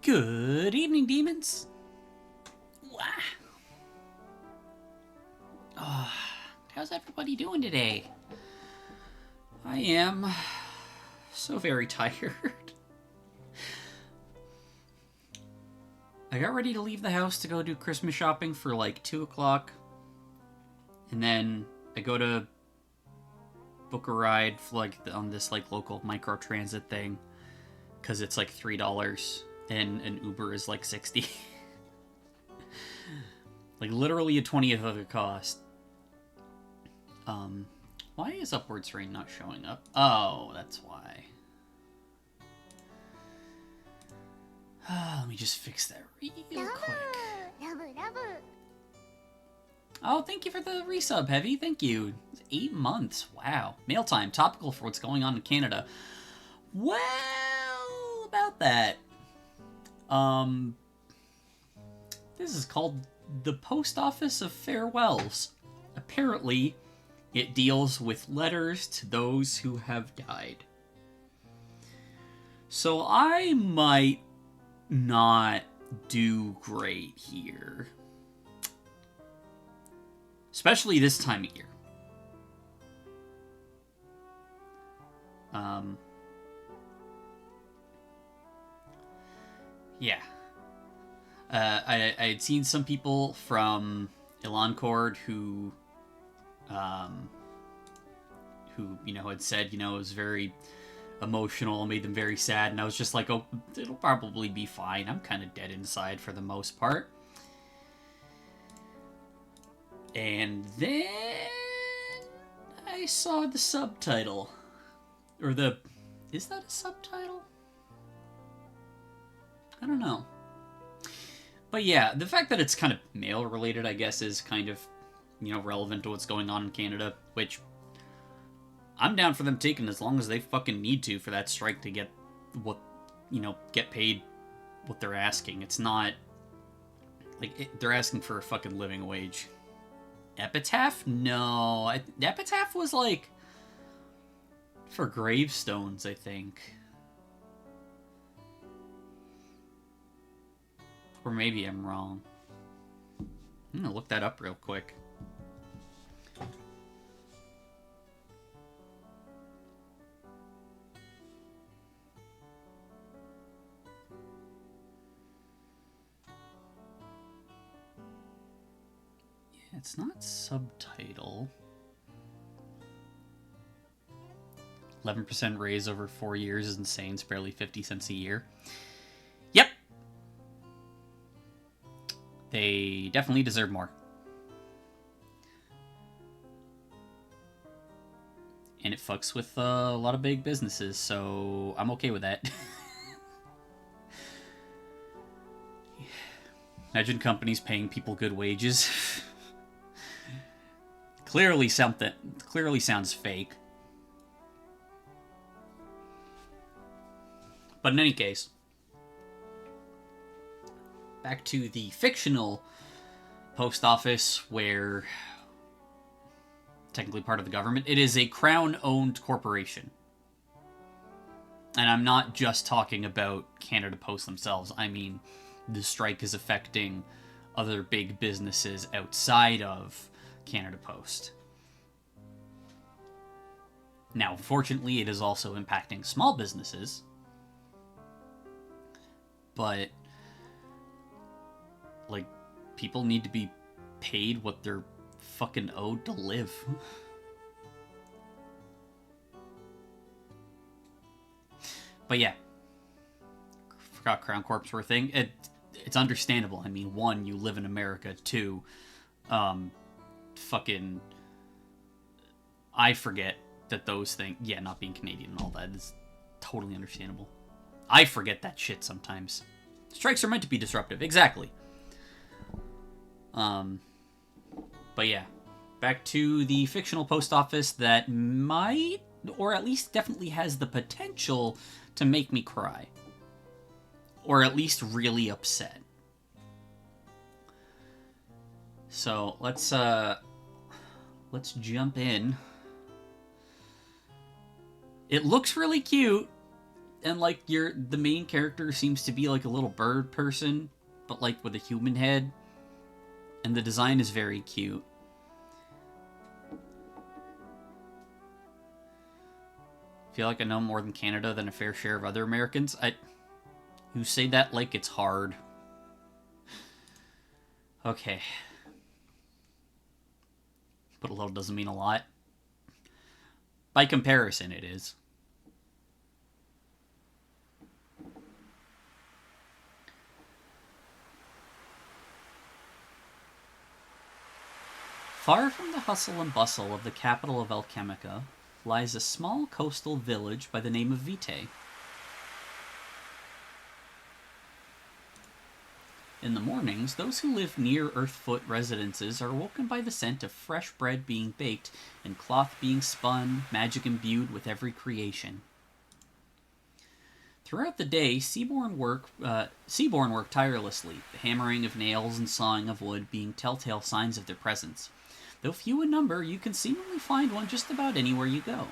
Good evening, demons. Wah. How's everybody doing today? I am so very tired. I got ready to leave the house to go do Christmas shopping for like 2 o'clock. And then I go to book a ride for on this local micro transit thing. Because it's like $3 and an Uber is like 60. Like literally a 20th of the cost. Why is Upwards Rain not showing up? Oh, that's why. Let me just fix that real quick. Oh, thank you for the resub, Heavy. Thank you. 8 months. Wow. Mail time. Topical for what's going on in Canada. Well, about that. This is called the Post Office of Farewells. Apparently, it deals with letters to those who have died. So I might not do great here. Especially this time of year. Yeah. I had seen some people from Elan who had said, it was very emotional, made them very sad, and I was just like, oh, it'll probably be fine. I'm kind of dead inside for the most part. And then I saw the subtitle. Is that a subtitle? I don't know. But yeah, the fact that it's kind of mail related, I guess, is kind of, relevant to what's going on in Canada, which I'm down for them taking as long as they fucking need to for that strike to get get paid what they're asking. It's not they're asking for a fucking living wage. Epitaph? No. Epitaph was for gravestones, I think. Or maybe I'm wrong. I'm gonna look that up real quick. Yeah, it's not subtitle. 11% raise over 4 years is insane. It's barely 50 cents a year. Yep. They definitely deserve more. And it fucks with a lot of big businesses, so I'm okay with that. Imagine companies paying people good wages. Clearly sounds fake. But in any case, back to the fictional post office, where technically part of the government. It is a Crown-owned corporation. And I'm not just talking about Canada Post themselves. I mean, the strike is affecting other big businesses outside of Canada Post. Now, unfortunately, it is also impacting small businesses. But, people need to be paid what they're fucking owed to live. But yeah. Forgot Crown Corp's were a thing. It's understandable. I mean, 1, you live in America. 2, I forget that those things... Yeah, not being Canadian and all that is totally understandable. I forget that shit sometimes. Strikes are meant to be disruptive. Exactly. But yeah. Back to the fictional post office that might, or at least definitely has the potential to make me cry. Or at least really upset. So, let's jump in. It looks really cute. and like the main character seems to be like a little bird person, but like with a human head, and the design is very cute. I feel like I know more than Canada than a fair share of other Americans. You say that like it's hard. Okay. But a little doesn't mean a lot. By comparison, it is. Far from the hustle and bustle of the capital of Alchemica lies a small coastal village by the name of Vitae. In the mornings, those who live near Earthfoot residences are woken by the scent of fresh bread being baked and cloth being spun, magic imbued with every creation. Throughout the day, Seaborn work tirelessly, the hammering of nails and sawing of wood being telltale signs of their presence. Though few in number, you can seemingly find one just about anywhere you go.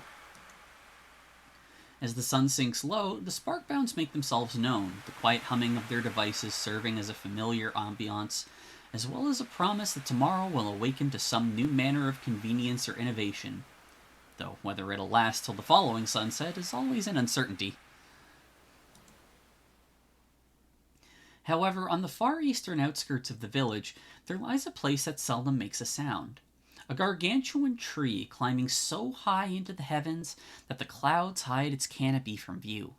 As the sun sinks low, the Sparkbounds make themselves known, the quiet humming of their devices serving as a familiar ambiance, as well as a promise that tomorrow will awaken to some new manner of convenience or innovation. Though whether it'll last till the following sunset is always an uncertainty. However, on the far eastern outskirts of the village, there lies a place that seldom makes a sound. A gargantuan tree climbing so high into the heavens that the clouds hide its canopy from view.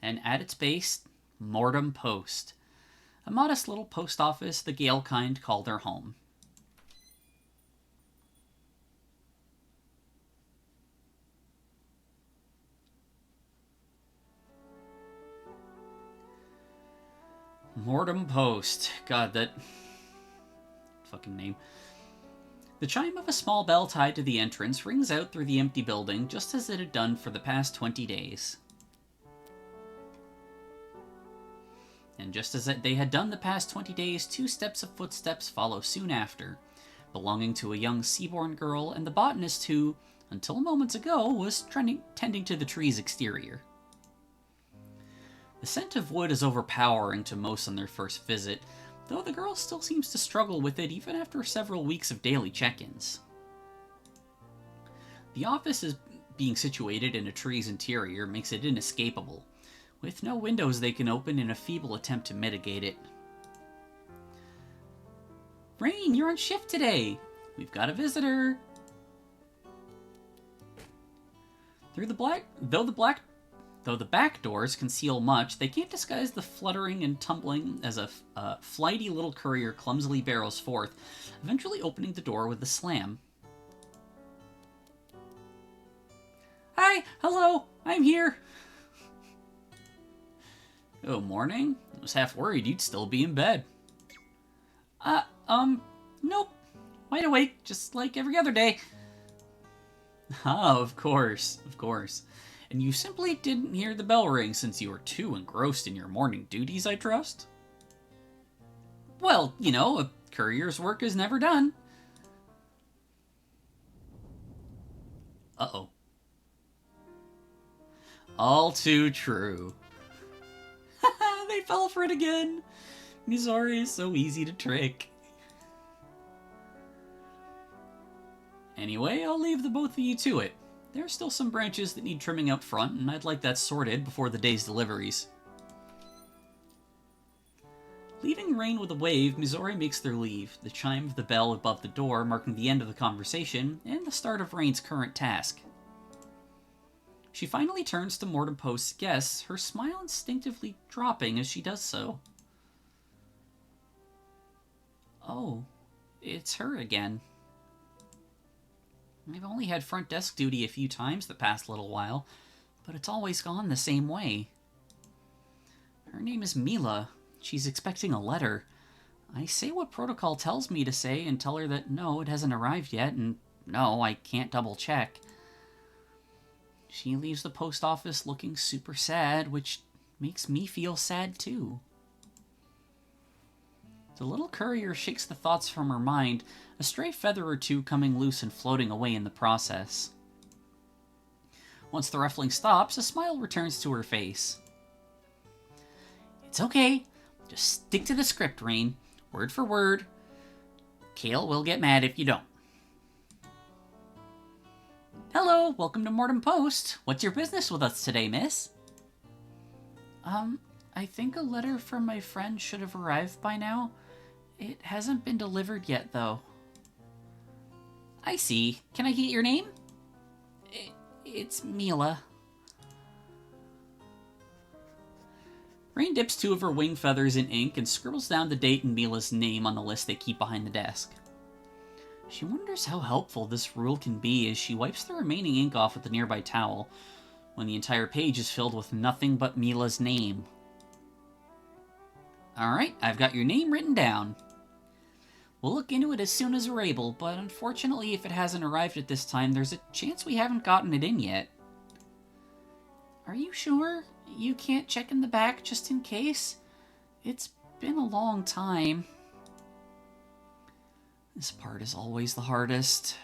And at its base, Mortem Post, a modest little post office the Gale kind call their home. Mortem Post. God, that fucking name. The chime of a small bell tied to the entrance rings out through the empty building just as it had done for the past 20 days. And just as they had done the past 20 days, 2 steps of footsteps follow soon after, belonging to a young Seaborn girl and the botanist who, until moments ago, was tending to the tree's exterior. The scent of wood is overpowering to most on their first visit, though the girl still seems to struggle with it even after several weeks of daily check-ins. The office is being situated in a tree's interior makes it inescapable, with no windows they can open in a feeble attempt to mitigate it. Rain, you're on shift today! We've got a visitor! Though the back doors conceal much, they can't disguise the fluttering and tumbling as a flighty little courier clumsily barrels forth, eventually opening the door with a slam. Hi! Hello! I'm here! Oh, morning? I was half worried you'd still be in bed. Nope. Wide awake, just like every other day. Ah, of course. And you simply didn't hear the bell ring since you were too engrossed in your morning duties, I trust? Well, you know, a courier's work is never done. Uh-oh. All too true. They fell for it again. Missouri is so easy to trick. Anyway, I'll leave the both of you to it. There are still some branches that need trimming out front, and I'd like that sorted before the day's deliveries. Leaving Rain with a wave, Missouri makes their leave, the chime of the bell above the door marking the end of the conversation and the start of Rain's current task. She finally turns to Mortem Post's guests, her smile instinctively dropping as she does so. Oh, it's her again. I've only had front desk duty a few times the past little while, but it's always gone the same way. Her name is Mila. She's expecting a letter. I say what protocol tells me to say and tell her that no, it hasn't arrived yet, and no, I can't double check. She leaves the post office looking super sad, which makes me feel sad too. The little courier shakes the thoughts from her mind, a stray feather or two coming loose and floating away in the process. Once the ruffling stops, a smile returns to her face. It's okay. Just stick to the script, Rain. Word for word. Kale will get mad if you don't. Hello, welcome to Mortem Post. What's your business with us today, miss? I think a letter from my friend should have arrived by now. It hasn't been delivered yet, though. I see. Can I get your name? It's Mila. Rain dips two of her wing feathers in ink and scribbles down the date and Mila's name on the list they keep behind the desk. She wonders how helpful this rule can be as she wipes the remaining ink off with the nearby towel, when the entire page is filled with nothing but Mila's name. Alright, I've got your name written down. We'll look into it as soon as we're able, but unfortunately if it hasn't arrived at this time, there's a chance we haven't gotten it in yet. Are you sure? You can't check in the back just in case? It's been a long time. This part is always the hardest.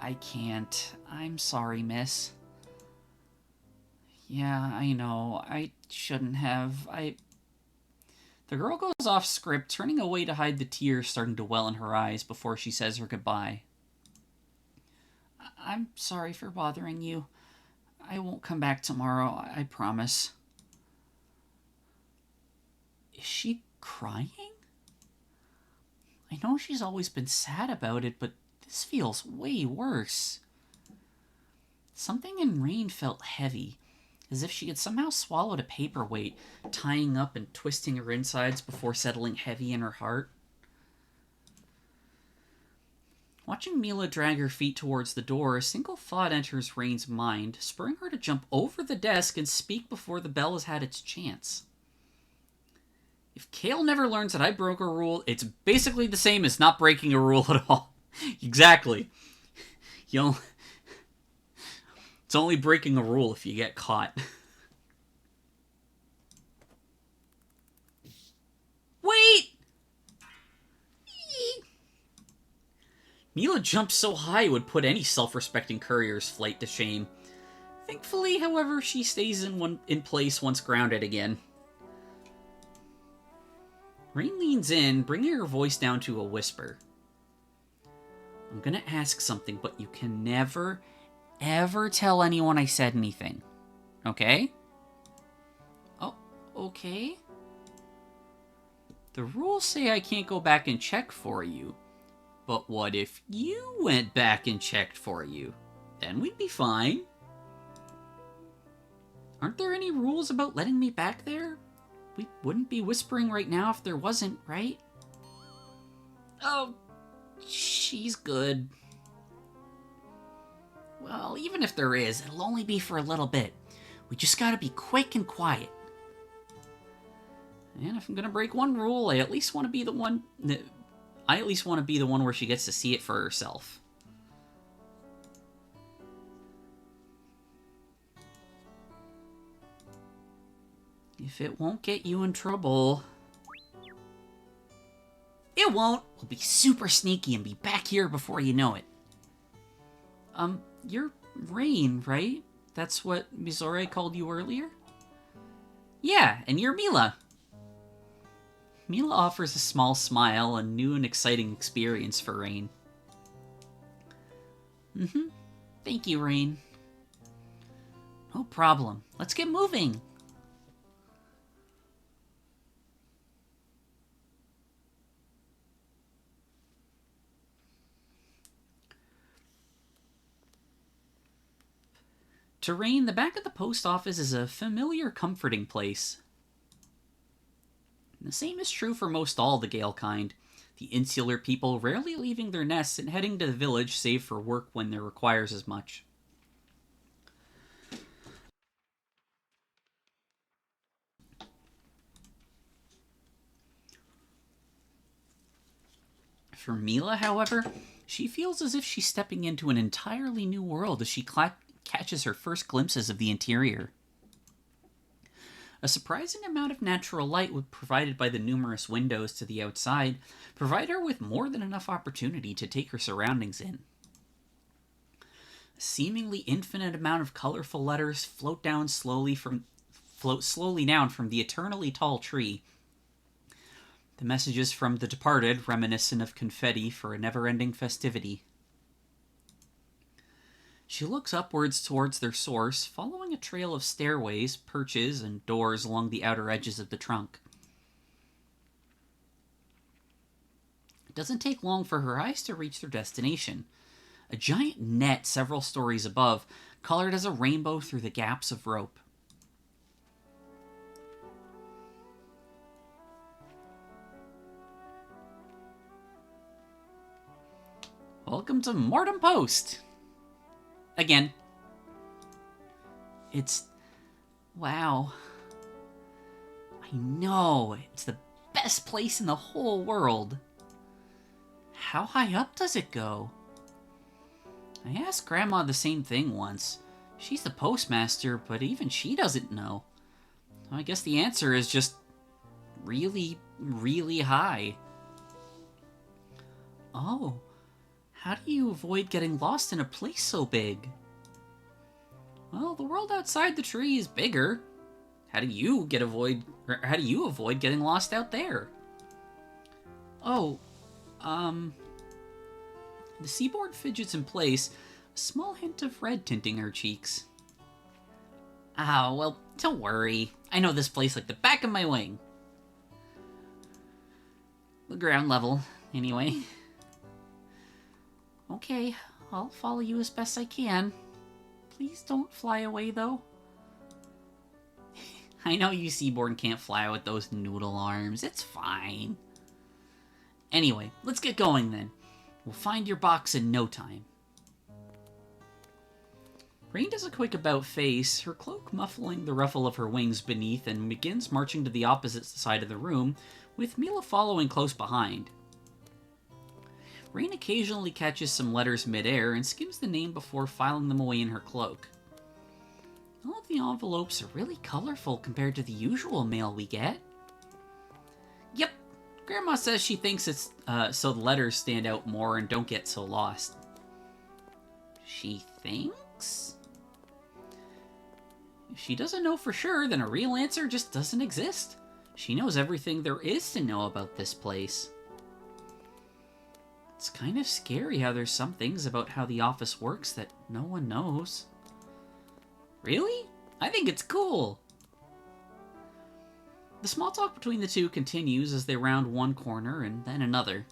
I can't. I'm sorry, miss. Yeah, I know. I shouldn't have. The girl goes off script, turning away to hide the tears starting to well in her eyes before she says her goodbye. I'm sorry for bothering you. I won't come back tomorrow, I promise. Is she crying? I know she's always been sad about it, but this feels way worse. Something in Rain felt heavy, as if she had somehow swallowed a paperweight, tying up and twisting her insides before settling heavy in her heart. Watching Mila drag her feet towards the door, a single thought enters Rain's mind, spurring her to jump over the desk and speak before the bell has had its chance. If Kale never learns that I broke a rule, it's basically the same as not breaking a rule at all. Exactly. It's only breaking a rule if you get caught. Wait! Mila jumps so high it would put any self-respecting courier's flight to shame. Thankfully, however, she stays in place once grounded again. Rain leans in, bringing her voice down to a whisper. I'm gonna ask something, but you can never, ever tell anyone I said anything. Okay? Oh, okay. The rules say I can't go back and check for you. But what if you went back and checked for you? Then we'd be fine. Aren't there any rules about letting me back there? We wouldn't be whispering right now if there wasn't, right? Oh, she's good. Well, even if there is, it'll only be for a little bit. We just gotta be quick and quiet. And if I'm gonna break one rule, I at least want to be the one where she gets to see it for herself. If it won't get you in trouble... It won't! We'll be super sneaky and be back here before you know it. You're Rain, right? That's what Mizore called you earlier? Yeah, and you're Mila. Mila offers a small smile, a new and exciting experience for Rain. Thank you, Rain. No problem. Let's get moving. To Rain, the back of the post office is a familiar, comforting place. The same is true for most all the Gale kind, the insular people rarely leaving their nests and heading to the village save for work when there requires as much. For Mila, however, she feels as if she's stepping into an entirely new world as she catches her first glimpses of the interior. A surprising amount of natural light provided by the numerous windows to the outside provide her with more than enough opportunity to take her surroundings in. A seemingly infinite amount of colorful letters float slowly down from the eternally tall tree. The messages from the departed, reminiscent of confetti for a never-ending festivity. She looks upwards towards their source, following a trail of stairways, perches, and doors along the outer edges of the trunk. It doesn't take long for her eyes to reach their destination. A giant net several stories above, colored as a rainbow through the gaps of rope. Welcome to Mortem Post! Again. It's... wow. I know, it's the best place in the whole world. How high up does it go? I asked Grandma the same thing once. She's the postmaster, but even she doesn't know. I guess the answer is just really, really high. Oh, how do you avoid getting lost in a place so big? Well, the world outside the tree is bigger. How do you avoid getting lost out there? Oh, the seaboard fidgets in place, a small hint of red tinting her cheeks. Ah, well, don't worry. I know this place like the back of my wing. The ground level, anyway. Okay, I'll follow you as best I can. Please don't fly away, though. I know you Seaborn can't fly with those noodle arms. It's fine. Anyway, let's get going then. We'll find your box in no time. Rain does a quick about-face, her cloak muffling the ruffle of her wings beneath, and begins marching to the opposite side of the room, with Mila following close behind. Rain occasionally catches some letters mid-air and skims the name before filing them away in her cloak. All of the envelopes are really colorful compared to the usual mail we get. Yep, Grandma says she thinks it's so the letters stand out more and don't get so lost. She thinks? If she doesn't know for sure, then a real answer just doesn't exist. She knows everything there is to know about this place. It's kind of scary how there's some things about how the office works that no one knows. Really? I think it's cool. The small talk between the two continues as they round one corner and then another.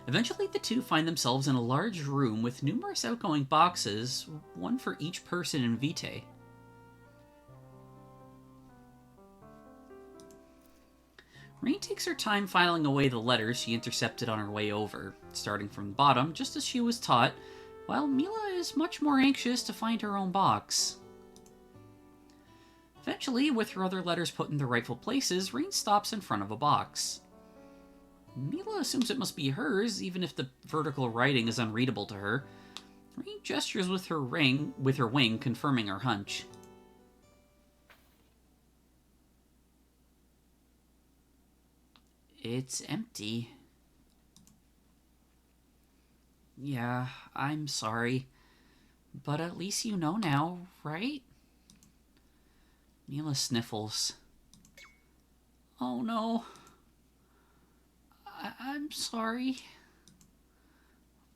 Eventually, the two find themselves in a large room with numerous outgoing boxes, one for each person in Vitae. Rain takes her time filing away the letters she intercepted on her way over, starting from the bottom, just as she was taught, while Mila is much more anxious to find her own box. Eventually, with her other letters put in their rightful places, Rain stops in front of a box. Mila assumes it must be hers, even if the vertical writing is unreadable to her. Rain gestures with her wing, confirming her hunch. It's empty. Yeah, I'm sorry. But at least you know now, right? Mila sniffles. Oh no. I'm sorry.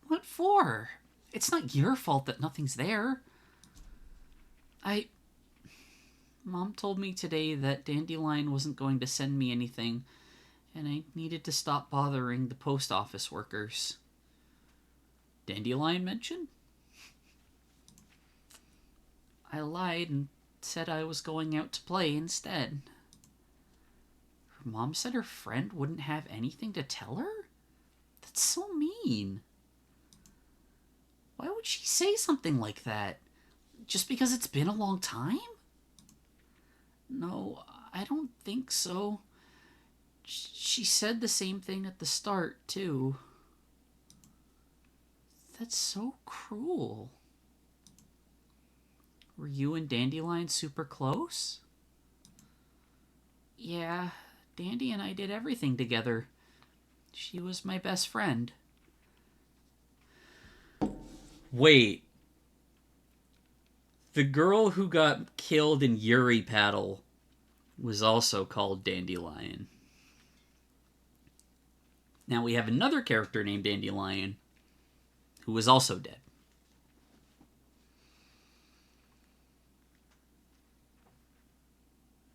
What for? It's not your fault that nothing's there. Mom told me today that Dandelion wasn't going to send me anything, and I needed to stop bothering the post office workers. Dandelion mentioned? I lied and said I was going out to play instead. Her mom said her friend wouldn't have anything to tell her? That's so mean. Why would she say something like that? Just because it's been a long time? No, I don't think so. She said the same thing at the start, too. That's so cruel. Were you and Dandelion super close? Yeah, Dandy and I did everything together. She was my best friend. Wait. The girl who got killed in Yuri Paddle was also called Dandelion. Now we have another character named Dandelion who was also dead.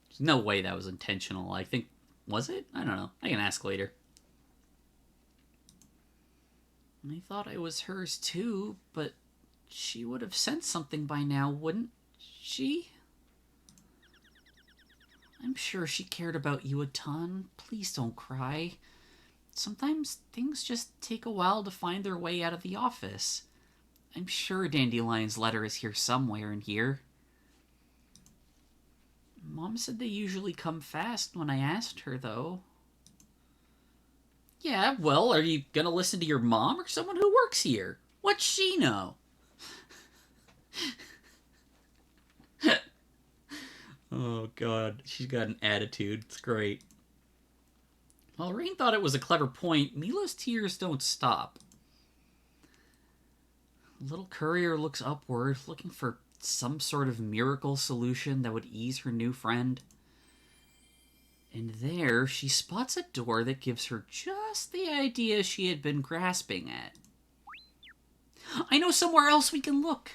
There's no way that was intentional. I think... Was it? I don't know. I can ask later. I thought I was hers too, but she would have sensed something by now, wouldn't she? I'm sure she cared about you a ton. Please don't cry. Sometimes things just take a while to find their way out of the office. I'm sure Dandelion's letter is here somewhere in here. Mom said they usually come fast when I asked her, though. Yeah, well, are you gonna listen to your mom or someone who works here? What's she know? Oh, God. She's got an attitude. It's great. While Rain thought it was a clever point, Mila's tears don't stop. Little courier looks upward, looking for some sort of miracle solution that would ease her new friend. And there, she spots a door that gives her just the idea she had been grasping at. I know somewhere else we can look.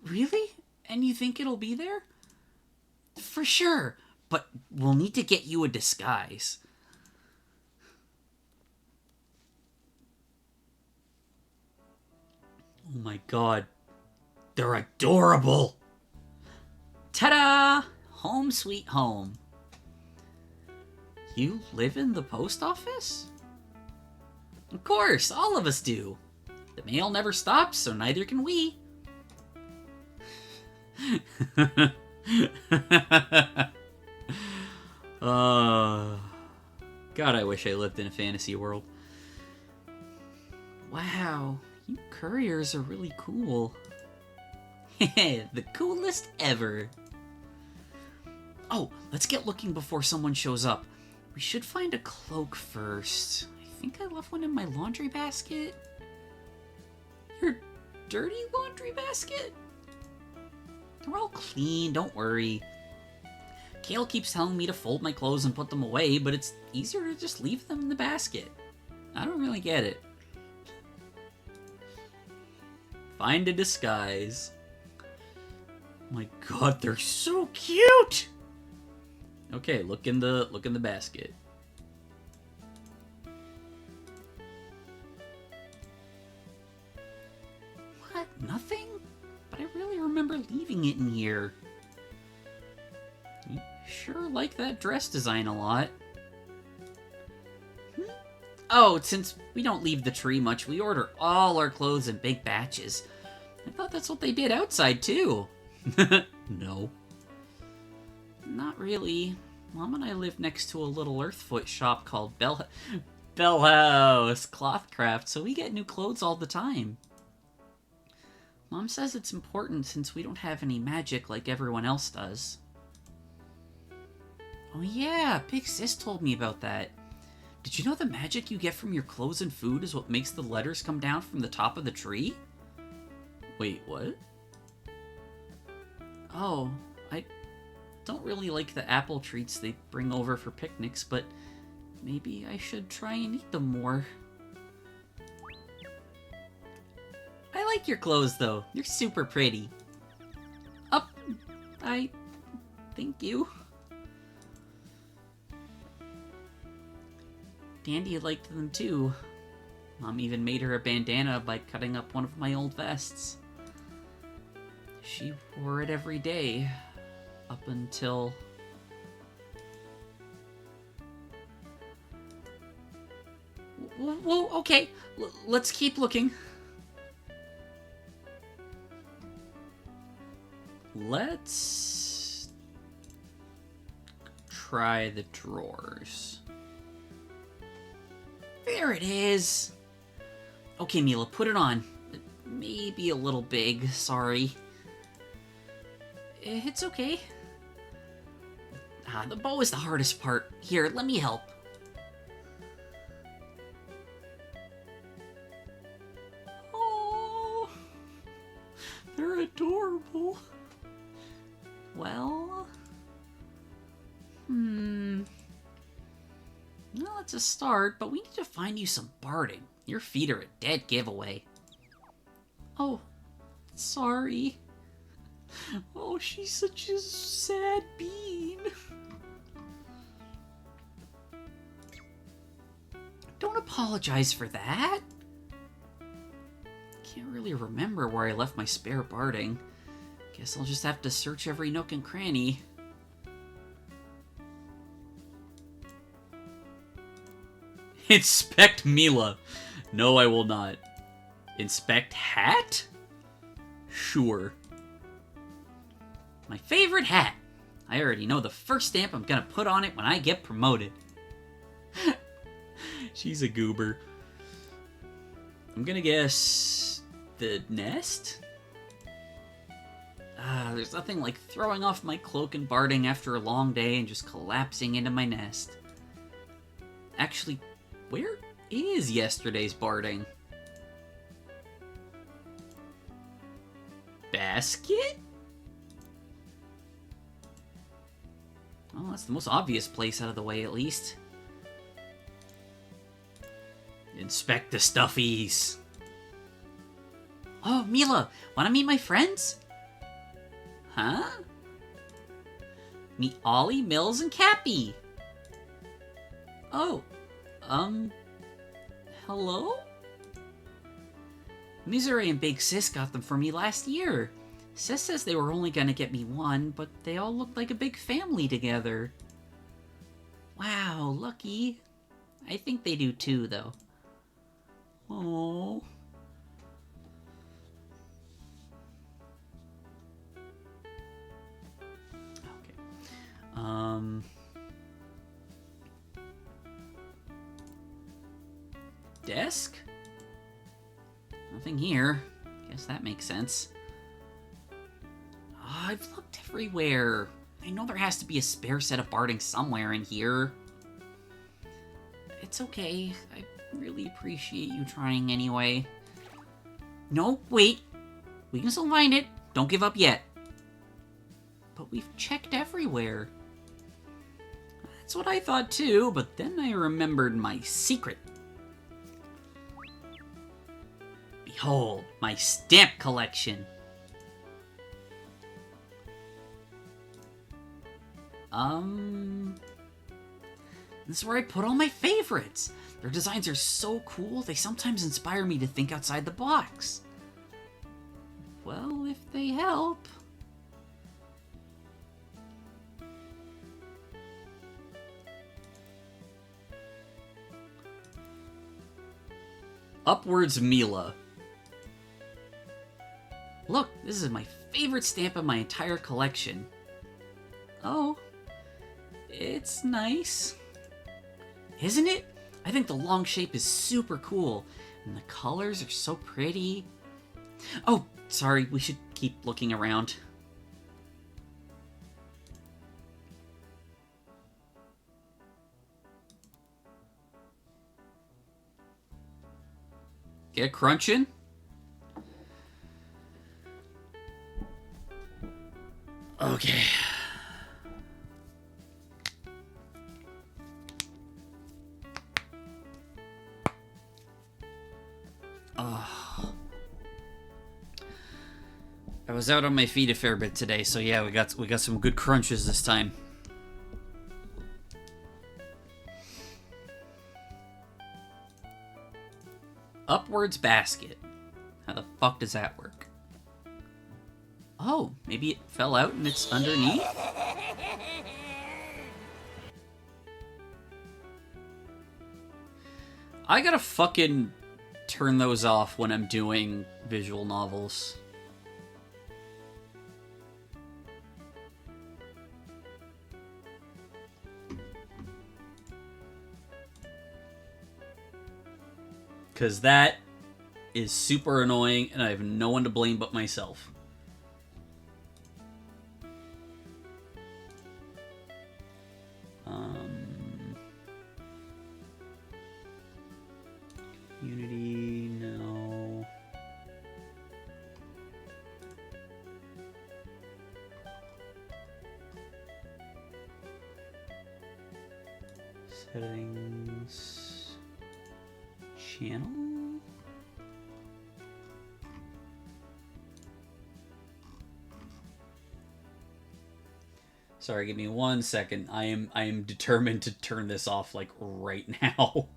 Really? And you think it'll be there? For sure, but we'll need to get you a disguise. Oh my god. They're adorable! Ta-da! Home sweet home. You live in the post office? Of course, all of us do. The mail never stops, so neither can we. God, I wish I lived in a fantasy world. Wow, you couriers are really cool. The coolest ever. Oh, let's get looking before someone shows up. We should find a cloak first. I think I left one in my laundry basket. Your dirty laundry basket? They're all clean, don't worry. Kale keeps telling me to fold my clothes and put them away, but it's easier to just leave them in the basket. I don't really get it. Find a disguise. My god, they're so cute! Okay, look in the basket. What? Nothing? But I really remember leaving it in here. You sure like that dress design a lot. Oh, since we don't leave the tree much, we order all our clothes in big batches. I thought that's what they did outside, too. No. Not really. Mom and I live next to a little Earthfoot shop called Bellhouse Clothcraft, so we get new clothes all the time. Mom says it's important since we don't have any magic like everyone else does. Oh yeah, Big Sis told me about that. Did you know the magic you get from your clothes and food is what makes the letters come down from the top of the tree? Wait, what? Oh, I don't really like the apple treats they bring over for picnics, but maybe I should try and eat them more. I like your clothes, though. You're super pretty. Thank you. Dandy liked them too. Mom even made her a bandana by cutting up one of my old vests. She wore it every day, up until... Whoa, okay, let's keep looking. Let's try the drawers. There it is. Okay, Mila, put it on. Maybe a little big, sorry. It's okay. The bow is the hardest part. Here, let me help. Oh, they're adorable. Well... Well, it's a start, but we need to find you some barding. Your feet are a dead giveaway. Oh, sorry. Oh, she's such a sad bean. Don't apologize for that. Can't really remember where I left my spare barding. Guess I'll just have to search every nook and cranny. Inspect Mila. No, I will not. Inspect hat? Sure. My favorite hat. I already know the first stamp I'm gonna put on it when I get promoted. She's a goober. I'm gonna guess the nest? There's nothing like throwing off my cloak and barding after a long day and just collapsing into my nest. Actually, where is yesterday's barding? Basket? Well, that's the most obvious place out of the way, at least. Inspect the stuffies. Oh, Mila, wanna meet my friends? Huh? Meet Ollie, Mills, and Cappy. Oh, hello? Misery and Big Sis got them for me last year. Sis says they were only gonna get me one, but they all looked like a big family together. Wow, lucky. I think they do too, though. Oh. Okay. Desk? Nothing here. Guess that makes sense. Oh, I've looked everywhere. I know there has to be a spare set of barding somewhere in here. It's okay. I really appreciate you trying anyway. No, wait. We can still find it. Don't give up yet. But we've checked everywhere. That's what I thought too, but then I remembered my secret. Behold, my stamp collection. This is where I put all my favorites. Their designs are so cool, they sometimes inspire me to think outside the box. Well, if they help. Upwards Mila. Look, this is my favorite stamp of my entire collection. Oh, it's nice. Isn't it? I think the long shape is super cool, and the colors are so pretty. Oh, sorry, we should keep looking around. Get crunching? Okay. I was out on my feet a fair bit today, so yeah, we got some good crunches this time. Upwards basket. How the fuck does that work? Oh, maybe it fell out and it's underneath? I gotta fucking turn those off when I'm doing visual novels. Because that is super annoying, and I have no one to blame but myself. Unity, no. Settings. Channel? Sorry, give me 1 second. I am determined to turn this off like right now.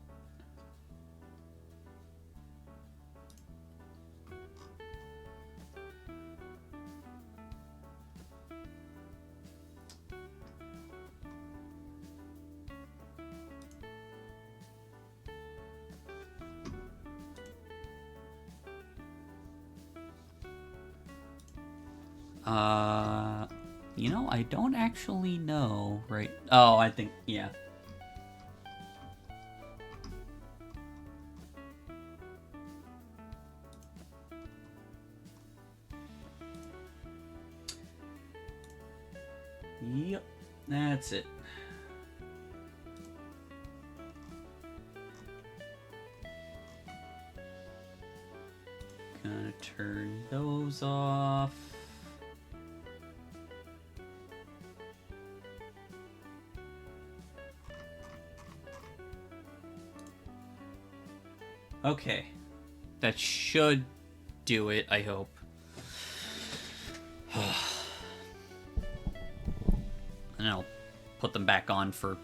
You know, I don't actually know, right? Oh, I think, yeah. Yep, that's it. Gonna turn those off. Okay. That should do it, I hope. And I'll put them back on for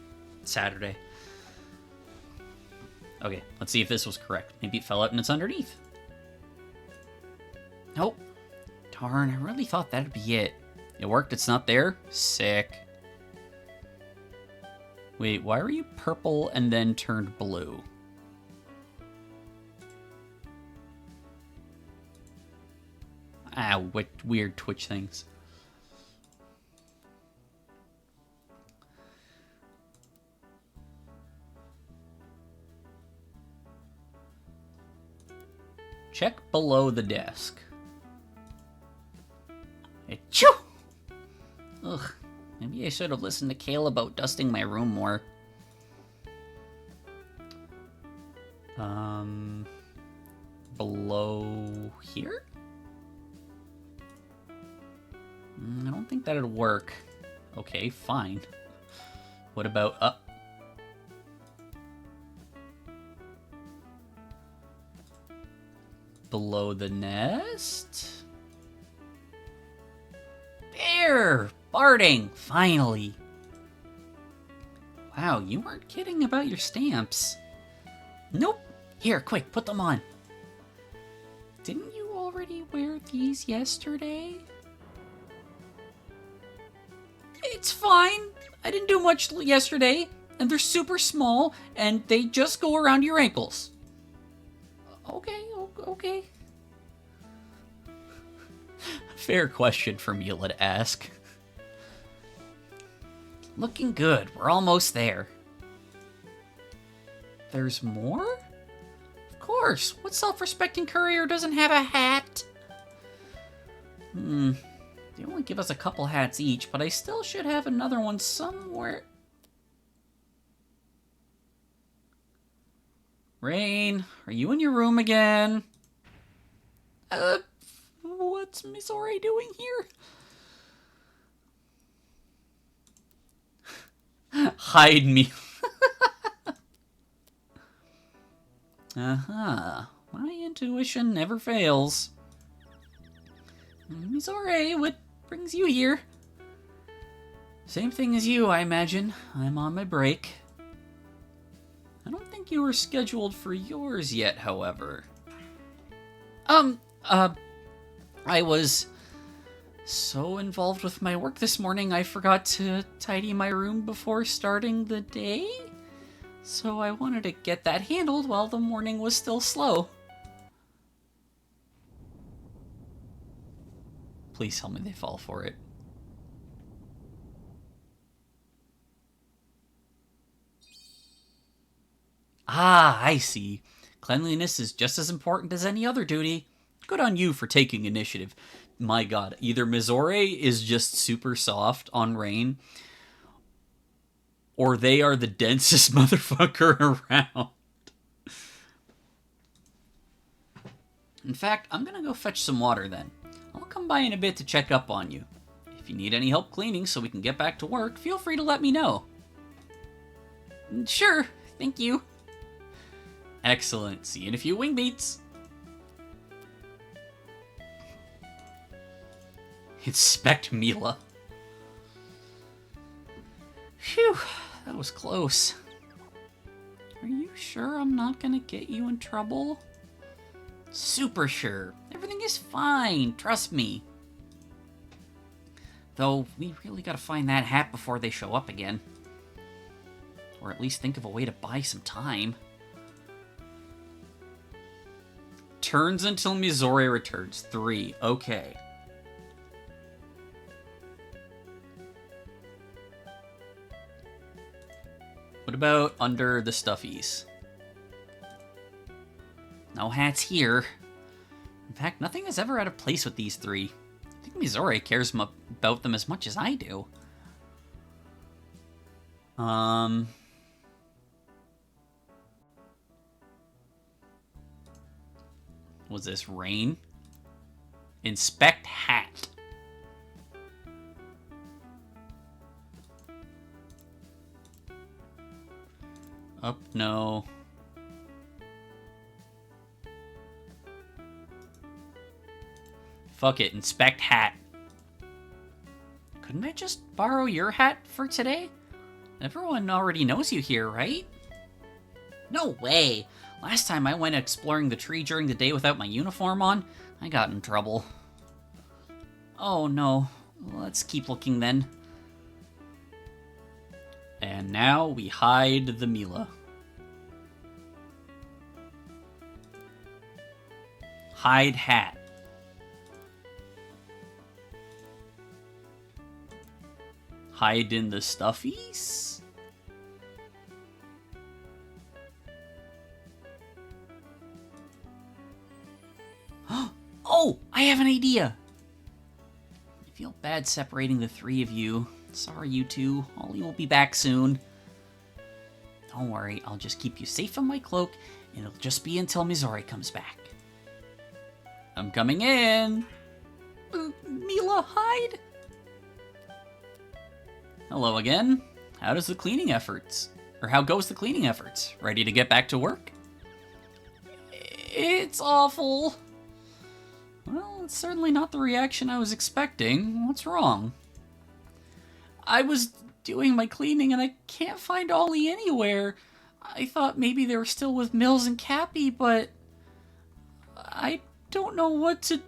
Saturday. Okay, let's see if this was correct. Maybe it fell out and it's underneath. Nope. Darn, I really thought that'd be it. It worked, it's not there? Sick. Wait, why were you purple and then turned blue? Ah, what weird Twitch things. Check below the desk. Achoo! Ugh, maybe I should have listened to Kale about dusting my room more. Below here? I don't think that'd work. Okay, fine. What about up? Below the nest? There! Barding! Finally! Wow, you weren't kidding about your stamps. Nope! Here, quick, put them on. Didn't you already wear these yesterday? It's fine. I didn't do much yesterday, and they're super small, and they just go around your ankles. Okay, okay. Fair question for Mila to ask. Looking good. We're almost there. There's more? Of course. What self-respecting courier doesn't have a hat? They only give us a couple hats each, but I still should have another one somewhere. Rain, are you in your room again? What's Miss Ore doing here? Hide me. Uh-huh. My intuition never fails. Miss Ore, what brings you here? Same thing as you, I imagine. I'm on my break. I don't think you were scheduled for yours yet, however. I was so involved with my work this morning, I forgot to tidy my room before starting the day. So I wanted to get that handled while the morning was still slow. Please tell me they fall for it. Ah, I see. Cleanliness is just as important as any other duty. Good on you for taking initiative. My god, either Mizore is just super soft on Rain, or they are the densest motherfucker around. In fact, I'm gonna go fetch some water then. I'll come by in a bit to check up on you. If you need any help cleaning so we can get back to work, feel free to let me know. Sure, thank you. Excellent. See you in a few wing beats. Inspect Mila. Phew, that was close. Are you sure I'm not gonna get you in trouble? Super sure. Everything is fine, trust me. Though, we really gotta find that hat before they show up again. Or at least think of a way to buy some time. Turns until Mizore returns. 3. Okay. What about under the stuffies? No hats here. In fact, nothing is ever out of place with these 3. I think Mizore cares about them as much as I do. Was this rain? Inspect hat. Up, no. Fuck it, inspect hat. Couldn't I just borrow your hat for today? Everyone already knows you here, right? No way! Last time I went exploring the tree during the day without my uniform on, I got in trouble. Oh no. Let's keep looking then. And now we hide the Mila. Hide hat. Hide in the stuffies? Oh, I have an idea! I feel bad separating the 3 of you. Sorry, you two. Ollie will be back soon. Don't worry, I'll just keep you safe in my cloak, and it'll just be until Mizore comes back. I'm coming in! Mila, hide! Hello again. How goes the cleaning efforts? Ready to get back to work? It's awful. Well, it's certainly not the reaction I was expecting. What's wrong? I was doing my cleaning and I can't find Ollie anywhere. I thought maybe they were still with Mills and Cappy, but I don't know what to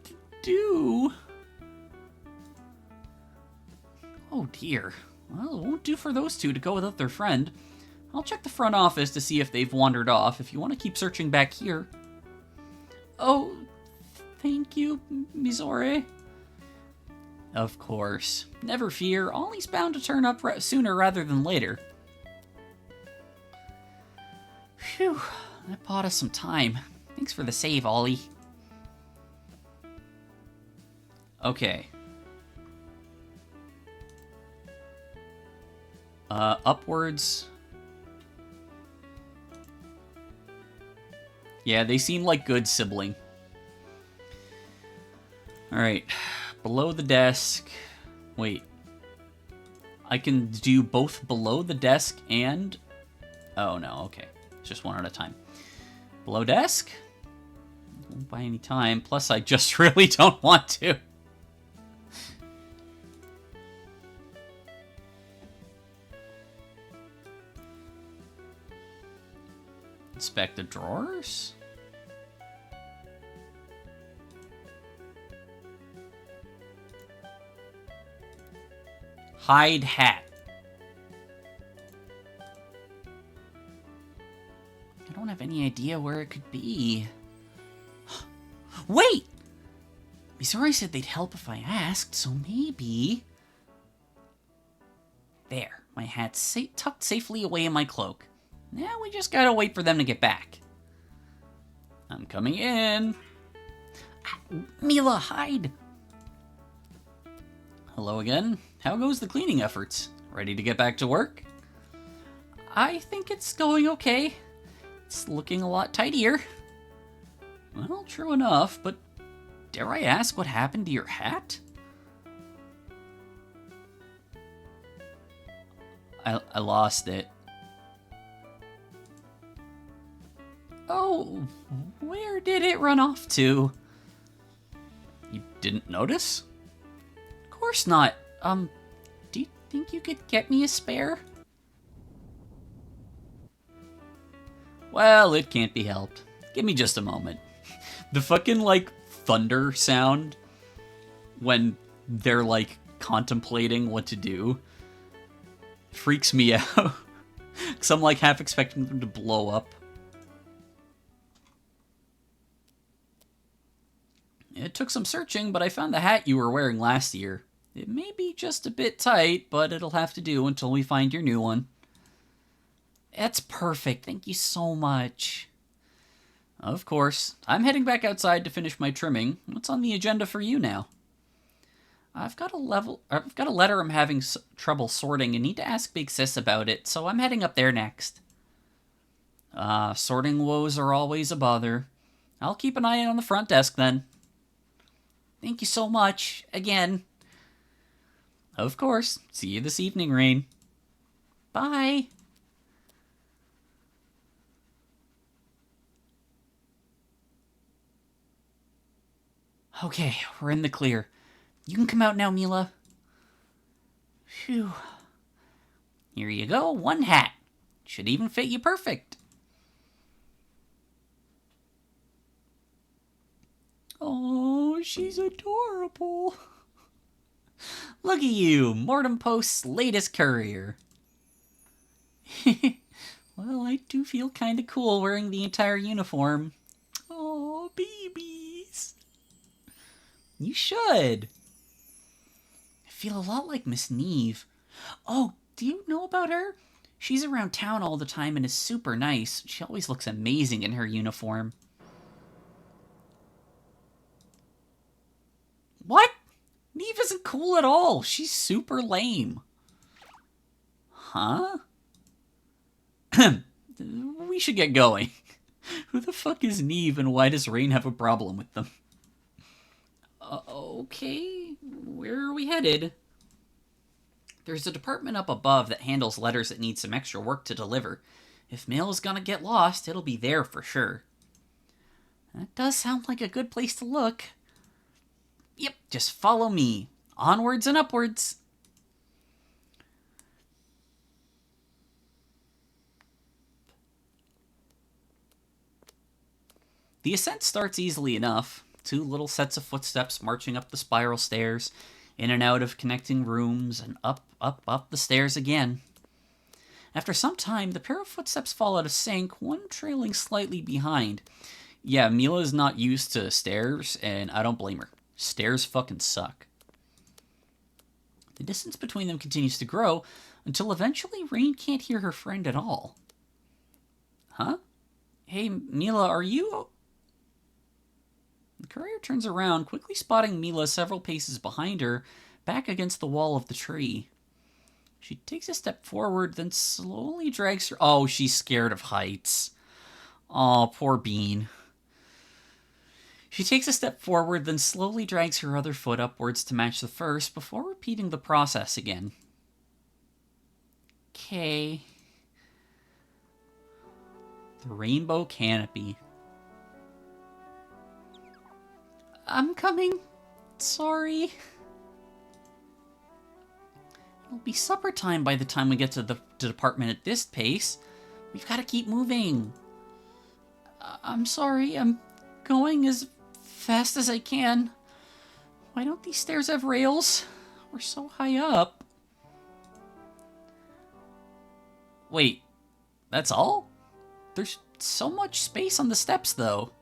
do. Oh dear. Well, it won't do for those 2 to go without their friend. I'll check the front office to see if they've wandered off, if you want to keep searching back here. Oh, thank you, Mizore. Of course. Never fear, Ollie's bound to turn up sooner rather than later. Phew, that bought us some time. Thanks for the save, Ollie. Okay. Upwards. Yeah, they seem like good sibling. Alright. Below the desk. Wait. I can do both below the desk and... Oh, no, okay. It's just one at a time. Below desk? Won't buy any time. Plus, I just really don't want to. Inspect the drawers? Hide hat. I don't have any idea where it could be. Wait! Mizore said they'd help if I asked, so maybe... There, my hat's tucked safely away in my cloak. Now we just gotta wait for them to get back. I'm coming in. Mila, hide! Hello again. How goes the cleaning efforts? Ready to get back to work? I think it's going okay. It's looking a lot tidier. Well, true enough, but dare I ask what happened to your hat? I lost it. Oh, where did it run off to? You didn't notice? Of course not. Do you think you could get me a spare? Well, it can't be helped. Give me just a moment. The fucking, like, thunder sound when they're, like, contemplating what to do freaks me out. Because I'm, like, half expecting them to blow up. It took some searching, but I found the hat you were wearing last year. It may be just a bit tight, but it'll have to do until we find your new one. That's perfect. Thank you so much. Of course. I'm heading back outside to finish my trimming. What's on the agenda for you now? I've got a letter I'm having trouble sorting and need to ask Big Sis about it, so I'm heading up there next. Sorting woes are always a bother. I'll keep an eye on the front desk then. Thank you so much, again. Of course. See you this evening, Rain. Bye. Okay, we're in the clear. You can come out now, Mila. Phew. Here you go, one hat. Should even fit you perfect. Oh, she's adorable. Look at you, Mortem Post's latest courier. Well, I do feel kinda cool wearing the entire uniform. Oh, babies. You should. I feel a lot like Miss Neve. Oh, do you know about her? She's around town all the time and is super nice. She always looks amazing in her uniform. What? Neve isn't cool at all. She's super lame. Huh? We should get going. Who the fuck is Neve and why does Rain have a problem with them? Okay, where are we headed? There's a department up above that handles letters that need some extra work to deliver. If mail is gonna get lost, it'll be there for sure. That does sound like a good place to look. Yep, just follow me. Onwards and upwards. The ascent starts easily enough. 2 little sets of footsteps marching up the spiral stairs, in and out of connecting rooms, and up, up, up the stairs again. After some time, the pair of footsteps fall out of sync, one trailing slightly behind. Yeah, Mila's not used to stairs, and I don't blame her. Stairs fucking suck. The distance between them continues to grow, until eventually Rain can't hear her friend at all. Huh? Hey, Mila, are you... The courier turns around, quickly spotting Mila several paces behind her, back against the wall of the tree. She takes a step forward, then slowly drags her... Oh, she's scared of heights. Oh, poor Bean. She takes a step forward, then slowly drags her other foot upwards to match the first, before repeating the process again. Okay. The rainbow canopy. I'm coming. Sorry. It'll be supper time by the time we get to the department at this pace. We've got to keep moving. I'm sorry. I'm going as fast as I can. Why don't these stairs have rails? We're so high up. Wait, that's all? There's so much space on the steps, though.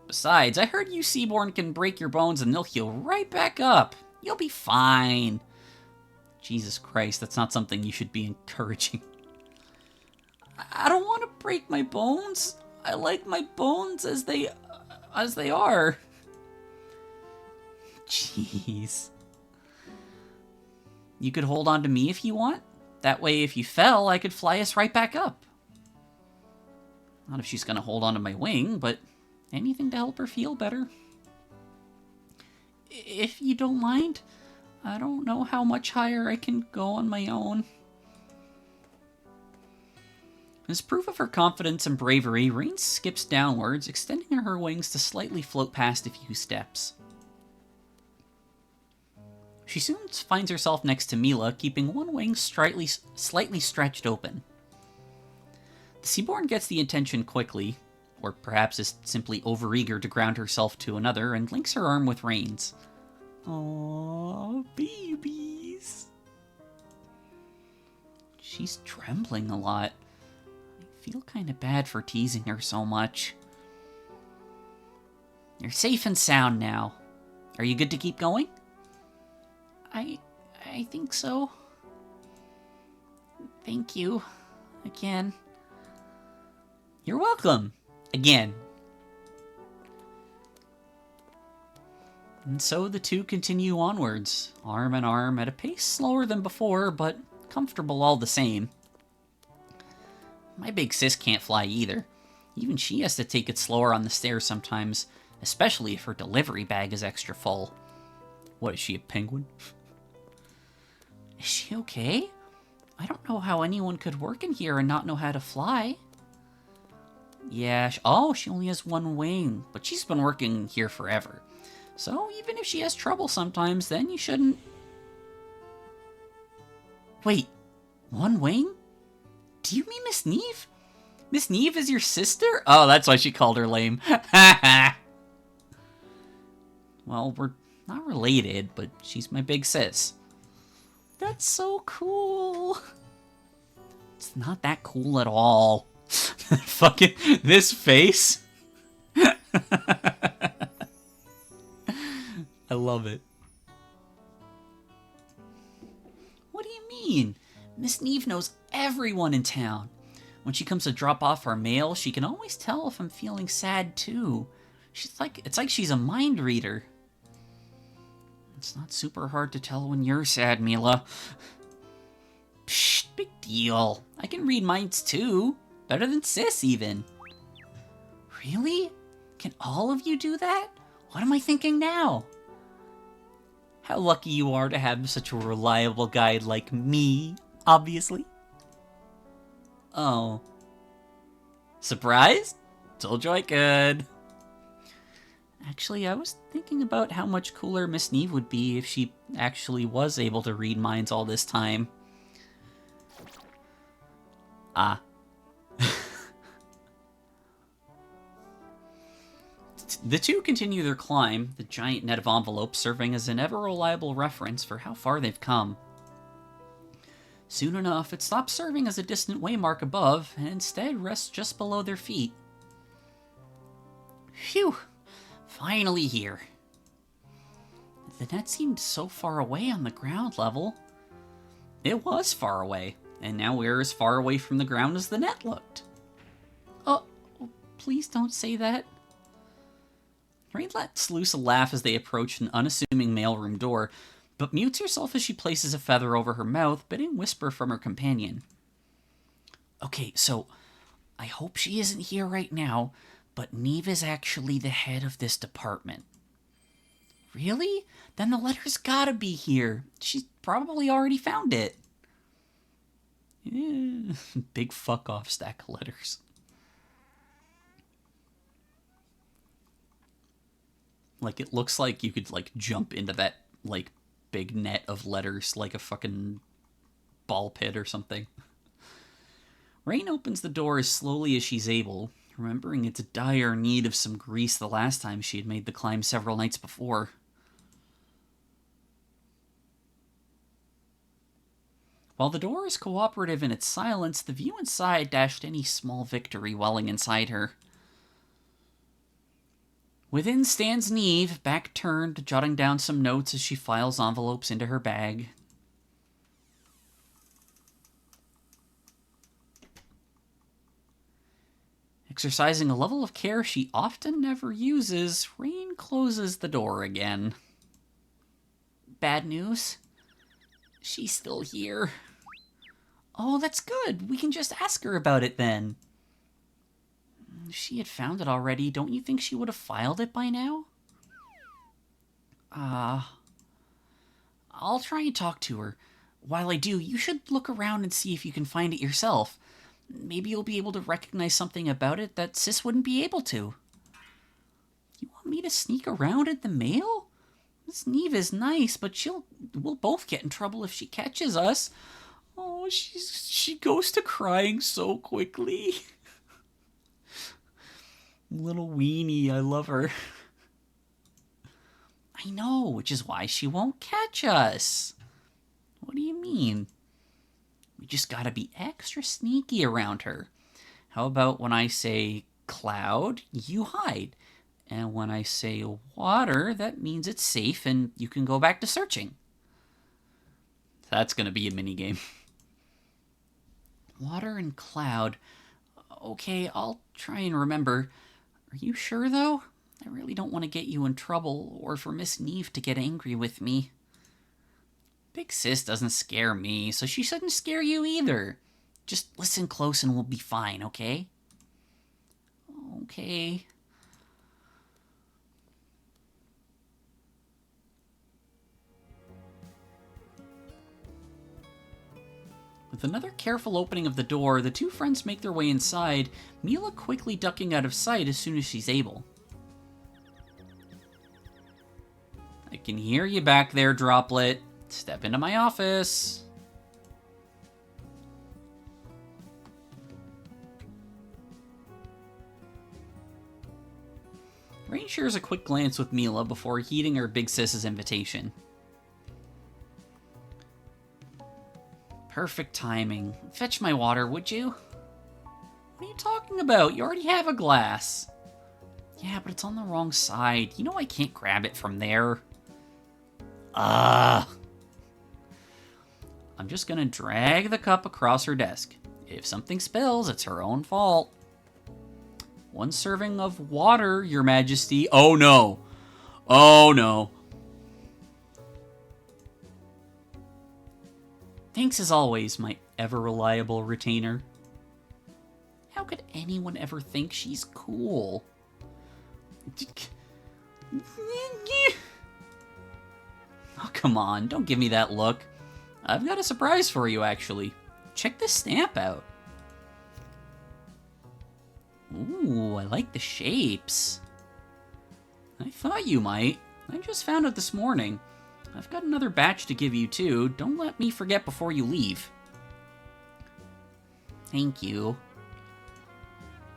Besides, I heard you Seaborn can break your bones and they'll heal right back up. You'll be fine. Jesus Christ, that's not something you should be encouraging. I don't want to break my bones. I like my bones as they are. Jeez. You could hold on to me if you want. That way, if you fell, I could fly us right back up. Not if she's gonna hold on to my wing, but Anything to help her feel better. If you don't mind, I don't know how much higher I can go on my own. As proof of her confidence and bravery, Rain skips downwards, extending her wings to slightly float past a few steps. She soon finds herself next to Mila, keeping one wing slightly stretched open. The Seaborn gets the attention quickly, or perhaps is simply overeager to ground herself to another, and links her arm with Rain's. Aww, babies. She's trembling a lot. I feel kind of bad for teasing her so much. You're safe and sound now. Are you good to keep going? I think so. Thank you. Again. You're welcome. Again. And so the two continue onwards, arm in arm, at a pace slower than before, but comfortable all the same. My big sis can't fly either. Even she has to take it slower on the stairs sometimes, especially if her delivery bag is extra full. What, is she a penguin? Is she okay? I don't know how anyone could work in here and not know how to fly. Yeah, she only has one wing, but she's been working here forever. So even if she has trouble sometimes, then you shouldn't... Wait, one wing? Do you mean Miss Neve? Miss Neve is your sister? Oh, that's why she called her lame. Well, we're not related, but she's my big sis. That's so cool. It's not that cool at all. Fucking this face. I love it. What do you mean? Miss Neve knows everyone in town. When she comes to drop off our mail, she can always tell if I'm feeling sad too. It's like she's a mind reader. It's not super hard to tell when you're sad, Mila. Psh, big deal. I can read minds too. Better than Sis, even. Really? Can all of you do that? What am I thinking now? How lucky you are to have such a reliable guide like me, obviously. Oh. Surprised? Told you I could. Actually, I was thinking about how much cooler Miss Neve would be if she actually was able to read minds all this time. Ah. The two continue their climb, the giant net of envelopes serving as an ever-reliable reference for how far they've come. Soon enough, it stops serving as a distant waymark above, and instead rests just below their feet. Phew! Finally here. The net seemed so far away on the ground level. It was far away, and now we're as far away from the ground as the net looked. Oh, please don't say that. Rain lets loose a laugh as they approach an unassuming mailroom door, but mutes herself as she places a feather over her mouth, bidding whisper from her companion. Okay, so I hope she isn't here right now, but Neve is actually the head of this department. Really? Then the letter's gotta be here. She's probably already found it. Yeah. Big fuck off stack of letters. Like, it looks like you could, like, jump into that, like, big net of letters like a fucking ball pit or something. Rain opens the door as slowly as she's able, remembering its dire need of some grease the last time she had made the climb several nights before. While the door is cooperative in its silence, the view inside dashed any small victory welling inside her. Within stands Neve, back turned, jotting down some notes as she files envelopes into her bag. Exercising a level of care she often never uses, Rain closes the door again. Bad news? She's still here. Oh, that's good. We can just ask her about it then. If she had found it already, don't you think she would have filed it by now? I'll try and talk to her. While I do, you should look around and see if you can find it yourself. Maybe you'll be able to recognize something about it that Sis wouldn't be able to. You want me to sneak around in the mail? Miss Neve is nice, but we'll both get in trouble if she catches us. Oh, she goes to crying so quickly. Little weenie, I love her. I know, which is why she won't catch us. What do you mean? We just gotta be extra sneaky around her. How about when I say cloud, you hide? And when I say water, that means it's safe and you can go back to searching. That's gonna be a minigame. Water and cloud. Okay, I'll try and remember. Are you sure, though? I really don't want to get you in trouble, or for Miss Neve to get angry with me. Big Sis doesn't scare me, so she shouldn't scare you either. Just listen close and we'll be fine, okay? Okay. With another careful opening of the door, the two friends make their way inside, Mila quickly ducking out of sight as soon as she's able. I can hear you back there, Droplet. Step into my office. Rain shares a quick glance with Mila before heeding her big sis's invitation. Perfect timing. Fetch my water, would you? What are you talking about? You already have a glass. Yeah, but it's on the wrong side. You know I can't grab it from there. I'm just gonna drag the cup across her desk. If something spills, it's her own fault. One serving of water, Your Majesty. Oh no. Oh no. Thanks as always, my ever-reliable retainer. How could anyone ever think she's cool? Oh, come on, don't give me that look. I've got a surprise for you, actually. Check this stamp out. Ooh, I like the shapes. I thought you might. I just found it this morning. I've got another batch to give you, too. Don't let me forget before you leave. Thank you.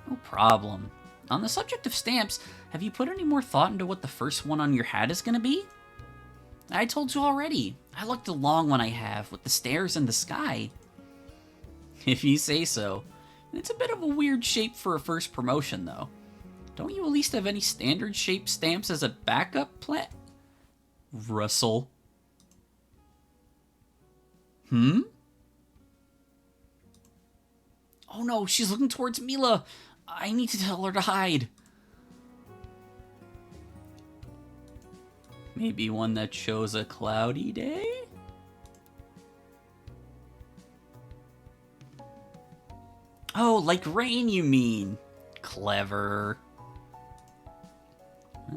No problem. On the subject of stamps, have you put any more thought into what the first one on your hat is going to be? I told you already. I looked the long one I have, with the stairs and the sky. If you say so. It's a bit of a weird shape for a first promotion, though. Don't you at least have any standard shape stamps as a backup plan? Russell. Oh no, she's looking towards Mila. I need to tell her to hide. Maybe one that shows a cloudy day? Oh, like rain, you mean? Clever.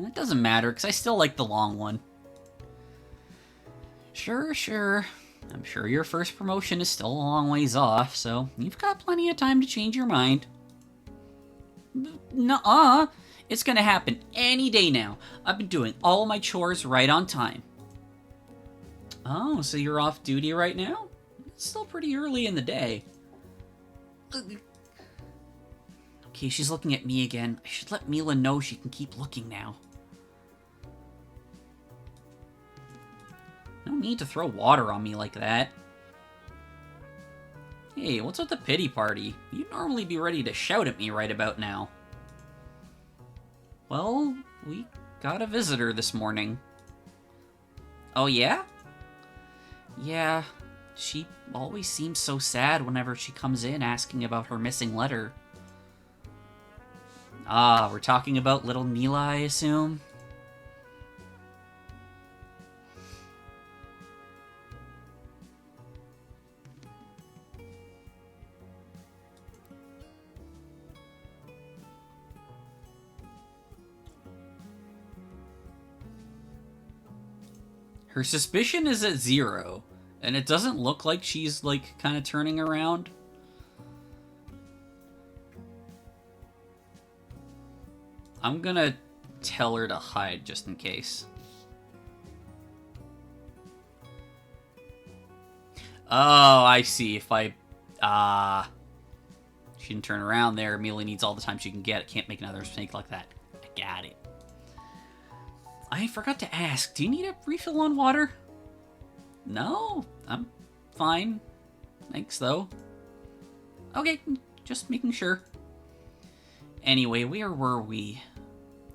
It doesn't matter, because I still like the long one. Sure. I'm sure your first promotion is still a long ways off, so you've got plenty of time to change your mind. Nuh-uh. It's gonna happen any day now. I've been doing all my chores right on time. Oh, so you're off duty right now? It's still pretty early in the day. Okay, she's looking at me again. I should let Mila know she can keep looking now. No need to throw water on me like that. Hey, what's with the pity party? You'd normally be ready to shout at me right about now. Well, we got a visitor this morning. Oh, yeah? Yeah, she always seems so sad whenever she comes in asking about her missing letter. Ah, we're talking about little Mila, I assume? Her suspicion is at 0, and it doesn't look like she's, like, kind of turning around. I'm gonna tell her to hide just in case. Oh, I see. If I... she didn't turn around there. Amelia needs all the time she can get. Can't make another mistake like that. I got it. I forgot to ask. Do you need a refill on water? No, I'm fine. Thanks, though. Okay, just making sure. Anyway, where were we?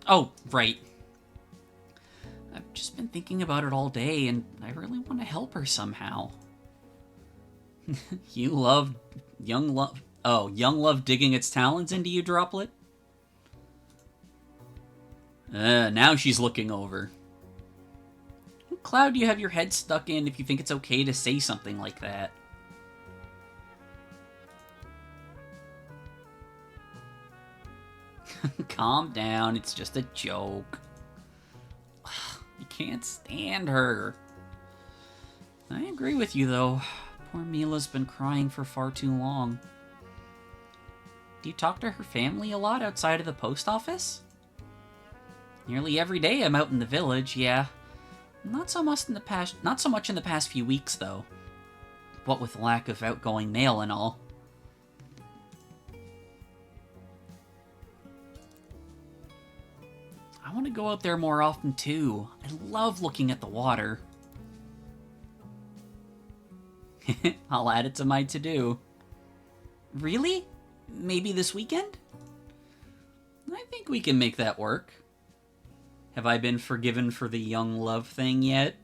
Oh, right. I've just been thinking about it all day, and I really want to help her somehow. You love... Young love... Oh, young love digging its talons into you, Droplet? Now she's looking over. What cloud do you have your head stuck in if you think it's okay to say something like that? Calm down, it's just a joke. You can't stand her. I agree with you, though. Poor Mila's been crying for far too long. Do you talk to her family a lot outside of the post office? Nearly every day I'm out in the village, yeah. Not so much in the past few weeks, though. What with the lack of outgoing mail and all. I want to go out there more often, too. I love looking at the water. I'll add it to my to-do. Really? Maybe this weekend? I think we can make that work. Have I been forgiven for the young love thing yet?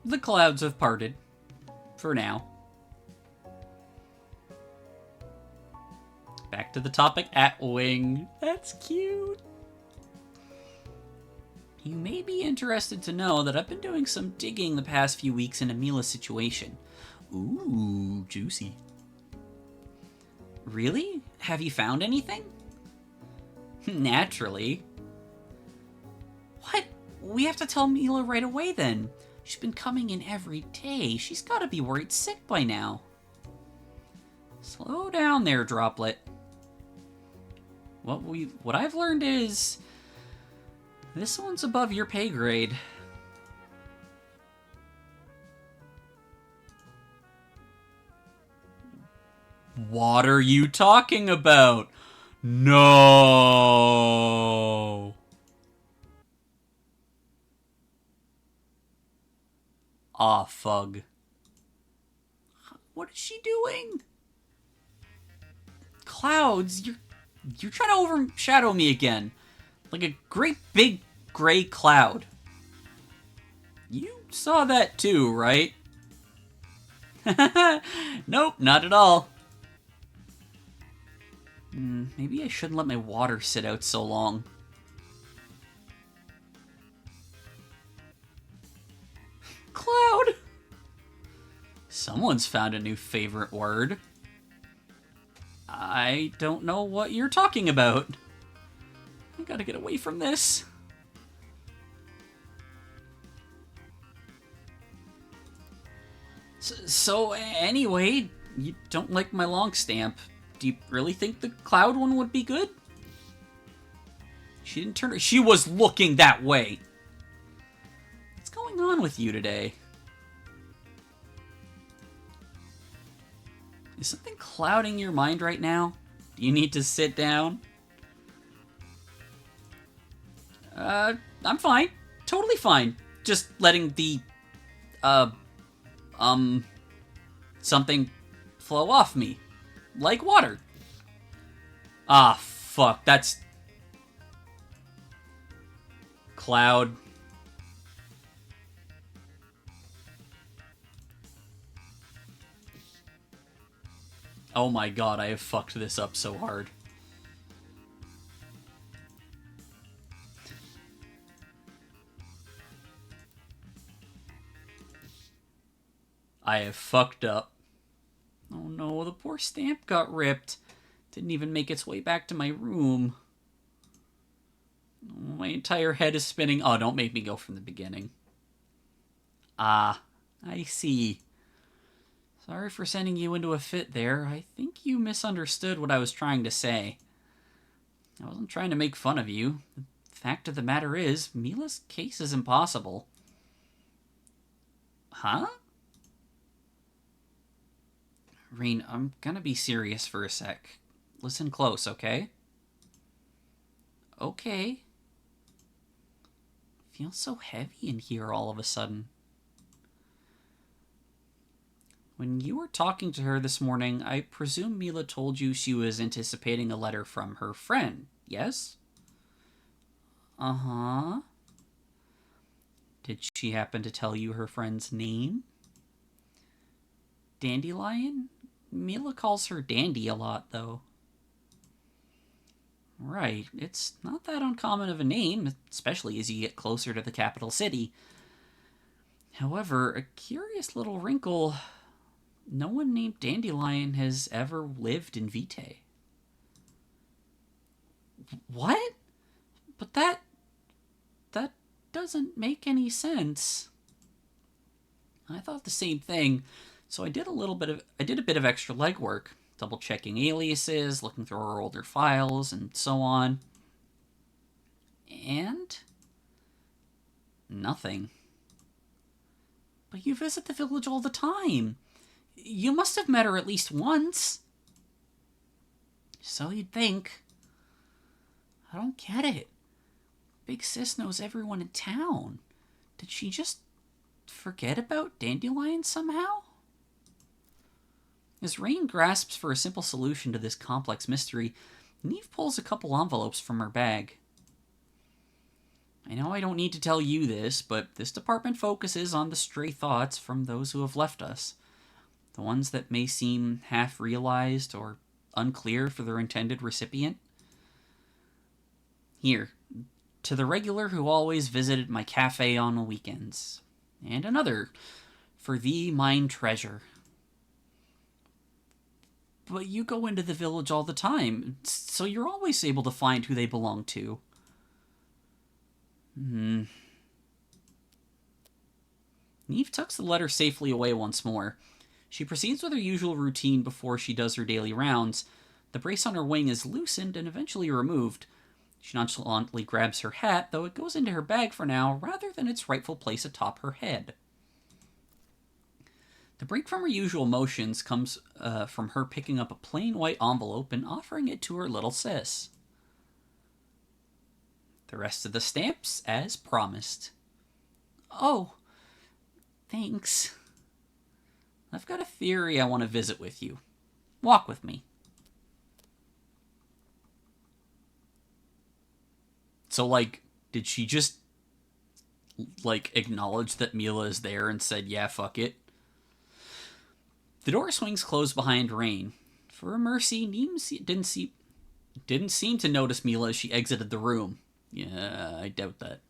The clouds have parted. For now. Back to the topic at wing. That's cute. You may be interested to know that I've been doing some digging the past few weeks into Mila's situation. Ooh, juicy. Really? Have you found anything? Naturally. What? We have to tell Mila right away then. She's been coming in every day. She's gotta be worried sick by now. Slow down there, Droplet. What I've learned is... this one's above your pay grade. What are you talking about? No! Ah, fug. What is she doing? Clouds, you're trying to overshadow me again. Like a great big gray cloud. You saw that too, right? Nope, not at all. Maybe I shouldn't let my water sit out so long. Cloud! Someone's found a new favorite word. I don't know what you're talking about. I gotta get away from this. So anyway, you don't like my long stamp. Do you really think the cloud one would be good? She didn't turn... She was looking that way. What's going on with you today? Is something clouding your mind right now? Do you need to sit down? I'm fine. Totally fine. Just letting the, something flow off me. Like water. Ah, fuck. That's... Cloud. Oh my god, I have fucked this up so hard. I have fucked up. Oh no, the poor stamp got ripped. Didn't even make its way back to my room. My entire head is spinning. Oh, don't make me go from the beginning. Ah, I see. Sorry for sending you into a fit there. I think you misunderstood what I was trying to say. I wasn't trying to make fun of you. The fact of the matter is, Mila's case is impossible. Huh? Rain, I'm gonna be serious for a sec. Listen close, okay? Okay. Feels so heavy in here all of a sudden. When you were talking to her this morning, I presume Mila told you she was anticipating a letter from her friend, yes? Uh-huh. Did she happen to tell you her friend's name? Dandelion? Mila calls her Dandy a lot, though. Right, it's not that uncommon of a name, especially as you get closer to the capital city. However, a curious little wrinkle: no one named Dandelion has ever lived in Vitae. What? But that doesn't make any sense. I thought the same thing, so I did a bit of extra legwork, double checking aliases, looking through our older files, and so on. And nothing. But you visit the village all the time. You must have met her at least once. So you'd think. I don't get it. Big Sis knows everyone in town. Did she just forget about Dandelion somehow? As Rain grasps for a simple solution to this complex mystery, Neve pulls a couple envelopes from her bag. I know I don't need to tell you this, but this department focuses on the stray thoughts from those who have left us. The ones that may seem half-realized or unclear for their intended recipient. Here, to the regular who always visited my cafe on weekends. And another, for thee mine treasure. But you go into the village all the time, so you're always able to find who they belong to. Neve tucks the letter safely away once more. She proceeds with her usual routine before she does her daily rounds. The brace on her wing is loosened and eventually removed. She nonchalantly grabs her hat, though it goes into her bag for now, rather than its rightful place atop her head. The break from her usual motions comes from her picking up a plain white envelope and offering it to her little sis. The rest of the stamps, as promised. Oh, thanks. I've got a theory I want to visit with you. Walk with me. So, did she just, acknowledge that Mila is there and said, yeah, fuck it? The door swings closed behind Rain. For a mercy, Neve didn't seem to notice Mila as she exited the room. Yeah, I doubt that.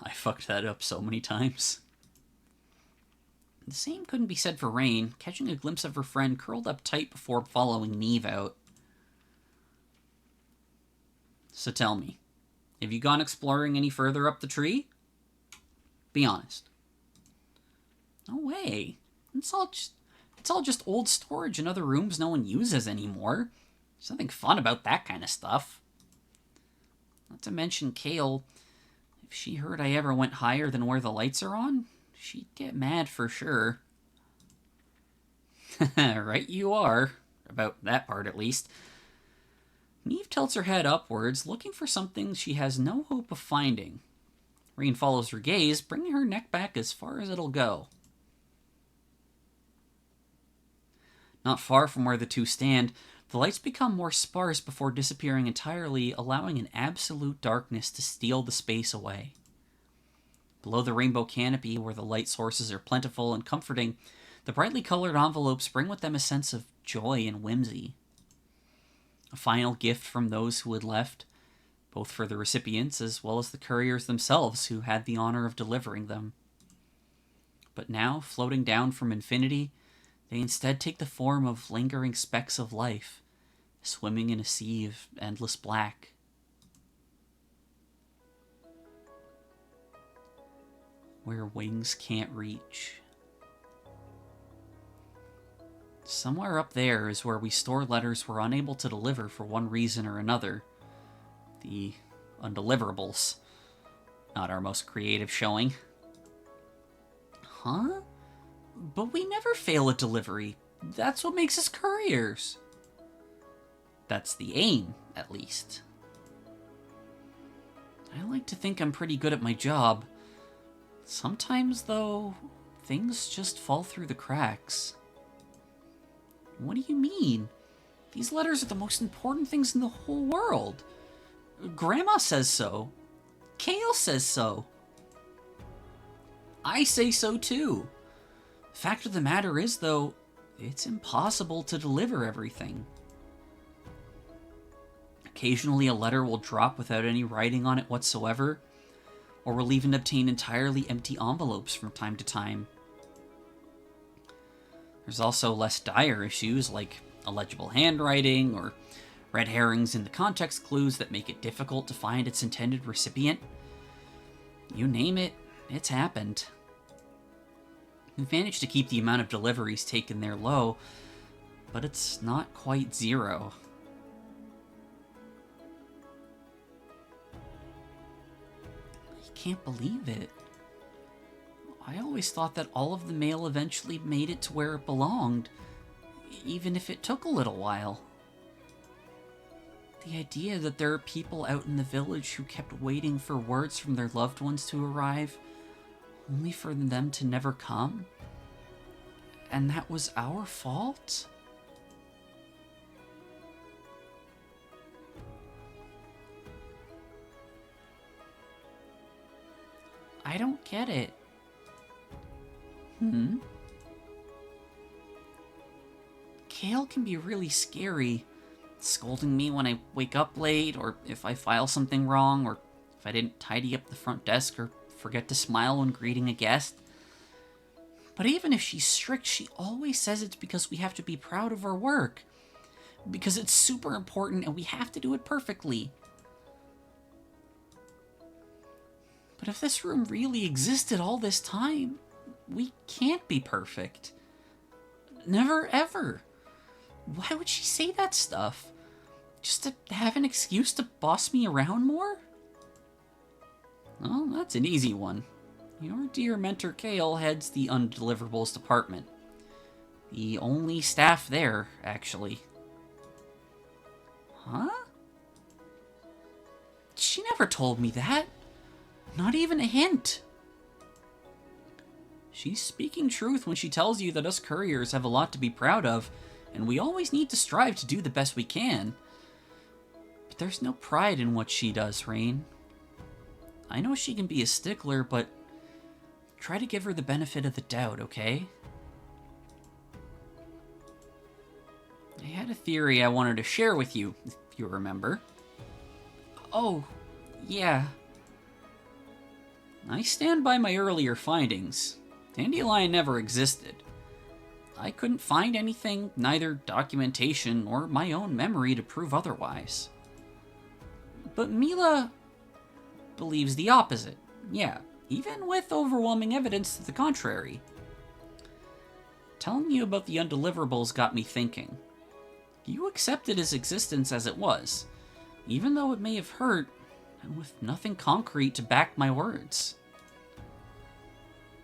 I fucked that up so many times. The same couldn't be said for Rain, catching a glimpse of her friend curled up tight before following Neve out. So tell me, have you gone exploring any further up the tree? Be honest. No way. It's all just old storage in other rooms no one uses anymore. There's nothing fun about that kind of stuff. Not to mention Kale. If she heard I ever went higher than where the lights are on, she'd get mad for sure. Right you are. About that part, at least. Neve tilts her head upwards, looking for something she has no hope of finding. Rain follows her gaze, bringing her neck back as far as it'll go. Not far from where the two stand, the lights become more sparse before disappearing entirely, allowing an absolute darkness to steal the space away. Below the rainbow canopy, where the light sources are plentiful and comforting, the brightly colored envelopes bring with them a sense of joy and whimsy. A final gift from those who had left, both for the recipients as well as the couriers themselves who had the honor of delivering them. But now, floating down from infinity, they instead take the form of lingering specks of life, swimming in a sea of endless black. Where wings can't reach. Somewhere up there is where we store letters we're unable to deliver for one reason or another. The undeliverables. Not our most creative showing. Huh? But we never fail at delivery. That's what makes us couriers. That's the aim, at least. I like to think I'm pretty good at my job. Sometimes, though, things just fall through the cracks. What do you mean? These letters are the most important things in the whole world. Grandma says so. Kale says so. I say so too. Fact of the matter is, though, it's impossible to deliver everything. Occasionally a letter will drop without any writing on it whatsoever, or we'll even obtain entirely empty envelopes from time to time. There's also less dire issues like illegible handwriting or red herrings in the context clues that make it difficult to find its intended recipient. You name it, it's happened. We've managed to keep the amount of deliveries taken there low, but it's not quite zero. I can't believe it. I always thought that all of the mail eventually made it to where it belonged, even if it took a little while. The idea that there are people out in the village who kept waiting for words from their loved ones to arrive, only for them to never come, and that was our fault? I don't get it. Kale can be really scary, scolding me when I wake up late, or if I file something wrong, or if I didn't tidy up the front desk, or forget to smile when greeting a guest. But even if she's strict, she always says it's because we have to be proud of our work. Because it's super important and we have to do it perfectly. But if this room really existed all this time, we can't be perfect. Never, ever. Why would she say that stuff? Just to have an excuse to boss me around more? Well, that's an easy one. Your dear mentor Kale heads the undeliverables department. The only staff there, actually. Huh? She never told me that. Not even a hint. She's speaking truth when she tells you that us couriers have a lot to be proud of, and we always need to strive to do the best we can. But there's no pride in what she does, Rain. I know she can be a stickler, but try to give her the benefit of the doubt, okay? I had a theory I wanted to share with you, if you remember. Oh, yeah. I stand by my earlier findings. Dandelion never existed. I couldn't find anything, neither documentation or my own memory, to prove otherwise. But Mila believes the opposite. Yeah, even with overwhelming evidence to the contrary. Telling you about the undeliverables got me thinking. You accepted his existence as it was, even though it may have hurt, and with nothing concrete to back my words.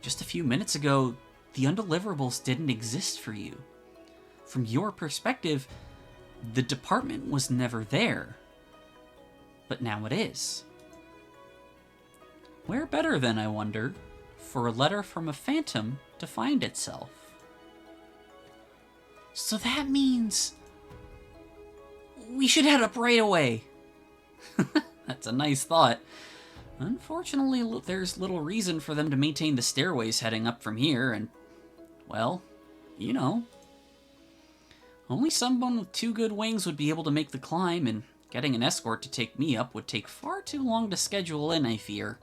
Just a few minutes ago, the undeliverables didn't exist for you. From your perspective, the department was never there. But now it is. Where better then, I wonder, for a letter from a phantom to find itself? So that means we should head up right away. That's a nice thought. Unfortunately, there's little reason for them to maintain the stairways heading up from here, and, well, you know. Only someone with 2 good wings would be able to make the climb, and getting an escort to take me up would take far too long to schedule in, I fear.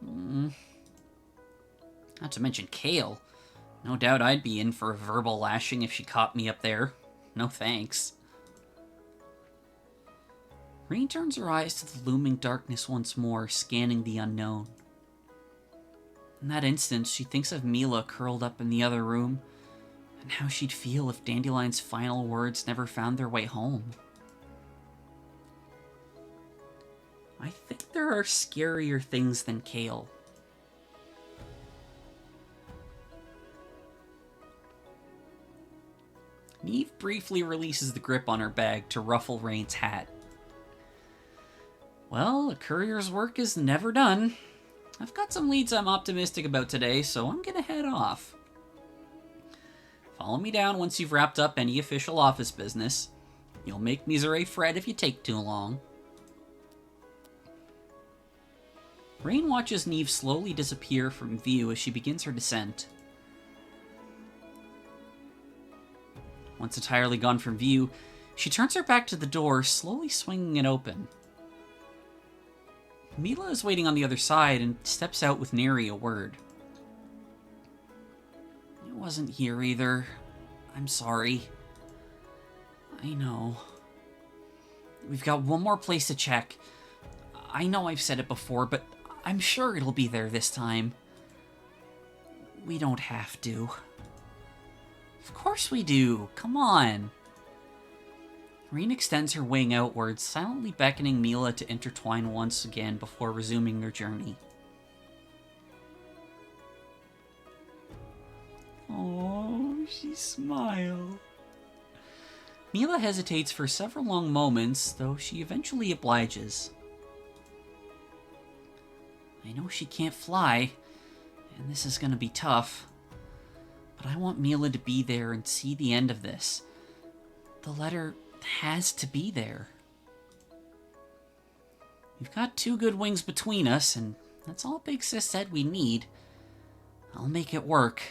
Not to mention Kale. No doubt I'd be in for a verbal lashing if she caught me up there. No thanks. Rain turns her eyes to the looming darkness once more, scanning the unknown. In that instant, she thinks of Mila curled up in the other room, and how she'd feel if Dandelion's final words never found their way home. I think there are scarier things than Kale. Neve briefly releases the grip on her bag to ruffle Rain's hat. Well, a courier's work is never done. I've got some leads I'm optimistic about today, so I'm gonna head off. Follow me down once you've wrapped up any official office business. You'll make Misere fret if you take too long. Rain watches Neve slowly disappear from view as she begins her descent. Once entirely gone from view, she turns her back to the door, slowly swinging it open. Mila is waiting on the other side and steps out with nary a word. It wasn't here either. I'm sorry. I know. We've got one more place to check. I know I've said it before, but I'm sure it'll be there this time. We don't have to. Of course we do. Come on. Rain extends her wing outwards, silently beckoning Mila to intertwine once again before resuming their journey. Oh, she smiled. Mila hesitates for several long moments, though she eventually obliges. I know she can't fly, and this is gonna be tough, but I want Mila to be there and see the end of this. The letter has to be there. We've got 2 good wings between us, and that's all Big Sis said we need. I'll make it work.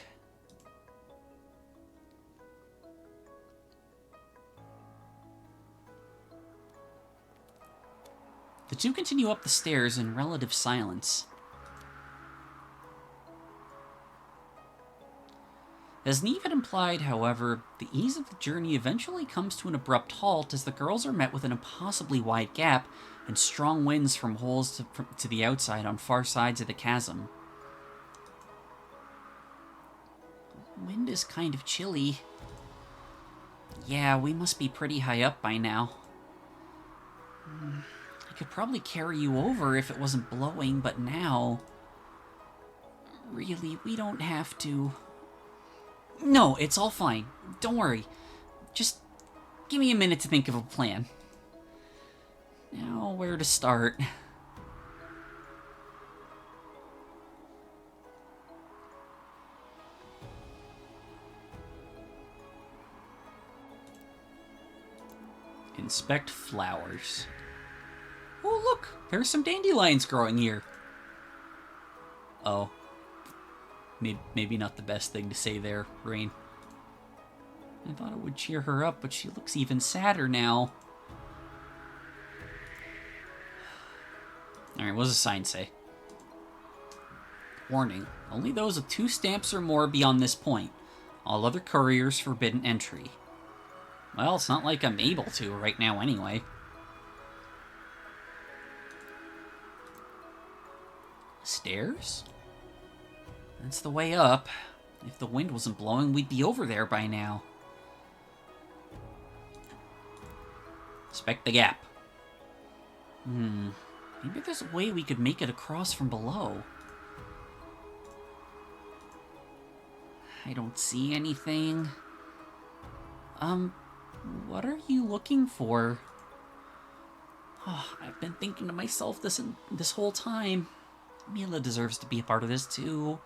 The two continue up the stairs in relative silence. As Neve had implied, however, the ease of the journey eventually comes to an abrupt halt as the girls are met with an impossibly wide gap and strong winds from holes to the outside on far sides of the chasm. The wind is kind of chilly. Yeah, we must be pretty high up by now. I could probably carry you over if it wasn't blowing, but now... Really, we don't have to... No, it's all fine. Don't worry. Just give me a minute to think of a plan. Now, where to start? Inspect flowers. Oh, look! There's some dandelions growing here. Oh. Maybe not the best thing to say there, Rain. I thought it would cheer her up, but she looks even sadder now. Alright, what does the sign say? Warning, only those with 2 stamps or more beyond this point. All other couriers forbidden entry. Well, it's not like I'm able to right now anyway. Stairs? That's the way up. If the wind wasn't blowing, we'd be over there by now. Inspect the gap. Maybe there's a way we could make it across from below. I don't see anything. What are you looking for? Oh, I've been thinking to myself this whole time. Mila deserves to be a part of this too.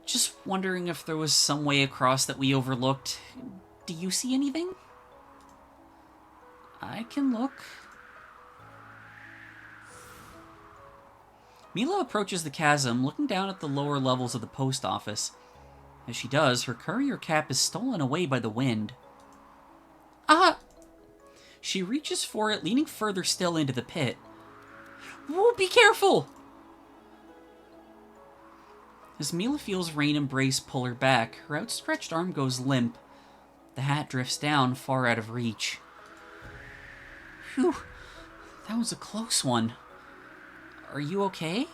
Just wondering if there was some way across that we overlooked. Do you see anything? I can look. Mila approaches the chasm, looking down at the lower levels of the post office. As she does, her courier cap is stolen away by the wind. Ah! She reaches for it, leaning further still into the pit. Whoa, be careful! As Mila feels Rain embrace pull her back, her outstretched arm goes limp. The hat drifts down, far out of reach. Whew, that was a close one. Are you okay?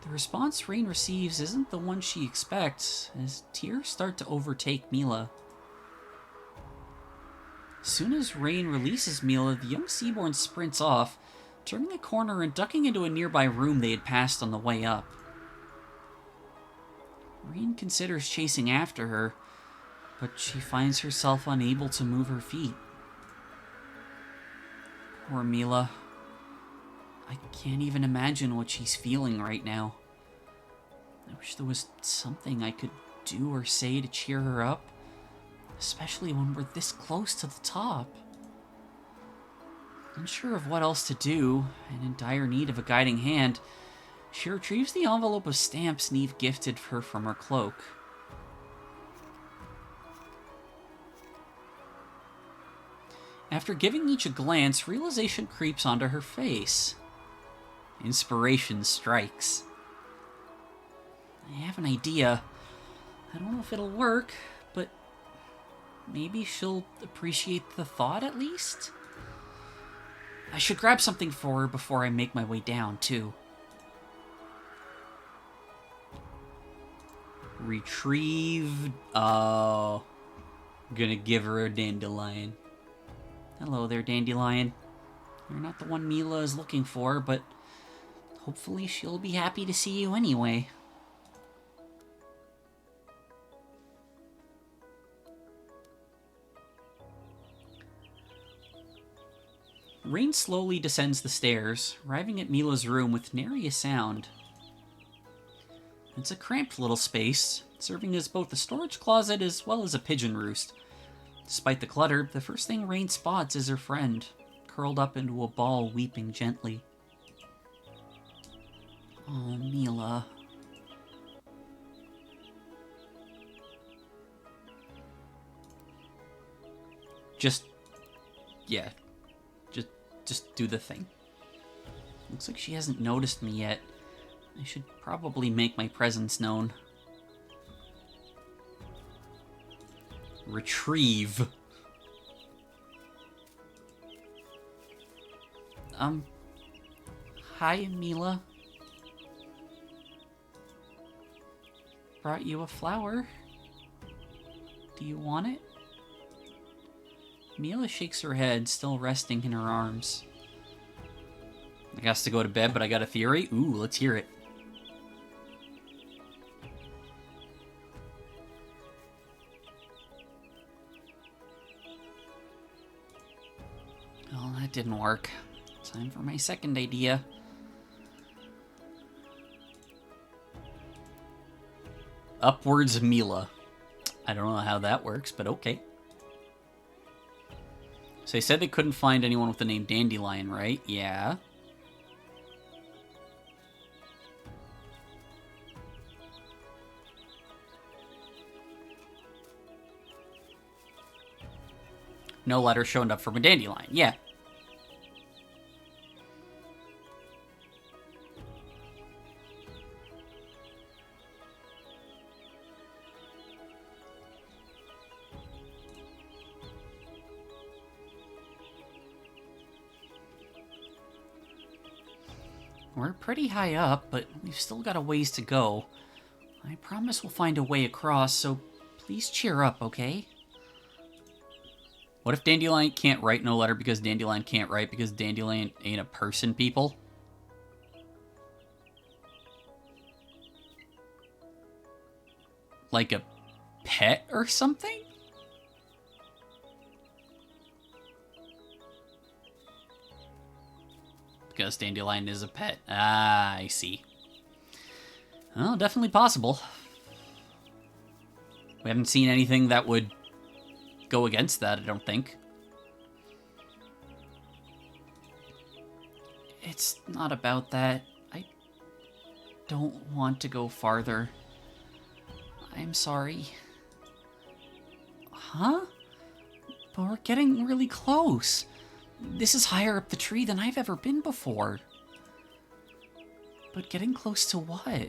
The response Rain receives isn't the one she expects, as tears start to overtake Mila. As soon as Rain releases Mila, the young Seaborn sprints off, turning a corner and ducking into a nearby room they had passed on the way up. Rain considers chasing after her, but she finds herself unable to move her feet. Poor Mila. I can't even imagine what she's feeling right now. I wish there was something I could do or say to cheer her up, especially when we're this close to the top. Unsure of what else to do, and in dire need of a guiding hand, she retrieves the envelope of stamps Neve gifted her from her cloak. After giving each a glance, realization creeps onto her face. Inspiration strikes. I have an idea. I don't know if it'll work, but maybe she'll appreciate the thought at least? I should grab something for her before I make my way down, too. Retrieve... Oh. Gonna give her a dandelion. Hello there, Dandelion. You're not the one Mila is looking for, but hopefully she'll be happy to see you anyway. Rain slowly descends the stairs, arriving at Mila's room with nary a sound. It's a cramped little space, serving as both a storage closet as well as a pigeon roost. Despite the clutter, the first thing Rain spots is her friend, curled up into a ball, weeping gently. Oh, Mila. Just do the thing. Looks like she hasn't noticed me yet. I should probably make my presence known. Retrieve. Hi, Mila. Brought you a flower. Do you want it? Mila shakes her head, still resting in her arms. I guess to go to bed, but I got a theory. Ooh, let's hear it. Well, that didn't work. Time for my second idea. Upwards Mila. I don't know how that works, but okay. So they said they couldn't find anyone with the name Dandelion, right? Yeah. No letter showing up from a Dandelion. Yeah. We're pretty high up, but we've still got a ways to go. I promise we'll find a way across, so please cheer up, okay? What if Dandelion can't write no letter because Dandelion can't write because Dandelion ain't a person, people? Like a pet or something? Because Dandelion is a pet. Ah, I see. Well, definitely possible. We haven't seen anything that would go against that, I don't think. It's not about that. I don't want to go farther. I'm sorry. Huh? But we're getting really close. This is higher up the tree than I've ever been before. But getting close to what?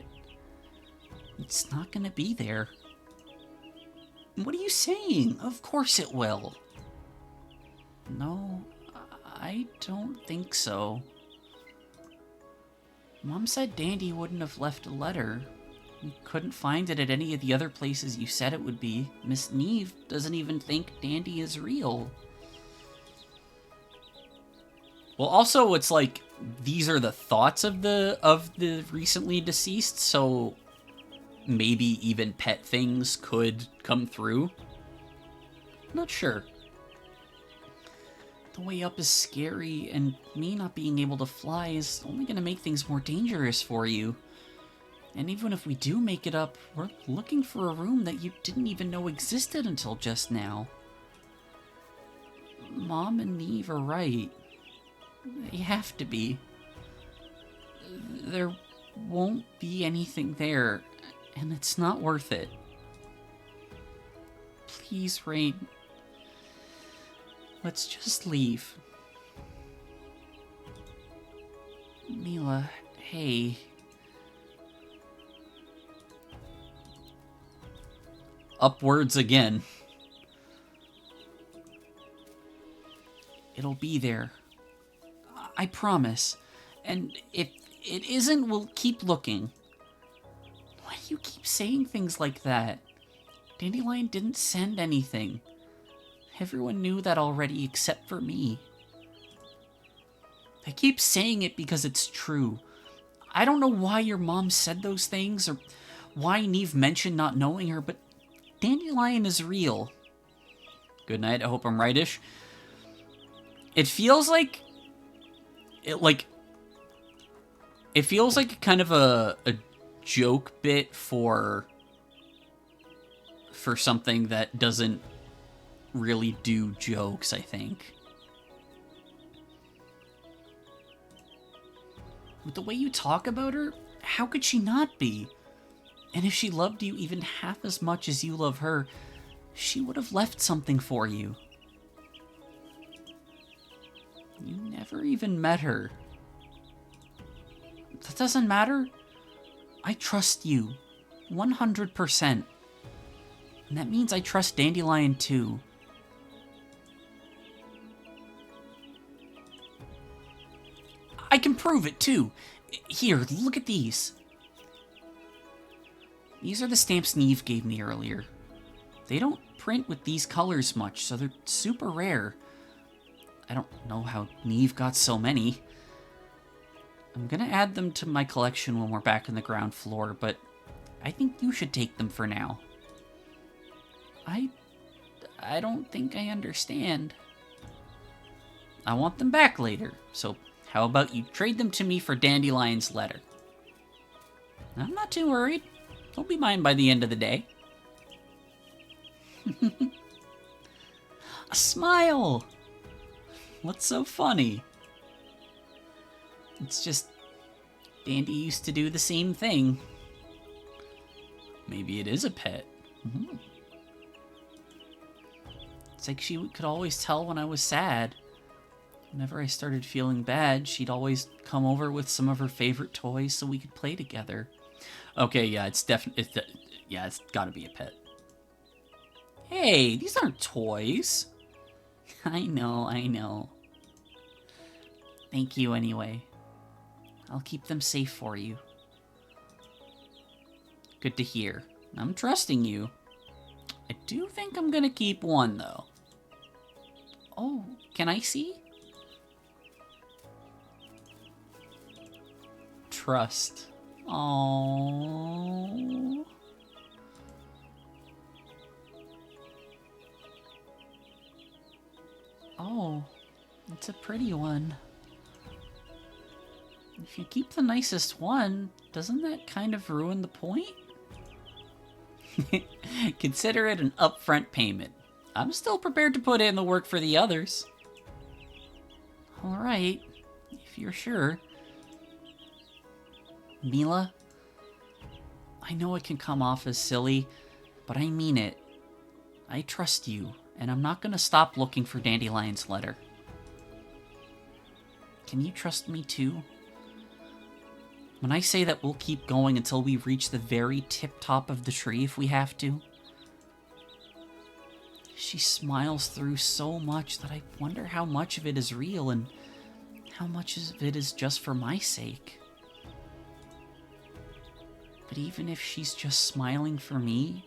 It's not gonna be there. What are you saying? Of course it will. No, I don't think so. Mom said Dandy wouldn't have left a letter. We couldn't find it at any of the other places you said it would be. Miss Neve doesn't even think Dandy is real. Well, also, it's like, these are the thoughts of the recently deceased, so maybe even pet things could come through. Not sure. The way up is scary, and me not being able to fly is only going to make things more dangerous for you. And even if we do make it up, we're looking for a room that you didn't even know existed until just now. Mom and Neve are right. They have to be. There won't be anything there, and it's not worth it. Please, Rain. Let's just leave. Mila, hey. Upwards again. It'll be there. I promise. And if it isn't, we'll keep looking. Why do you keep saying things like that? Dandelion didn't send anything. Everyone knew that already except for me. I keep saying it because it's true. I don't know why your mom said those things or why Neve mentioned not knowing her, but Dandelion is real. Good night, I hope I'm rightish. It feels like... It feels like kind of a joke bit for something that doesn't really do jokes, I think. With the way you talk about her, how could she not be? And if she loved you even half as much as you love her, she would have left something for you. You never even met her. That doesn't matter. I trust you. 100%. And that means I trust Dandelion too. I can prove it too. Here, look at these. These are the stamps Neve gave me earlier. They don't print with these colors much, so they're super rare. I don't know how Neve got so many. I'm gonna add them to my collection when we're back on the ground floor, but I think you should take them for now. I don't think I understand. I want them back later, so how about you trade them to me for Dandelion's letter? I'm not too worried. They'll be mine by the end of the day. A smile! What's so funny? It's just, Dandy used to do the same thing. Maybe it is a pet. Mm-hmm. It's like she could always tell when I was sad. Whenever I started feeling bad, she'd always come over with some of her favorite toys so we could play together. Okay, yeah, it's definitely... Yeah, it's gotta be a pet. Hey, these aren't toys. I know. Thank you anyway. I'll keep them safe for you. Good to hear. I'm trusting you. I do think I'm gonna keep one, though. Oh, can I see? Trust. Aww. Oh, it's a pretty one. If you keep the nicest one, doesn't that kind of ruin the point? Consider it an upfront payment. I'm still prepared to put in the work for the others. Alright, if you're sure. Mila, I know it can come off as silly, but I mean it. I trust you, and I'm not gonna stop looking for Dandelion's letter. Can you trust me too? When I say that we'll keep going until we reach the very tip top of the tree if we have to, She smiles through so much that I wonder how much of it is real and how much of it is just for my sake. But even if she's just smiling for me,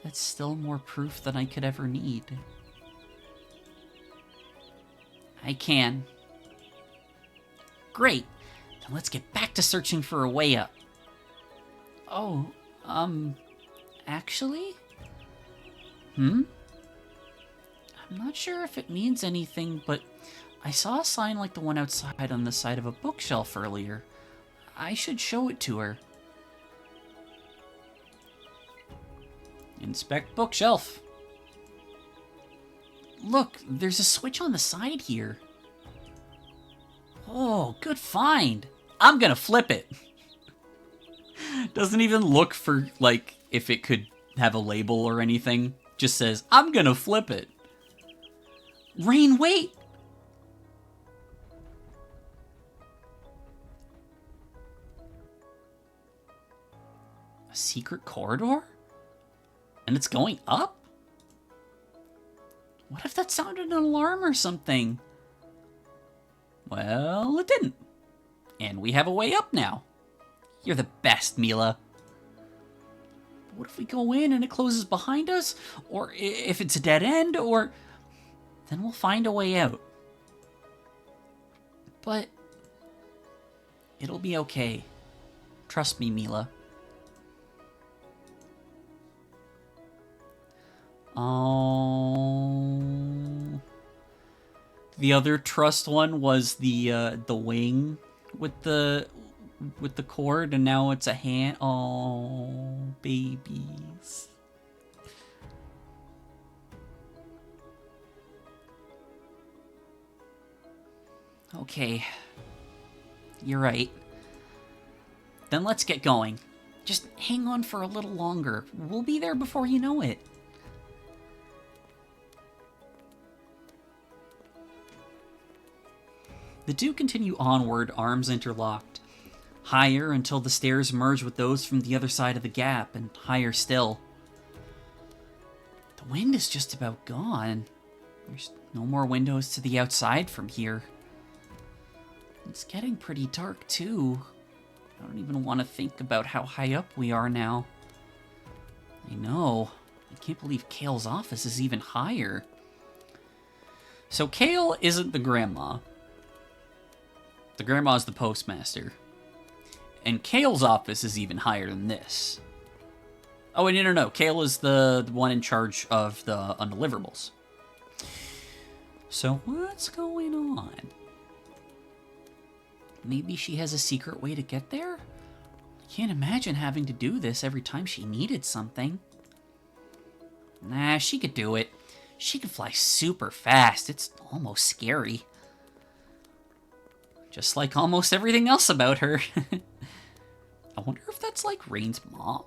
that's still more proof than I could ever need. I can. Great. Then let's get back to searching for a way up. Oh, actually? I'm not sure if it means anything, but I saw a sign like the one outside on the side of a bookshelf earlier. I should show it to her. Inspect bookshelf. Look, there's a switch on the side here. Oh, good find. I'm gonna flip it. Doesn't even look for, like, if it could have a label or anything. Just says, I'm gonna flip it. Rain, wait! A secret corridor? And it's going up? What if that sounded an alarm or something? Well, it didn't. And we have a way up now. You're the best, Mila. But what if we go in and it closes behind us? Or if it's a dead end? Or... then we'll find a way out. But... it'll be okay. Trust me, Mila. Oh... The other trust one was the wing with the cord, and now it's a hand. Oh, babies. Okay. You're right. Then let's get going. Just hang on for a little longer. We'll be there before you know it. The two continue onward, arms interlocked. Higher until the stairs merge with those from the other side of the gap, and higher still. The wind is just about gone. There's no more windows to the outside from here. It's getting pretty dark, too. I don't even want to think about how high up we are now. I know. I can't believe Kale's office is even higher. So Kale isn't the grandma. The grandma's the postmaster. And Kale's office is even higher than this. Oh, wait, no. Kale is the one in charge of the undeliverables. So what's going on? Maybe she has a secret way to get there? I can't imagine having to do this every time she needed something. Nah, she could do it. She can fly super fast. It's almost scary. Just like almost everything else about her. I wonder if that's like Rain's mom.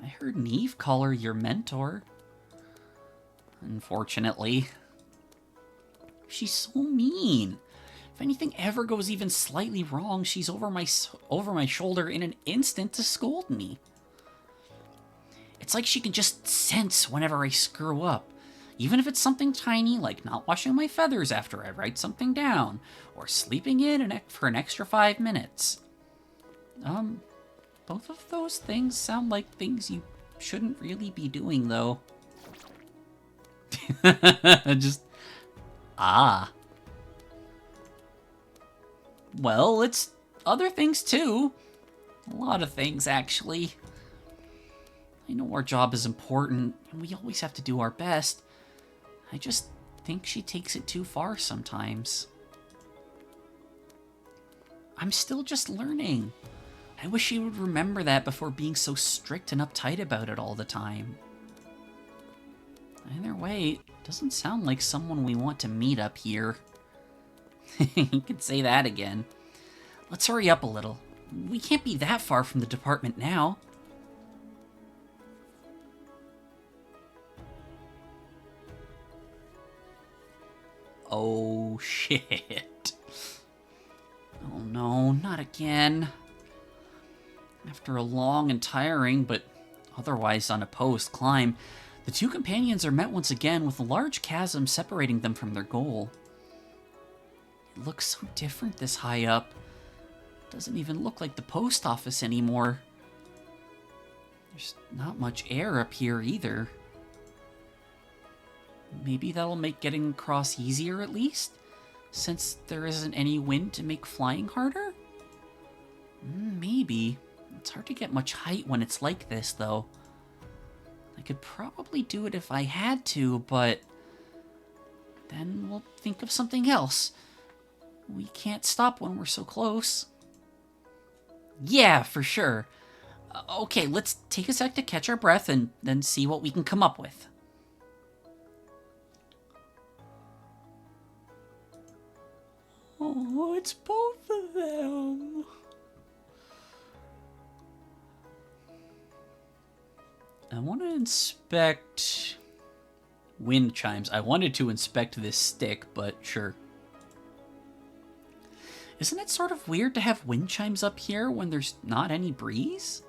I heard Neve call her your mentor. Unfortunately. She's so mean. If anything ever goes even slightly wrong, she's over my shoulder in an instant to scold me. It's like she can just sense whenever I screw up. Even if it's something tiny, like not washing my feathers after I write something down, or sleeping in for an extra 5 minutes. Both of those things sound like things you shouldn't really be doing, though. Well, it's other things, too. A lot of things, actually. I know our job is important, and we always have to do our best. I just think she takes it too far sometimes. I'm still just learning. I wish she would remember that before being so strict and uptight about it all the time. Either way, it doesn't sound like someone we want to meet up here. You could say that again. Let's hurry up a little. We can't be that far from the department now. Oh, shit. Oh no, not again. After a long and tiring, but otherwise unopposed climb, the two companions are met once again with a large chasm separating them from their goal. It looks so different this high up. Doesn't even look like the post office anymore. There's not much air up here either. Maybe that'll make getting across easier at least, since there isn't any wind to make flying harder? Maybe. It's hard to get much height when it's like this, though. I could probably do it if I had to, but then we'll think of something else. We can't stop when we're so close. Yeah, for sure. Okay, let's take a sec to catch our breath and then see what we can come up with. Oh, it's both of them. I want to inspect wind chimes. I wanted to inspect this stick, but sure. Isn't it sort of weird to have wind chimes up here when there's not any breeze?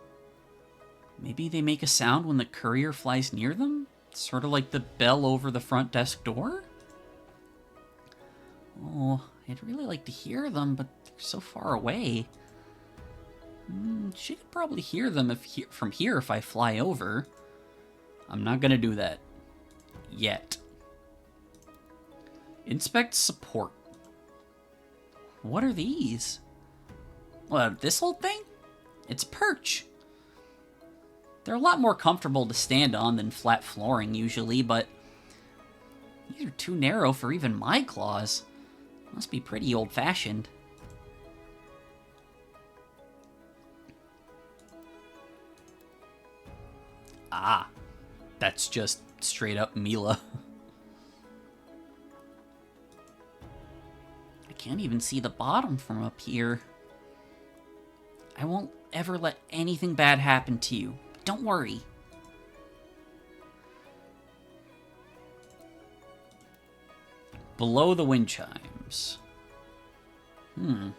Maybe they make a sound when the courier flies near them? Sort of like the bell over the front desk door? Oh, I'd really like to hear them, but they're so far away. She could probably hear them from here if I fly over. I'm not gonna do that. Yet. Inspect support. What are these? Well, this whole thing? It's perch. They're a lot more comfortable to stand on than flat flooring usually, but these are too narrow for even my claws. Must be pretty old-fashioned. Ah, that's just straight up Mila. I can't even see the bottom from up here. I won't ever let anything bad happen to you. Don't worry. Below the wind chimes. There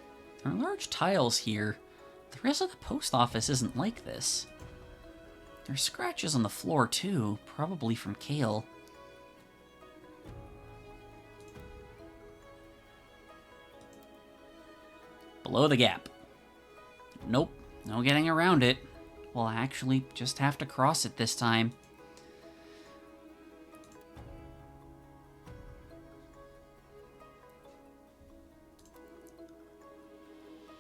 are large tiles here. The rest of the post office isn't like this. There are scratches on the floor, too, probably from Kale. Below the gap. Nope, no getting around it. We'll actually just have to cross it this time.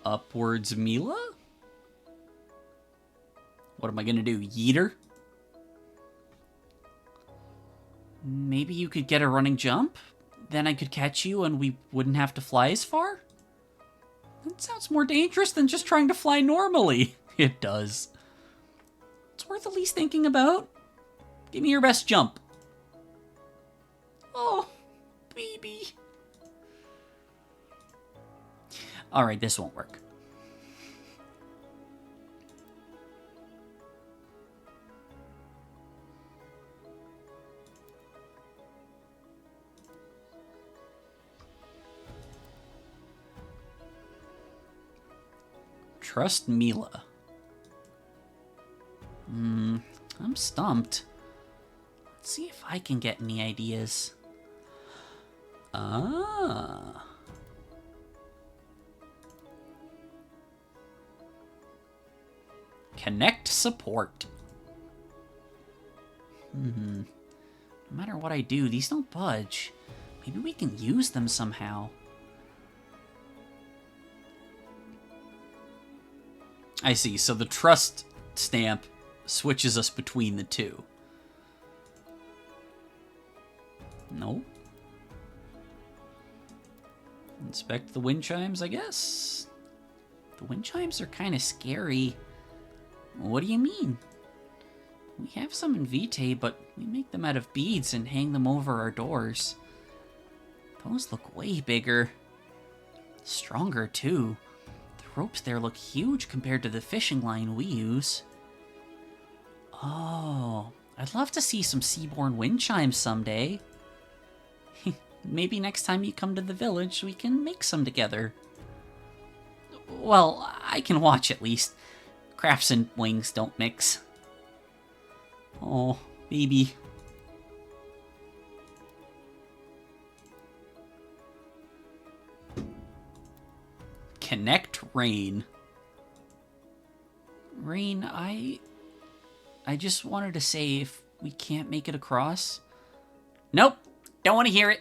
Upwards, Mila? What am I gonna do, yeet her? Maybe you could get a running jump? Then I could catch you and we wouldn't have to fly as far? That sounds more dangerous than just trying to fly normally. It does. It's worth at least thinking about. Give me your best jump. Oh, baby. Alright, this won't work. Trust Mila. I'm stumped. Let's see if I can get any ideas. Ah. Connect support. No matter what I do, these don't budge. Maybe we can use them somehow. I see, so the trust stamp switches us between the two. Nope. Inspect the wind chimes, I guess. The wind chimes are kind of scary. What do you mean? We have some in Vitae, but we make them out of beads and hang them over our doors. Those look way bigger. Stronger, too. The ropes there look huge compared to the fishing line we use. Oh, I'd love to see some seaborne wind chimes someday. Maybe next time you come to the village, we can make some together. Well, I can watch at least. Crafts and wings don't mix. Oh, baby. Connect Rain. Rain, I just wanted to say if we can't make it across. Nope, don't want to hear it.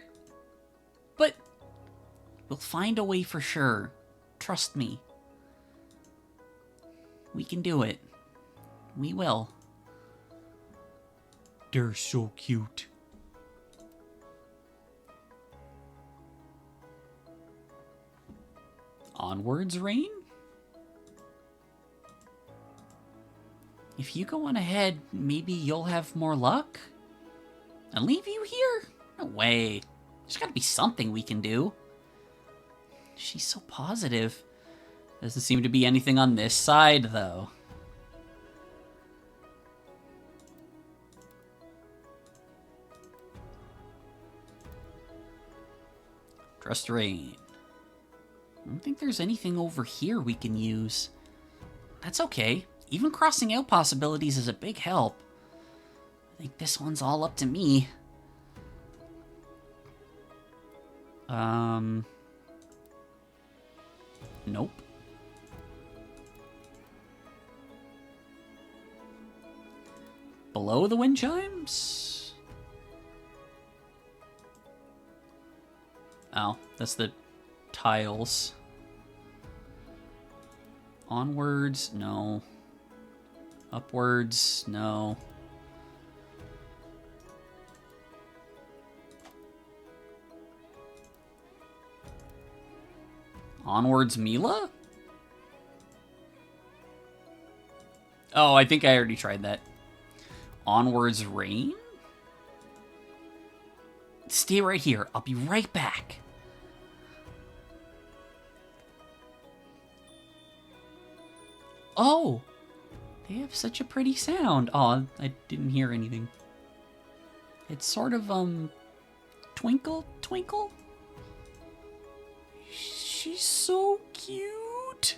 But we'll find a way for sure. Trust me. We can do it. We will. They're so cute. Onwards, Rain? If you go on ahead, maybe you'll have more luck? And leave you here? No way. There's gotta be something we can do. She's so positive. Doesn't seem to be anything on this side, though. Trust Rain. I don't think there's anything over here we can use. That's okay. Even crossing out possibilities is a big help. I think this one's all up to me. Nope. Below the wind chimes? Oh, that's the tiles. Onwards? No. Upwards? No. Onwards, Mila? Oh, I think I already tried that. Onwards, Rain? Stay right here. I'll be right back. Oh! They have such a pretty sound. Oh, I didn't hear anything. It's sort of, twinkle, twinkle? She's so cute.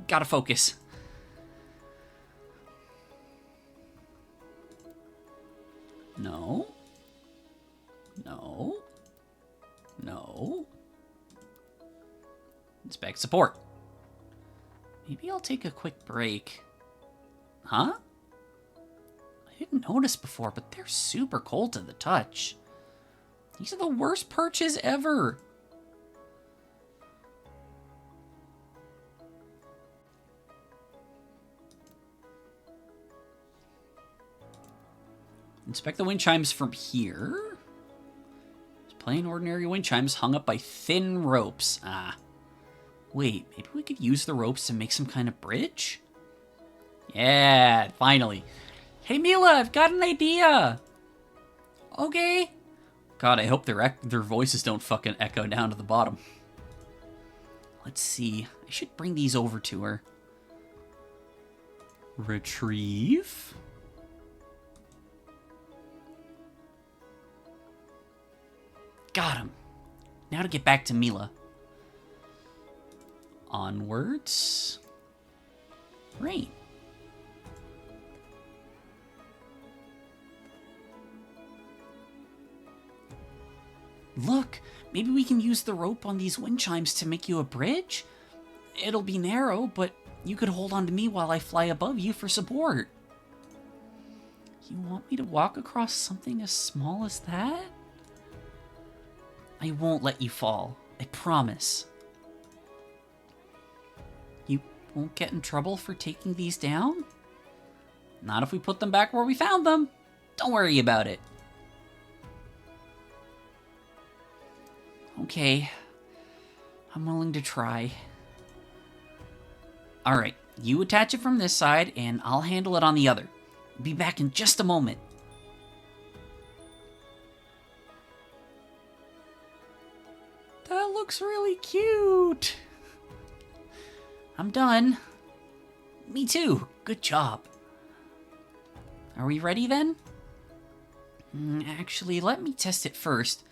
Gotta focus. No. No. No. Inspect support. Maybe I'll take a quick break. Huh? I didn't notice before, but they're super cold to the touch. These are the worst perches ever. Inspect the wind chimes from here. Just plain ordinary wind chimes hung up by thin ropes. Ah. Wait, maybe we could use the ropes to make some kind of bridge? Yeah, finally. Hey Mila, I've got an idea. Okay. God, I hope their voices don't fucking echo down to the bottom. Let's see. I should bring these over to her. Retrieve. Got him. Now to get back to Mila. Onwards. Rain. Look, maybe we can use the rope on these wind chimes to make you a bridge? It'll be narrow, but you could hold on to me while I fly above you for support. You want me to walk across something as small as that? I won't let you fall. I promise. You won't get in trouble for taking these down? Not if we put them back where we found them. Don't worry about it. Okay. I'm willing to try. Alright, you attach it from this side, and I'll handle it on the other. Be back in just a moment. That looks really cute. I'm done. Me too. Good job. Are we ready then? Actually, let me test it first.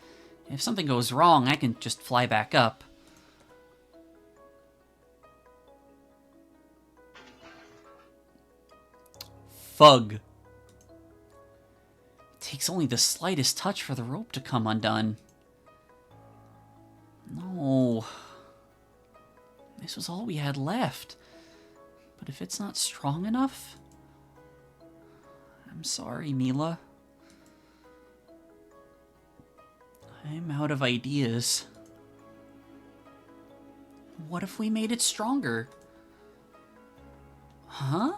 If something goes wrong, I can just fly back up. Thug. It takes only the slightest touch for the rope to come undone. No. This was all we had left. But if it's not strong enough... I'm sorry, Mila. I'm out of ideas. What if we made it stronger? Huh?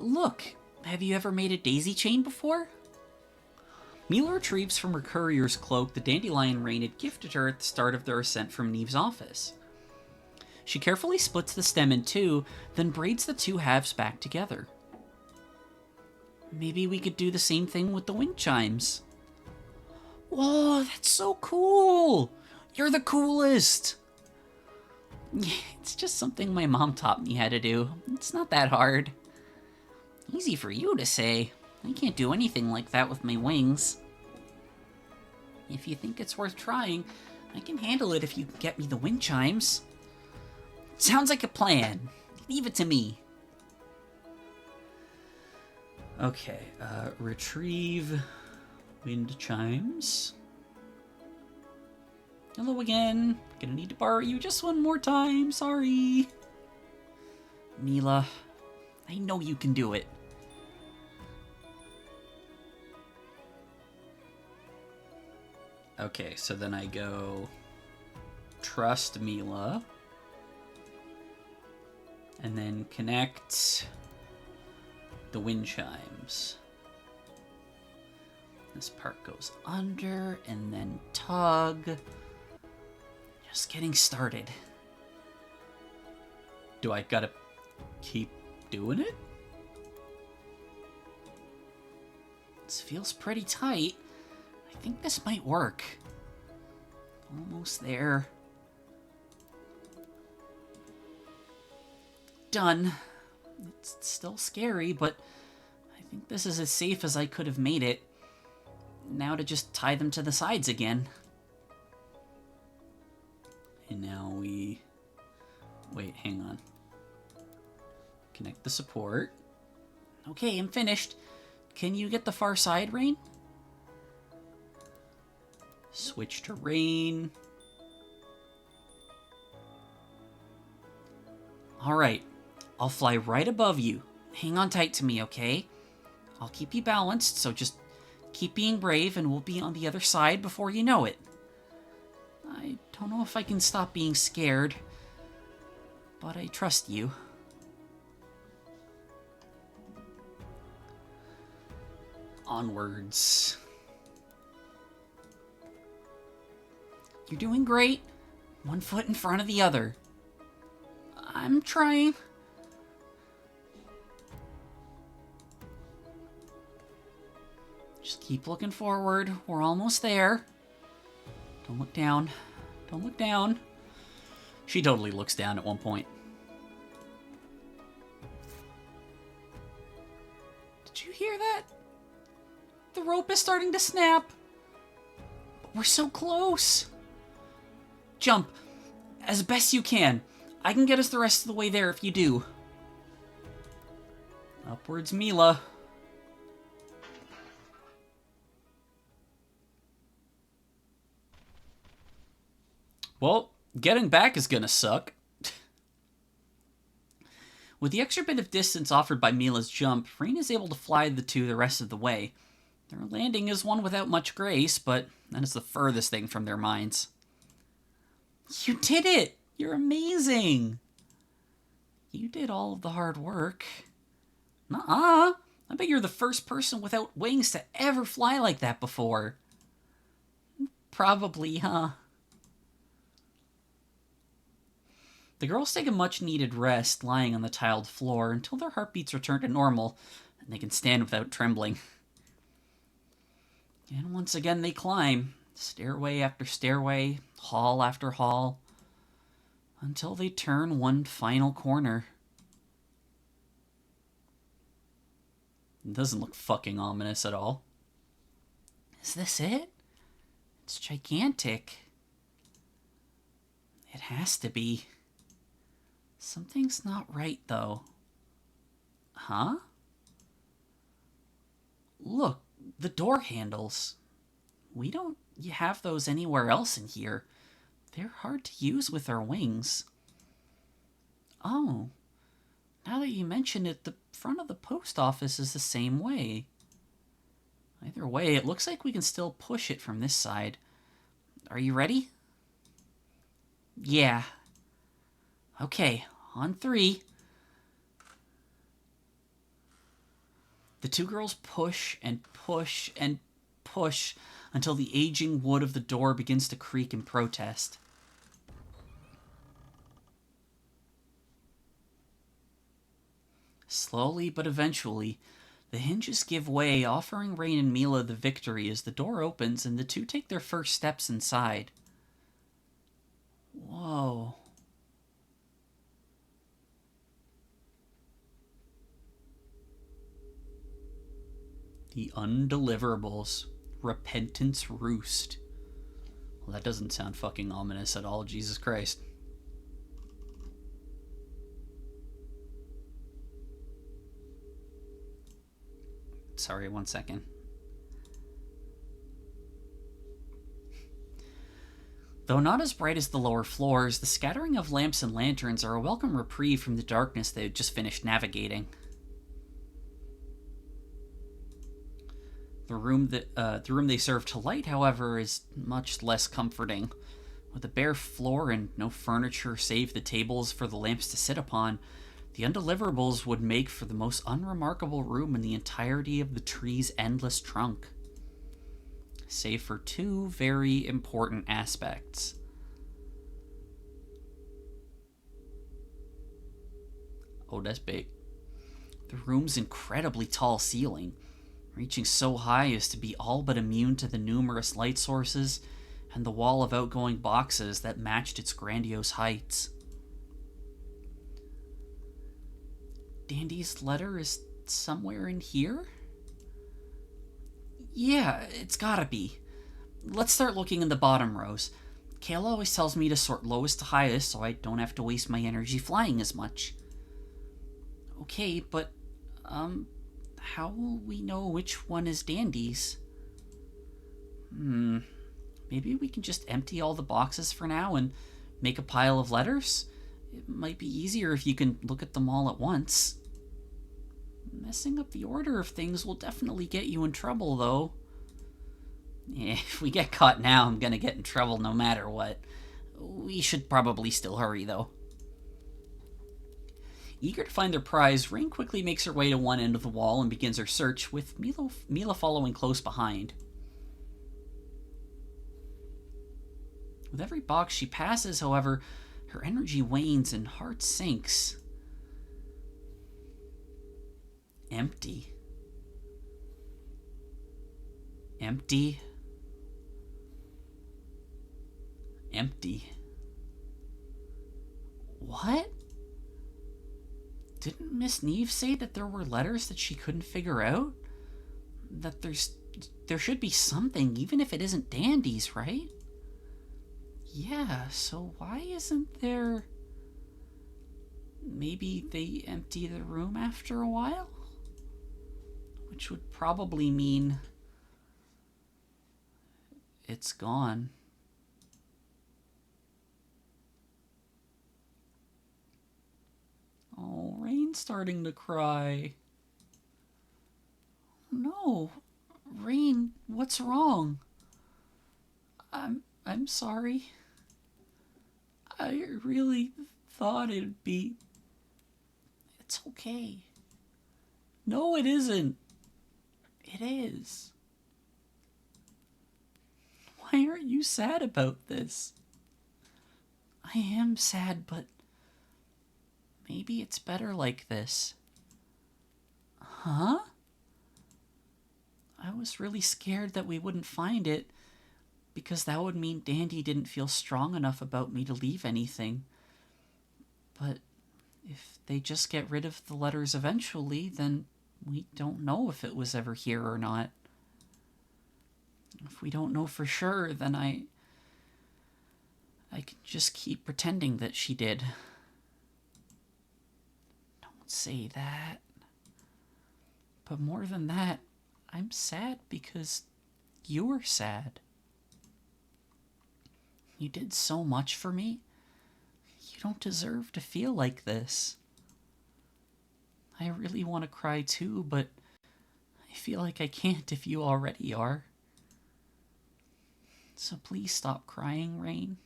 Look, have you ever made a daisy chain before? Mila retrieves from her courier's cloak the dandelion Rain had gifted her at the start of their ascent from Neve's office. She carefully splits the stem in two, then braids the two halves back together. Maybe we could do the same thing with the wind chimes. Whoa, that's so cool! You're the coolest! It's just something my mom taught me how to do. It's not that hard. Easy for you to say. I can't do anything like that with my wings. If you think it's worth trying, I can handle it if you get me the wind chimes. Sounds like a plan. Leave it to me. Okay, retrieve wind chimes. Hello again. Gonna need to borrow you just one more time. Sorry. Mila, I know you can do it. Okay, so then I go trust Mila. And then connect the wind chimes. This part goes under and then tug. Just getting started. Do I gotta keep doing it? This feels pretty tight. I think this might work. Almost there. Done. It's still scary, but I think this is as safe as I could have made it. Now to just tie them to the sides again. And now we... Wait, hang on. Connect the support. Okay, I'm finished. Can you get the far side, Rain? Switch to Rain. Alright. I'll fly right above you. Hang on tight to me, okay? I'll keep you balanced, so just keep being brave and we'll be on the other side before you know it. I don't know if I can stop being scared, but I trust you. Onwards. You're doing great. One foot in front of the other. I'm trying. Just keep looking forward. We're almost there. Don't look down. Don't look down. She totally looks down at one point. Did you hear that? The rope is starting to snap. But we're so close. Jump. As best you can. I can get us the rest of the way there if you do. Upwards, Mila. Well, getting back is gonna suck. With the extra bit of distance offered by Mila's jump, Rain is able to fly the two the rest of the way. Their landing is one without much grace, but that is the furthest thing from their minds. You did it! You're amazing! You did all of the hard work. Nuh-uh! I bet you're the first person without wings to ever fly like that before. Probably, huh? The girls take a much-needed rest lying on the tiled floor until their heartbeats return to normal and they can stand without trembling. And once again they climb, stairway after stairway, hall after hall, until they turn one final corner. It doesn't look fucking ominous at all. Is this it? It's gigantic. It has to be. Something's not right, though. Huh? Look, the door handles. We don't have those anywhere else in here. They're hard to use with our wings. Oh, now that you mention it, the front of the post office is the same way. Either way, it looks like we can still push it from this side. Are you ready? Yeah. Okay, on three. The two girls push and push and push until the aging wood of the door begins to creak in protest. Slowly but eventually, the hinges give way, offering Rain and Mila the victory as the door opens and the two take their first steps inside. Whoa. The Undeliverables. Repentance Roost. Well, that doesn't sound fucking ominous at all, Jesus Christ. Sorry, 1 second. Though not as bright as the lower floors, the scattering of lamps and lanterns are a welcome reprieve from the darkness they had just finished navigating. The room they serve to light, however, is much less comforting. With a bare floor and no furniture save the tables for the lamps to sit upon, the Undeliverables would make for the most unremarkable room in the entirety of the tree's endless trunk. Save for two very important aspects. Oh, that's big. The room's incredibly tall ceiling, reaching so high as to be all but immune to the numerous light sources and the wall of outgoing boxes that matched its grandiose heights. Dandy's letter is somewhere in here? Yeah, it's gotta be. Let's start looking in the bottom rows. Kayla always tells me to sort lowest to highest so I don't have to waste my energy flying as much. Okay, but, how will we know which one is Dandy's? Maybe we can just empty all the boxes for now and make a pile of letters? It might be easier if you can look at them all at once. Messing up the order of things will definitely get you in trouble, though. Yeah, if we get caught now, I'm gonna get in trouble no matter what. We should probably still hurry, though. Eager to find their prize, Rain quickly makes her way to one end of the wall and begins her search, with Mila following close behind. With every box she passes, however, her energy wanes and heart sinks. Empty. Empty. Empty. What? Didn't Miss Neve say that there were letters that she couldn't figure out? That there should be something, even if it isn't Dandy's, right? Yeah, so why isn't there... Maybe they empty the room after a while? Which would probably mean... it's gone. Oh, Rain's starting to cry. No, Rain, what's wrong? I'm sorry. I really thought it'd be... It's okay. No, it isn't. It is. Why aren't you sad about this? I am sad, but maybe it's better like this. Huh? I was really scared that we wouldn't find it, because that would mean Dandy didn't feel strong enough about me to leave anything. But if they just get rid of the letters eventually, then we don't know if it was ever here or not. If we don't know for sure, then I can just keep pretending that she did. Don't say that. But more than that, I'm sad because you're sad. You did so much for me. You don't deserve to feel like this. I really want to cry too, but I feel like I can't if you already are. So please stop crying, Rain.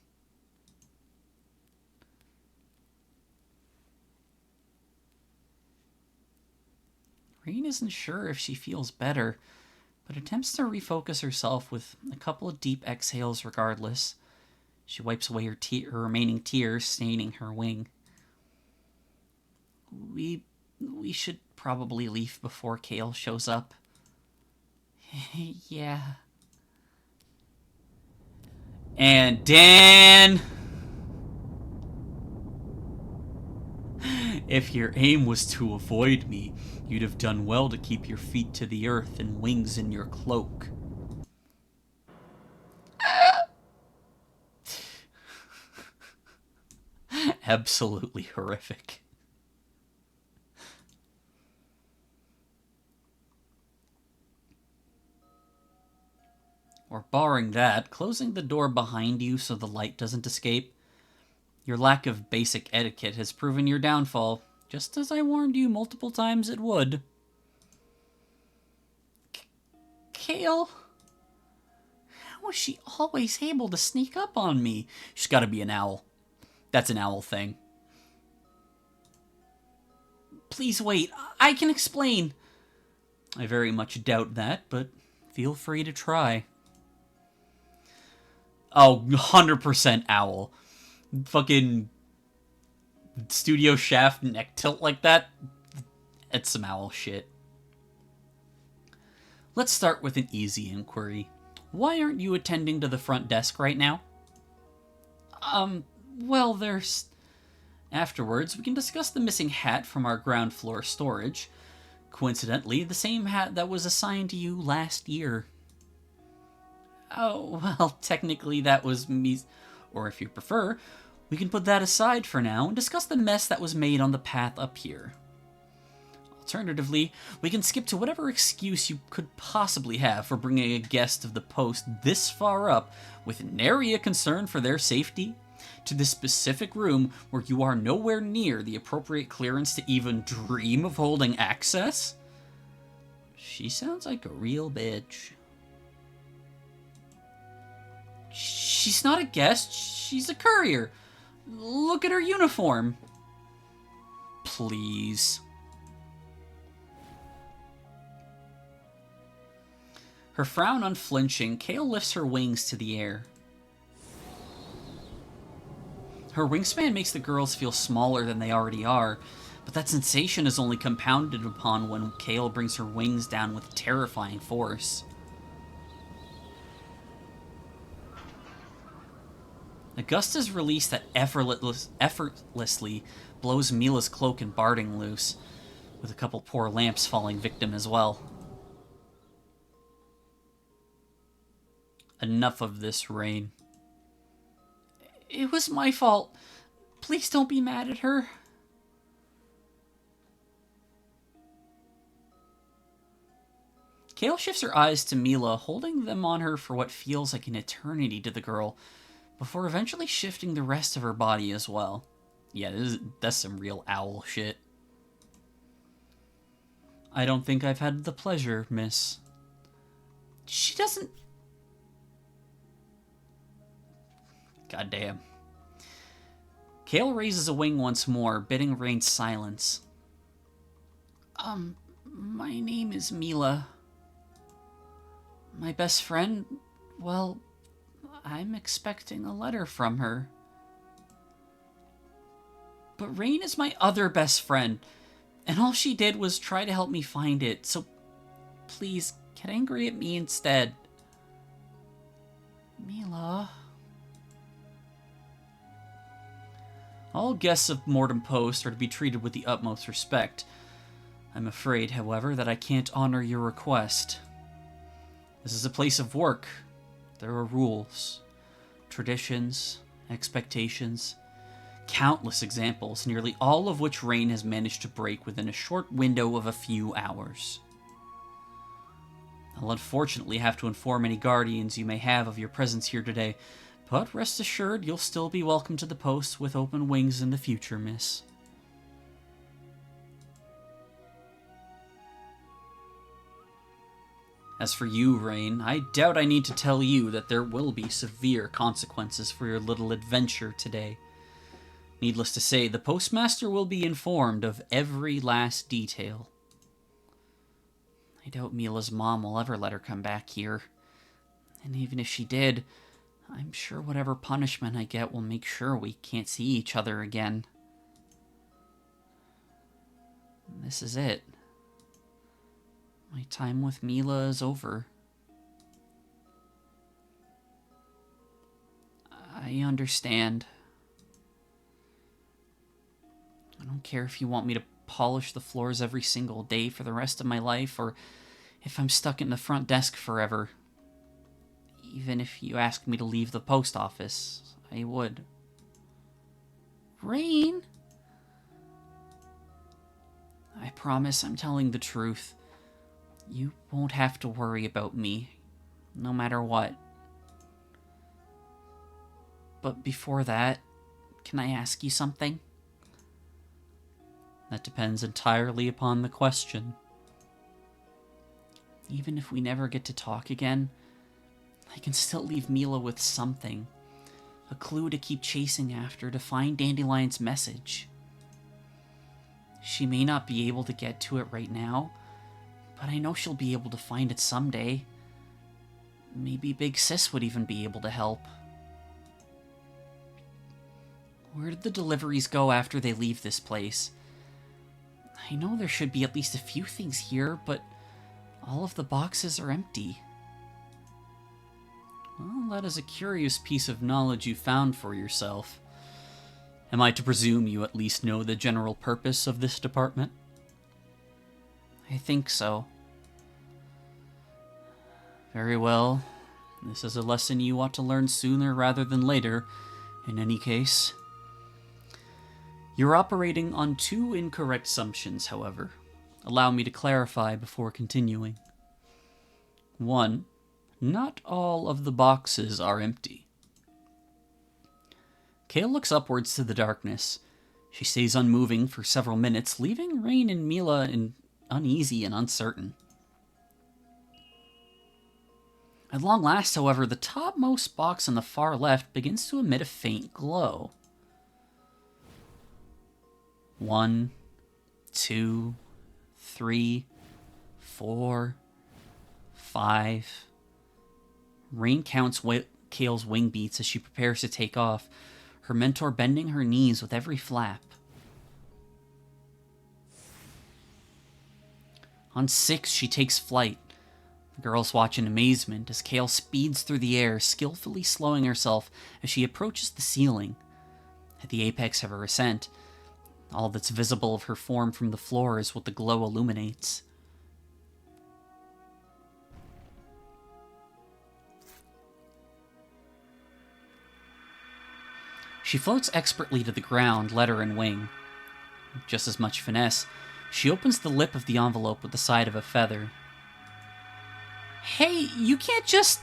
Rain isn't sure if she feels better, but attempts to refocus herself with a couple of deep exhales regardless. She wipes away her remaining tears staining her wing. We should probably leave before Kale shows up. Yeah. And Dan! If your aim was to avoid me, you'd have done well to keep your feet to the earth and wings in your cloak. Absolutely horrific. Or barring that, closing the door behind you so the light doesn't escape. Your lack of basic etiquette has proven your downfall, just as I warned you multiple times it would. Kale? How was she always able to sneak up on me? She's gotta be an owl. That's an owl thing. Please wait, I can explain. I very much doubt that, but feel free to try. Oh, 100% owl. Fucking studio shaft neck tilt like that. It's some owl shit. Let's start with an easy inquiry. Why aren't you attending to the front desk right now? Well, there's... Afterwards, we can discuss the missing hat from our ground floor storage. Coincidentally, the same hat that was assigned to you last year. Oh, well, technically that was me... Or if you prefer, we can put that aside for now and discuss the mess that was made on the path up here. Alternatively, we can skip to whatever excuse you could possibly have for bringing a guest of the post this far up with nary a concern for their safety to this specific room where you are nowhere near the appropriate clearance to even dream of holding access. She sounds like a real bitch. She's not a guest, she's a courier. Look at her uniform. Please. Her frown unflinching, Kale lifts her wings to the air. Her wingspan makes the girls feel smaller than they already are, but that sensation is only compounded upon when Kale brings her wings down with terrifying force. A gust is released that effortlessly blows Mila's cloak and barding loose, with a couple poor lamps falling victim as well. Enough of this, Rain. It was my fault. Please don't be mad at her. Kale shifts her eyes to Mila, holding them on her for what feels like an eternity to the girl, before eventually shifting the rest of her body as well. Yeah, that's some real owl shit. I don't think I've had the pleasure, miss. She doesn't... Goddamn. Kale raises a wing once more, bidding Rain silence. My name is Mila. My best friend, well, I'm expecting a letter from her. But Rain is my other best friend, and all she did was try to help me find it, so please, get angry at me instead. Mila... All guests of Mortem Post are to be treated with the utmost respect. I'm afraid, however, that I can't honor your request. This is a place of work. There are rules, traditions, expectations, countless examples, nearly all of which Rain has managed to break within a short window of a few hours. I'll unfortunately have to inform any guardians you may have of your presence here today, but rest assured you'll still be welcome to the post with open wings in the future, miss. As for you, Rain, I doubt I need to tell you that there will be severe consequences for your little adventure today. Needless to say, the postmaster will be informed of every last detail. I doubt Mila's mom will ever let her come back here. And even if she did, I'm sure whatever punishment I get will make sure we can't see each other again. This is it. My time with Mila is over. I understand. I don't care if you want me to polish the floors every single day for the rest of my life, or if I'm stuck in the front desk forever. Even if you asked me to leave the post office, I would. Rain? I promise I'm telling the truth. You won't have to worry about me, no matter what. But before that, can I ask you something? That depends entirely upon the question. Even if we never get to talk again, I can still leave Mila with something. A clue to keep chasing after, to find Dandelion's message. She may not be able to get to it right now, but I know she'll be able to find it someday. Maybe Big Sis would even be able to help. Where did the deliveries go after they leave this place? I know there should be at least a few things here, but all of the boxes are empty. Well, that is a curious piece of knowledge you found for yourself. Am I to presume you at least know the general purpose of this department? I think so. Very well. This is a lesson you ought to learn sooner rather than later, in any case. You're operating on two incorrect assumptions, however. Allow me to clarify before continuing. 1. Not all of the boxes are empty. Kale looks upwards to the darkness. She stays unmoving for several minutes, leaving Rain and Mila uneasy and uncertain. At long last, however, the topmost box on the far left begins to emit a faint glow. 1, 2, 3, 4, 5. Rain counts Kale's wing beats as she prepares to take off, her mentor bending her knees with every flap. On 6, she takes flight. The girls watch in amazement as Kale speeds through the air, skillfully slowing herself as she approaches the ceiling. At the apex of her ascent, all that's visible of her form from the floor is what the glow illuminates. She floats expertly to the ground, letter and wing. With just as much finesse, she opens the lip of the envelope with the side of a feather. Hey, you can't just...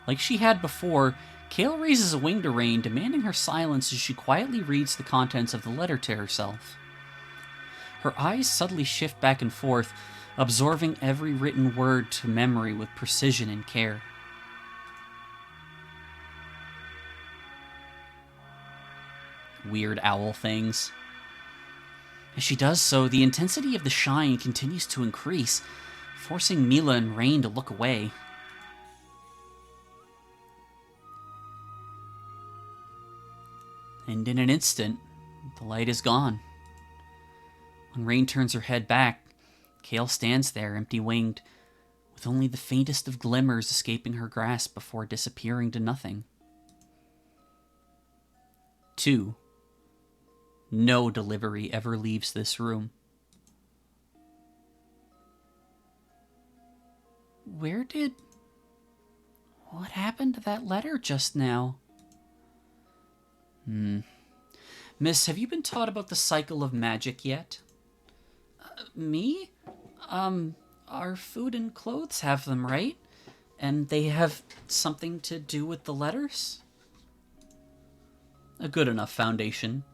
Like she had before, Kale raises a wing to Rain, demanding her silence as she quietly reads the contents of the letter to herself. Her eyes subtly shift back and forth, absorbing every written word to memory with precision and care. Weird owl things. As she does so, the intensity of the shine continues to increase, forcing Mila and Rain to look away. And in an instant, the light is gone. When Rain turns her head back, Kale stands there, empty-winged, with only the faintest of glimmers escaping her grasp before disappearing to nothing. 2. No delivery ever leaves this room. What happened to that letter just now? Miss, have you been taught about the cycle of magic yet? Me? Our food and clothes have them, right? And they have something to do with the letters? A good enough foundation.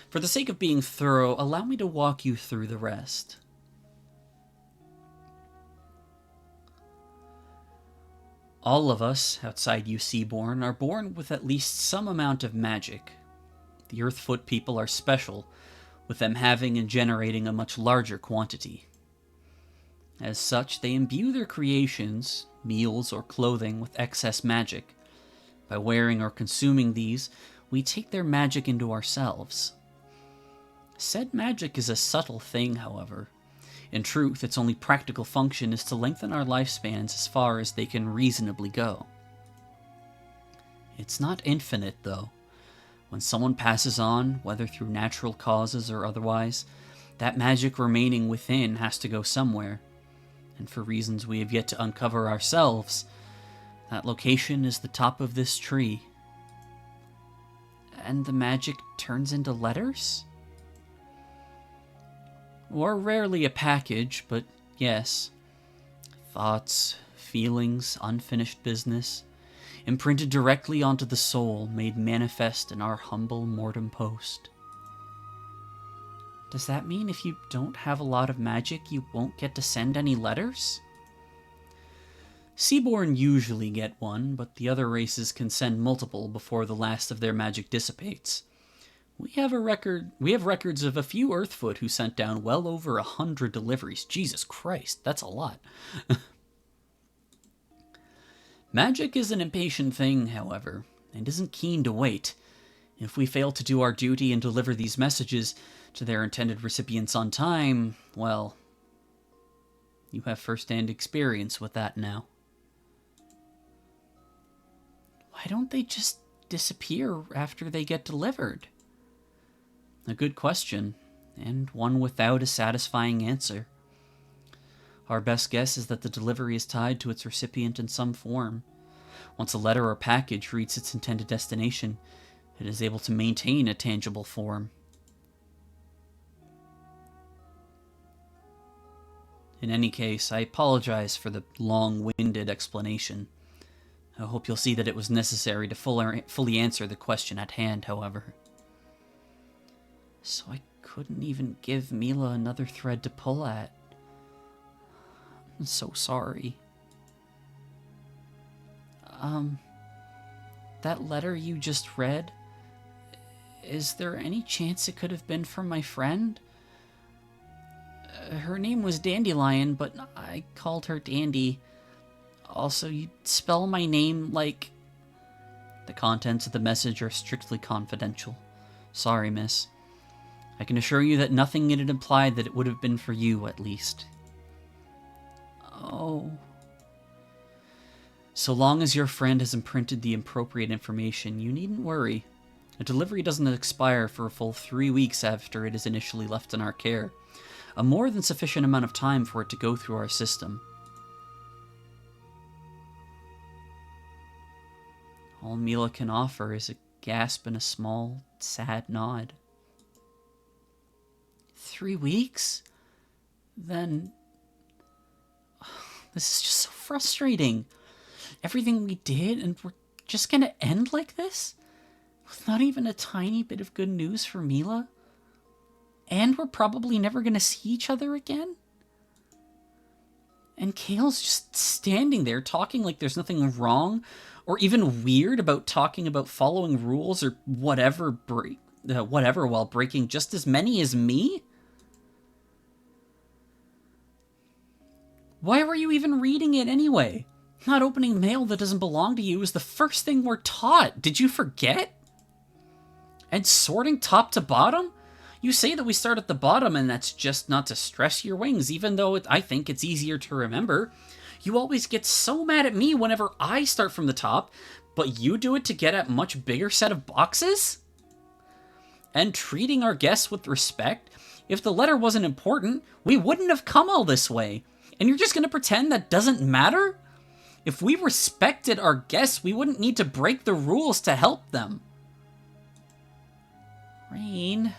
For the sake of being thorough, allow me to walk you through the rest. All of us, outside you Seaborn, are born with at least some amount of magic. The Earthfoot people are special, with them having and generating a much larger quantity. As such, they imbue their creations, meals or clothing, with excess magic. By wearing or consuming these, we take their magic into ourselves. Said magic is a subtle thing, however. In truth, its only practical function is to lengthen our lifespans as far as they can reasonably go. It's not infinite, though. When someone passes on, whether through natural causes or otherwise, that magic remaining within has to go somewhere. And for reasons we have yet to uncover ourselves, that location is the top of this tree. And the magic turns into letters? Or rarely a package, but yes. Thoughts, feelings, unfinished business, imprinted directly onto the soul, made manifest in our humble mortem post. Does that mean if you don't have a lot of magic, you won't get to send any letters? Seaborn usually get one, but the other races can send multiple before the last of their magic dissipates. We have records of a few Earthfoot who sent down well over 100 deliveries. Jesus Christ, that's a lot. Magic is an impatient thing, however, and isn't keen to wait. If we fail to do our duty and deliver these messages to their intended recipients on time, well, you have first-hand experience with that now. Why don't they just disappear after they get delivered? A good question, and one without a satisfying answer. Our best guess is that the delivery is tied to its recipient in some form. Once a letter or package reaches its intended destination, it is able to maintain a tangible form. In any case, I apologize for the long-winded explanation. I hope you'll see that it was necessary to fully answer the question at hand, however. So I couldn't even give Mila another thread to pull at. I'm so sorry. That letter you just read, is there any chance it could have been from my friend? Her name was Dandelion, but I called her Dandy. Also, you spell my name like... The contents of the message are strictly confidential. Sorry, miss. I can assure you that nothing in it implied that it would have been for you, at least. Oh. So long as your friend has imprinted the appropriate information, you needn't worry. A delivery doesn't expire for a full 3 weeks after it is initially left in our care. A more than sufficient amount of time for it to go through our system. All Mila can offer is a gasp and a small, sad nod. 3 weeks? Then... This is just so frustrating. Everything we did, and we're just gonna end like this? With not even a tiny bit of good news for Mila? And we're probably never gonna see each other again? And Kale's just standing there talking like there's nothing wrong or even weird about talking about following rules or whatever while breaking just as many as me? Why were you even reading it anyway? Not opening mail that doesn't belong to you is the first thing we're taught. Did you forget? And sorting top to bottom? You say that we start at the bottom, and that's just not to stress your wings, even though I think it's easier to remember. You always get so mad at me whenever I start from the top, but you do it to get at much bigger set of boxes? And treating our guests with respect? If the letter wasn't important, we wouldn't have come all this way. And you're just going to pretend that doesn't matter? If we respected our guests, we wouldn't need to break the rules to help them. Rain...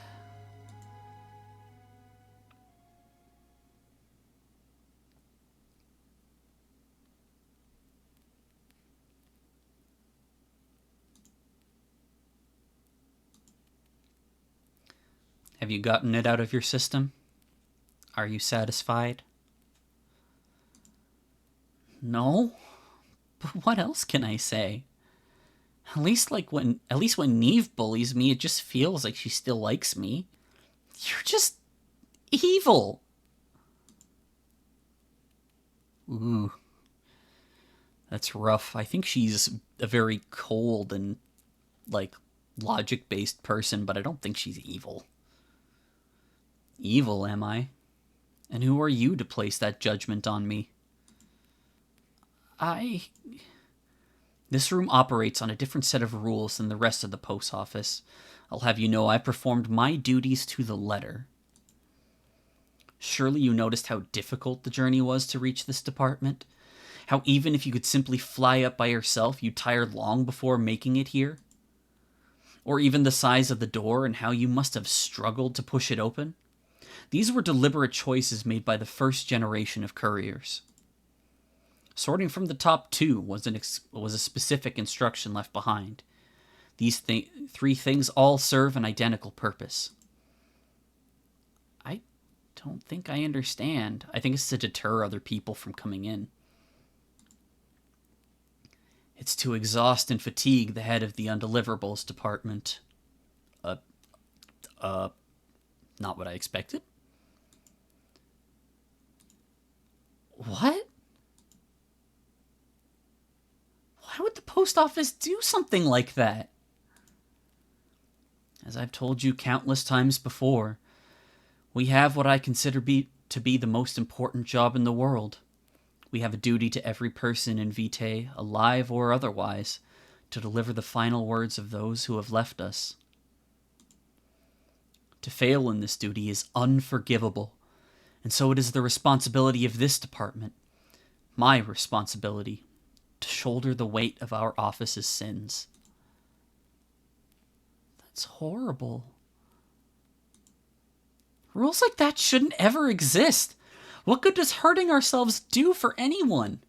Have you gotten it out of your system? Are you satisfied? No? But what else can I say? At least when Neve bullies me, it just feels like she still likes me. You're just evil. Ooh, that's rough. I think she's a very cold and, like, logic-based person, but I don't think she's evil. Evil, am I? And who are you to place that judgment on me? I... This room operates on a different set of rules than the rest of the post office. I'll have you know I performed my duties to the letter. Surely you noticed how difficult the journey was to reach this department? How even if you could simply fly up by yourself, you tired long before making it here? Or even the size of the door and how you must have struggled to push it open? These were deliberate choices made by the first generation of couriers. Sorting from the top two was a specific instruction left behind. These three things all serve an identical purpose. I don't think I understand. I think it's to deter other people from coming in. It's to exhaust and fatigue the head of the undeliverables department. Not what I expected. What? Why would the post office do something like that? As I've told you countless times before, we have what I consider to be the most important job in the world. We have a duty to every person in Vitae, alive or otherwise, to deliver the final words of those who have left us. To fail in this duty is unforgivable, and so it is the responsibility of this department, my responsibility, to shoulder the weight of our office's sins. That's horrible. Rules like that shouldn't ever exist. What good does hurting ourselves do for anyone?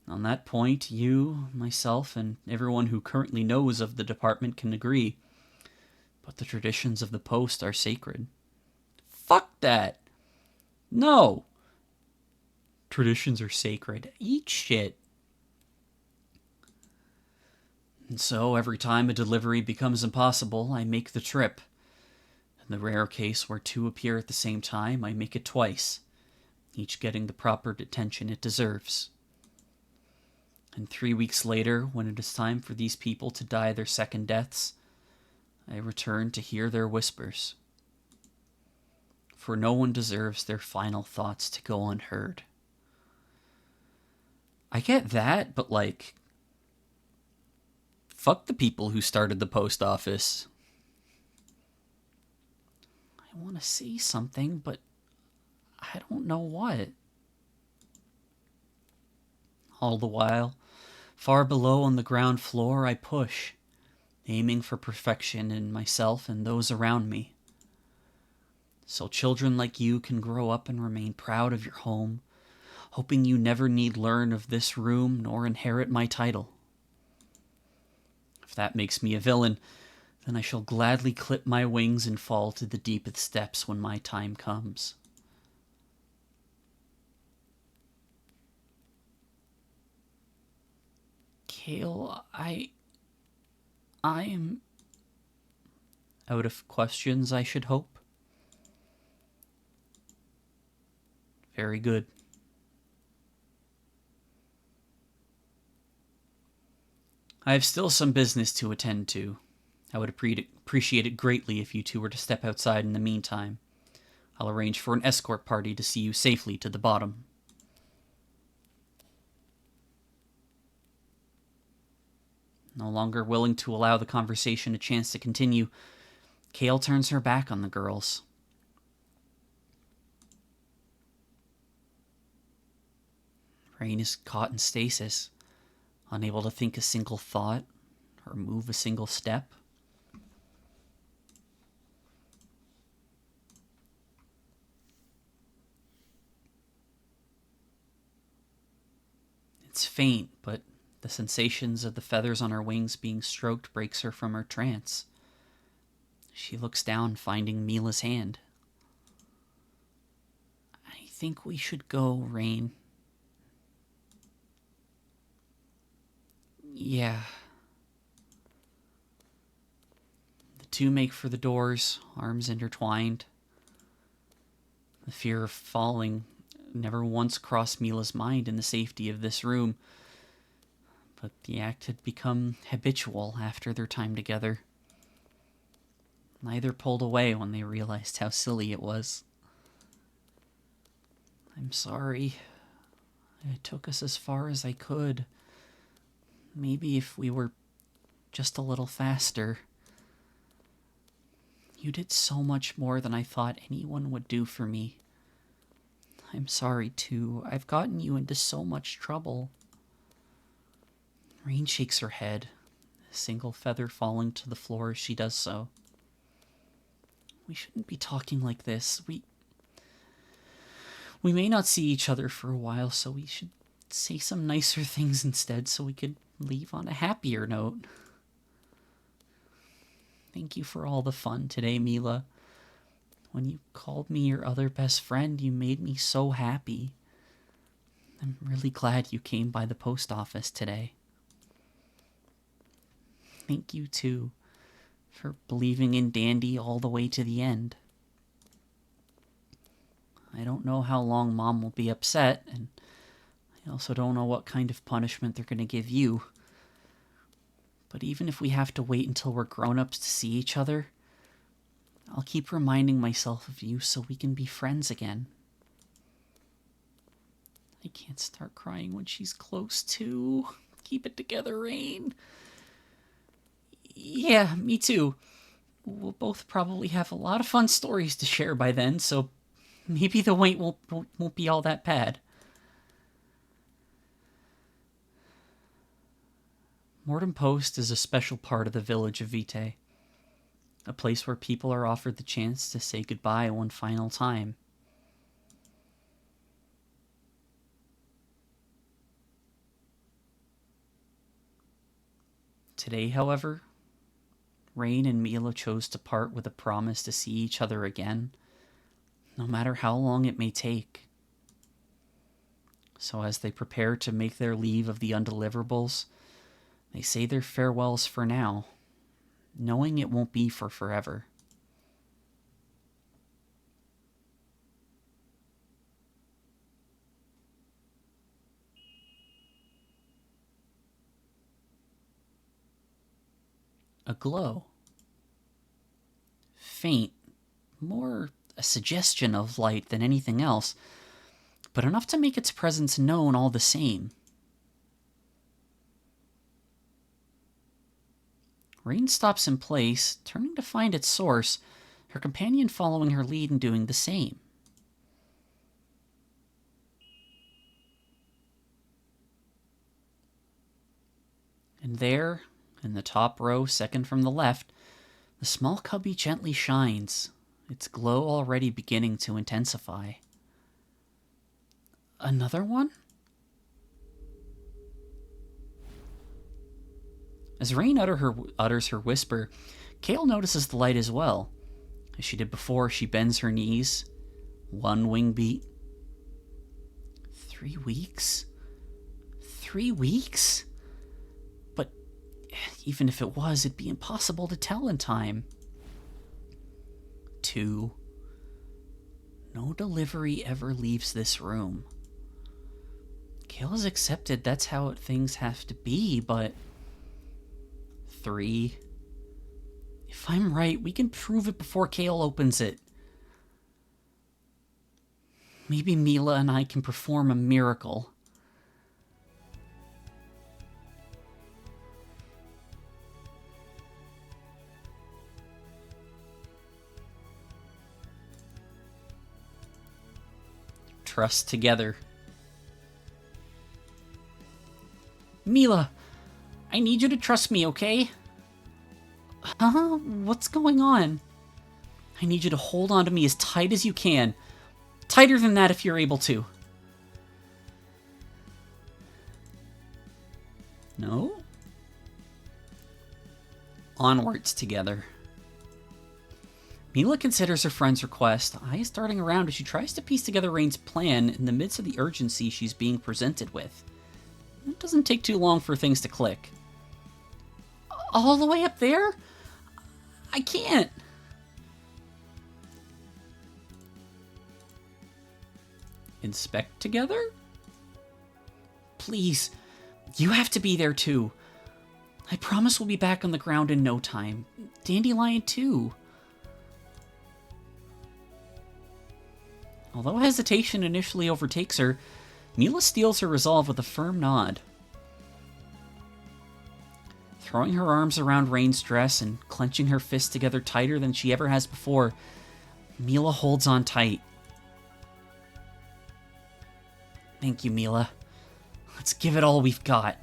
On that point, you, myself, and everyone who currently knows of the department can agree. But the traditions of the post are sacred. Fuck that! No! Traditions are sacred. Eat shit. And so, every time a delivery becomes impossible, I make the trip. In the rare case where two appear at the same time, I make it twice, each getting the proper attention it deserves. And 3 weeks later, when it is time for these people to die their second deaths, I return to hear their whispers. For no one deserves their final thoughts to go unheard. I get that, but like, fuck the people who started the post office. I want to say something, but I don't know what. All the while, far below on the ground floor, I push, aiming for perfection in myself and those around me. So children like you can grow up and remain proud of your home, hoping you never need learn of this room nor inherit my title. If that makes me a villain, then I shall gladly clip my wings and fall to the deepest depths when my time comes. Kale, I am out of questions, I should hope. Very good. I have still some business to attend to. I would appreciate it greatly if you two were to step outside in the meantime. I'll arrange for an escort party to see you safely to the bottom. No longer willing to allow the conversation a chance to continue, Kale turns her back on the girls. Rain is caught in stasis, unable to think a single thought or move a single step. It's faint, but the sensations of the feathers on her wings being stroked breaks her from her trance. She looks down, finding Mila's hand. I think we should go, Rain. Yeah. The two make for the doors, arms intertwined. The fear of falling never once crossed Mila's mind in the safety of this room, but the act had become habitual after their time together. Neither pulled away when they realized how silly it was. I'm sorry. It took us as far as I could. Maybe if we were just a little faster. You did so much more than I thought anyone would do for me. I'm sorry, too. I've gotten you into so much trouble. Rain shakes her head, a single feather falling to the floor as she does so. We shouldn't be talking like this. We may not see each other for a while, so we should say some nicer things instead so we could leave on a happier note. Thank you for all the fun today, Mila. When you called me your other best friend, you made me so happy. I'm really glad you came by the post office today. Thank you, too, for believing in Dandy all the way to the end. I don't know how long Mom will be upset, and I also don't know what kind of punishment they're going to give you. But even if we have to wait until we're grown-ups to see each other, I'll keep reminding myself of you so we can be friends again. I can't start crying when she's close, too. Keep it together, Rain. Yeah, me too. We'll both probably have a lot of fun stories to share by then, so maybe the wait won't be all that bad. Mortem Post is a special part of the village of Vitae, a place where people are offered the chance to say goodbye one final time. Today, however, Rain and Mila chose to part with a promise to see each other again, no matter how long it may take. So as they prepare to make their leave of the undeliverables, they say their farewells for now, knowing it won't be for forever. A glow. Faint, more a suggestion of light than anything else, but enough to make its presence known all the same. Rain stops in place, turning to find its source, her companion following her lead and doing the same. And there, in the top row, second from the left, the small cubby gently shines, its glow already beginning to intensify. Another one? As Rain utters her whisper, Kale notices the light as well. As she did before, she bends her knees. One wing beat. 3 weeks? 3 weeks? But even if it was, it'd be impossible to tell in time. 2. No delivery ever leaves this room. Kale has accepted that's how things have to be, but 3. If I'm right, we can prove it before Kale opens it. Maybe Mila and I can perform a miracle. Trust together. Mila, I need you to trust me, okay? Huh? What's going on? I need you to hold on to me as tight as you can. Tighter than that if you're able to. No? Onwards together. Mila considers her friend's request, eyes darting around as she tries to piece together Rain's plan in the midst of the urgency she's being presented with. It doesn't take too long for things to click. All the way up there? I can't. Inspect together? Please, you have to be there too. I promise we'll be back on the ground in no time. Dandelion too. Although hesitation initially overtakes her, Mila steals her resolve with a firm nod. Throwing her arms around Rain's dress and clenching her fists together tighter than she ever has before, Mila holds on tight. Thank you, Mila. Let's give it all we've got.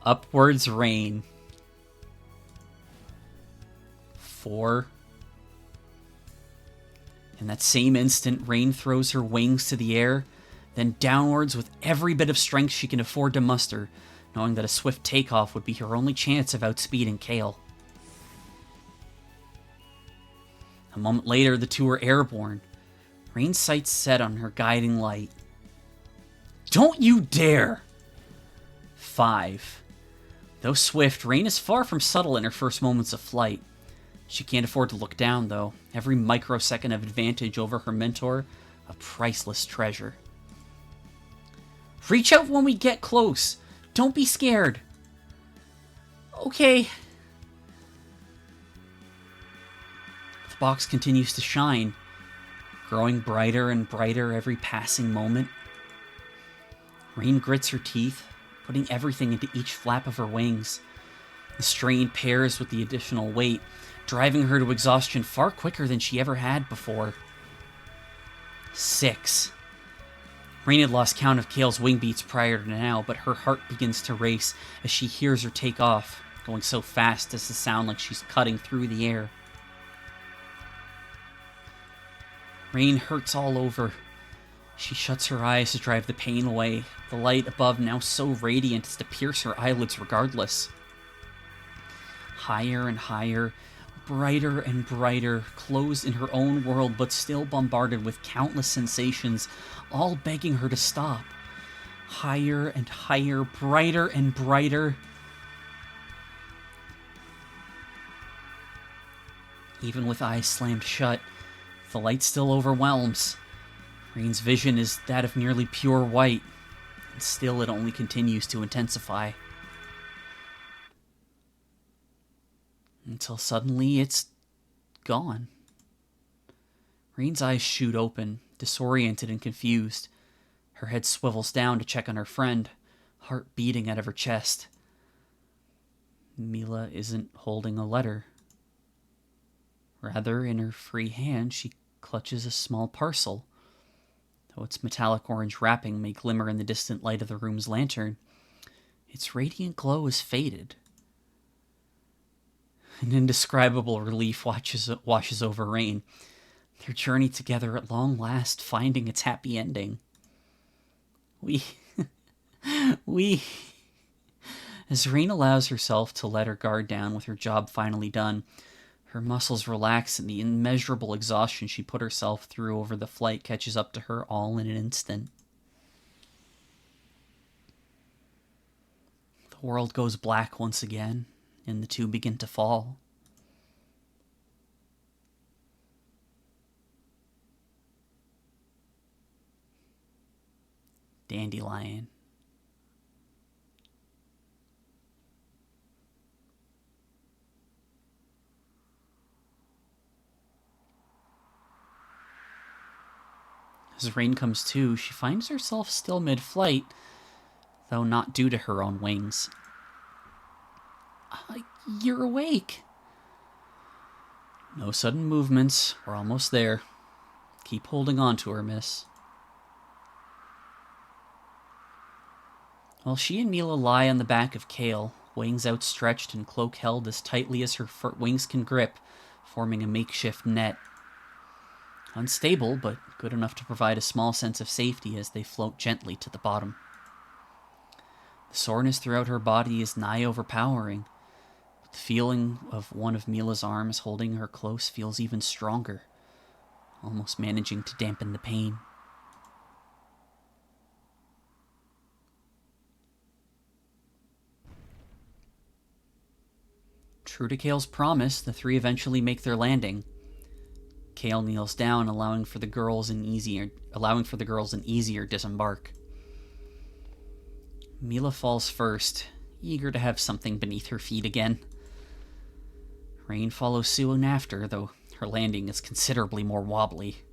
Upwards Rain. 4. In that same instant, Rain throws her wings to the air, then downwards with every bit of strength she can afford to muster, knowing that a swift takeoff would be her only chance of outspeeding Kale. A moment later, the two are airborne, Rain's sights set on her guiding light. Don't you dare! 5. Though swift, Rain is far from subtle in her first moments of flight. She can't afford to look down, though. Every microsecond of advantage over her mentor, a priceless treasure. Reach out when we get close. Don't be scared. Okay. The box continues to shine, growing brighter and brighter every passing moment. Rain grits her teeth, putting everything into each flap of her wings. The strain pairs with the additional weight, driving her to exhaustion far quicker than she ever had before. 6. Rain had lost count of Kale's wing beats prior to now, but her heart begins to race as she hears her take off, going so fast as to sound like she's cutting through the air. Rain hurts all over. She shuts her eyes to drive the pain away, the light above now so radiant as to pierce her eyelids regardless. Higher and higher, brighter and brighter, closed in her own world but still bombarded with countless sensations, all begging her to stop. Higher and higher, brighter and brighter. Even with eyes slammed shut, the light still overwhelms. Rain's vision is that of nearly pure white, and still it only continues to intensify. Until suddenly it's gone. Rain's eyes shoot open, disoriented and confused. Her head swivels down to check on her friend, heart beating out of her chest. Mila isn't holding a letter. Rather, in her free hand, she clutches a small parcel. Though its metallic orange wrapping may glimmer in the distant light of the room's lantern, its radiant glow is faded. An indescribable relief washes over Rain, their journey together at long last finding its happy ending. We... As Rain allows herself to let her guard down with her job finally done, her muscles relax and the immeasurable exhaustion she put herself through over the flight catches up to her all in an instant. The world goes black once again, and the two begin to fall. Dandelion. As Rain comes to, she finds herself still mid-flight, though not due to her own wings. You're awake. No sudden movements. We're almost there. Keep holding on to her, miss. While she and Mila lie on the back of Kale, wings outstretched and cloak held as tightly as her wings can grip, forming a makeshift net. Unstable, but good enough to provide a small sense of safety as they float gently to the bottom. The soreness throughout her body is nigh overpowering, but The feeling of one of Mila's arms holding her close feels even stronger, almost managing to dampen the pain. True to Kale's promise, the three eventually make their landing. Kale kneels down, allowing for the girls an easier disembark. Mila falls first, eager to have something beneath her feet again. Rain follows soon after, though her landing is considerably more wobbly.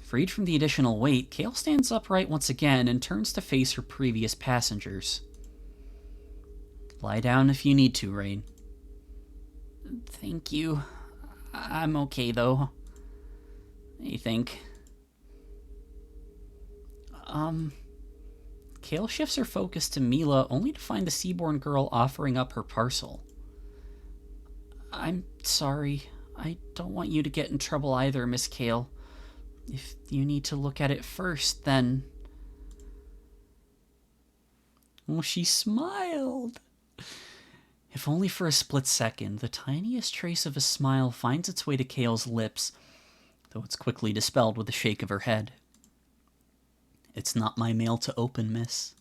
Freed from the additional weight, Kale stands upright once again and turns to face her previous passengers. Lie down if you need to, Rain. Thank you. I'm okay, though. I think. Kale shifts her focus to Mila, only to find the Seaborn girl offering up her parcel. I'm sorry. I don't want you to get in trouble either, Miss Kale. If you need to look at it first, then... Oh, she smiled. If only for a split second, the tiniest trace of a smile finds its way to Kale's lips, though it's quickly dispelled with a shake of her head. It's not my mail to open, miss.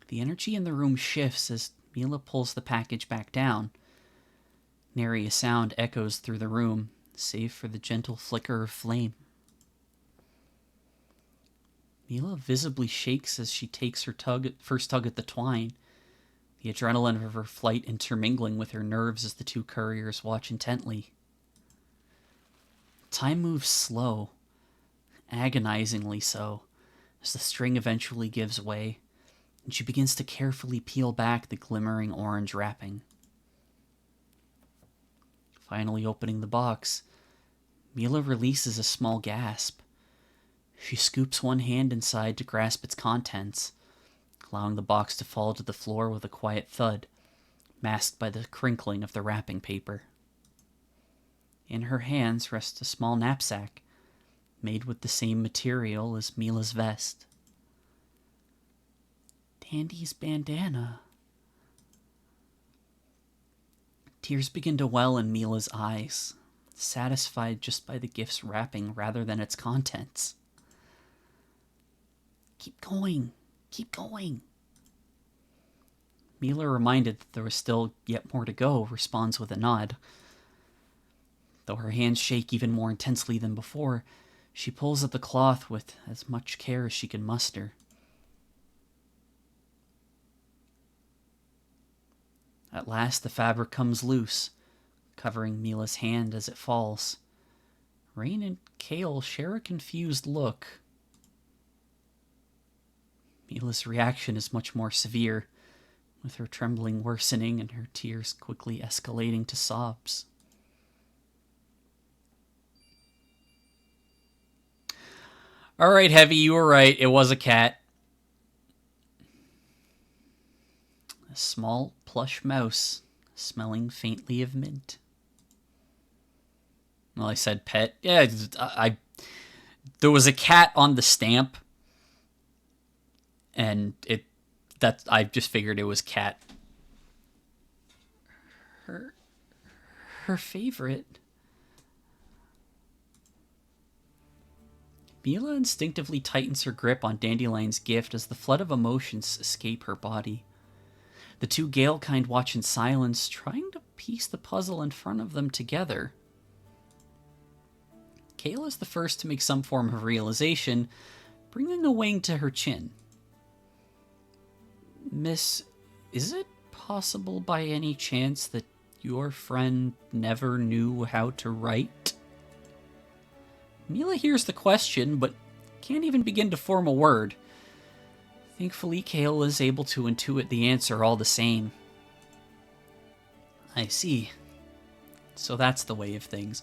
The energy in the room shifts as Mila pulls the package back down. Nary a sound echoes through the room, save for the gentle flicker of flame. Mila visibly shakes as she takes her first tug at the twine, the adrenaline of her flight intermingling with her nerves as the two couriers watch intently. Time moves slow, agonizingly so, as the string eventually gives way, and she begins to carefully peel back the glimmering orange wrapping. Finally opening the box, Mila releases a small gasp. She scoops one hand inside to grasp its contents, allowing the box to fall to the floor with a quiet thud, masked by the crinkling of the wrapping paper. In her hands rests a small knapsack, made with the same material as Mila's vest. Dandy's bandana. Tears begin to well in Mila's eyes, satisfied just by the gift's wrapping rather than its contents. Keep going. Keep going. Mila, reminded that there was still yet more to go, responds with a nod. Though her hands shake even more intensely than before, she pulls at the cloth with as much care as she can muster. At last the fabric comes loose, covering Mila's hand as it falls. Rain and Kale share a confused look. Mila's reaction is much more severe, with her trembling worsening and her tears quickly escalating to sobs. All right, Heavy, you were right. It was a cat. A small plush mouse, smelling faintly of mint. Well, I said pet. Yeah, there was a cat on the stamp, and I just figured it was cat. Her favorite. Mila instinctively tightens her grip on Dandelion's gift as the flood of emotions escape her body. The two Galekind watch in silence, trying to piece the puzzle in front of them together. Kale is the first to make some form of realization, bringing a wing to her chin. Miss, is it possible by any chance that your friend never knew how to write? Mila hears the question, but can't even begin to form a word. Thankfully, Kale is able to intuit the answer all the same. I see. So that's the way of things.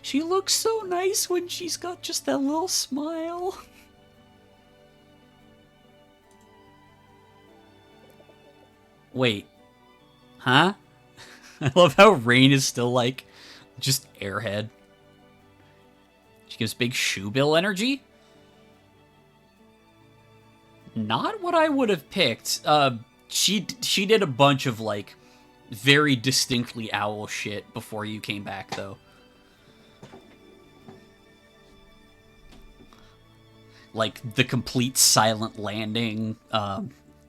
She looks so nice when she's got just that little smile. Wait. Huh? I love how Rain is still like, just airhead. She gives big shoe bill energy? Not what I would have picked. She did a bunch of, like, very distinctly owl shit before you came back, though. Like, the complete silent landing,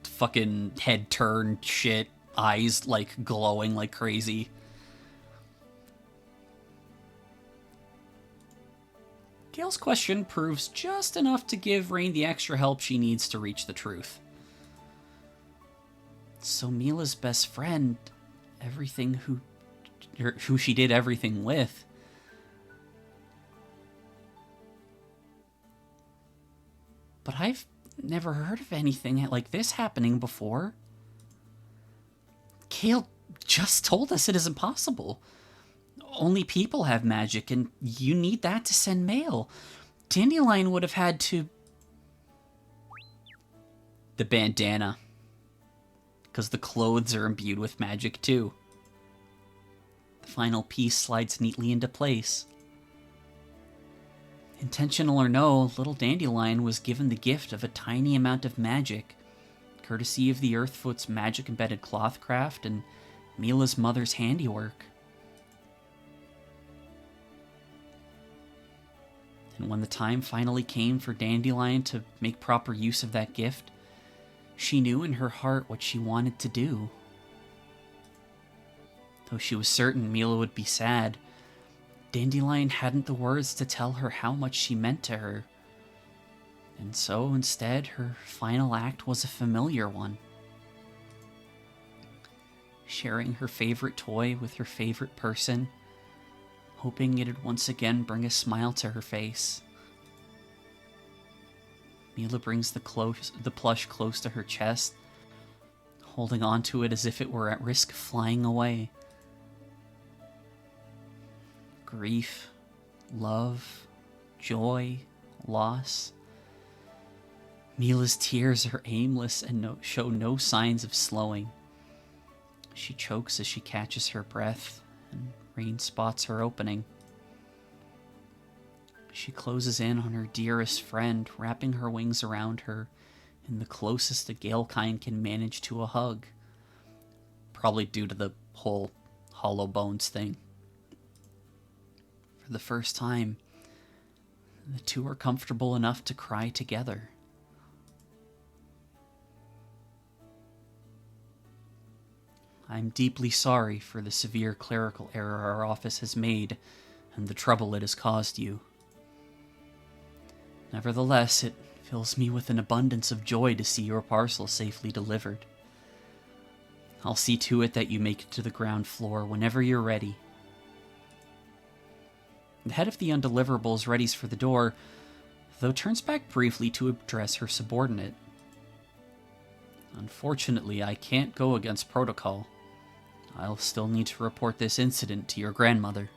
fucking head turn shit, eyes, like, glowing like crazy. Gale's question proves just enough to give Rain the extra help she needs to reach the truth. So Mila's best friend, everything who she did everything with, but I've never heard of anything like this happening before. Gale just told us it isn't possible. Only people have magic, and you need that to send mail. Dandelion would have had to... The bandana. Because the clothes are imbued with magic, too. The final piece slides neatly into place. Intentional or no, little Dandelion was given the gift of a tiny amount of magic, courtesy of the Earthfoot's magic-embedded cloth craft and Mila's mother's handiwork. And when the time finally came for Dandelion to make proper use of that gift, she knew in her heart what she wanted to do. Though she was certain Mila would be sad, Dandelion hadn't the words to tell her how much she meant to her. And so, instead, her final act was a familiar one. Sharing her favorite toy with her favorite person, hoping it'd once again bring a smile to her face. Mila brings the plush close to her chest, holding onto it as if it were at risk of flying away. Grief, love, joy, loss. Mila's tears are aimless and show no signs of slowing. She chokes as she catches her breath, and Rain spots her opening. She closes in on her dearest friend, wrapping her wings around her in the closest a Gale kind can manage to a hug. Probably due to the whole hollow bones thing. For the first time, the two are comfortable enough to cry together. I'm deeply sorry for the severe clerical error our office has made and the trouble it has caused you. Nevertheless, it fills me with an abundance of joy to see your parcel safely delivered. I'll see to it that you make it to the ground floor whenever you're ready. The head of the undeliverables readies for the door, though turns back briefly to address her subordinate. Unfortunately, I can't go against protocol. I'll still need to report this incident to your grandmother.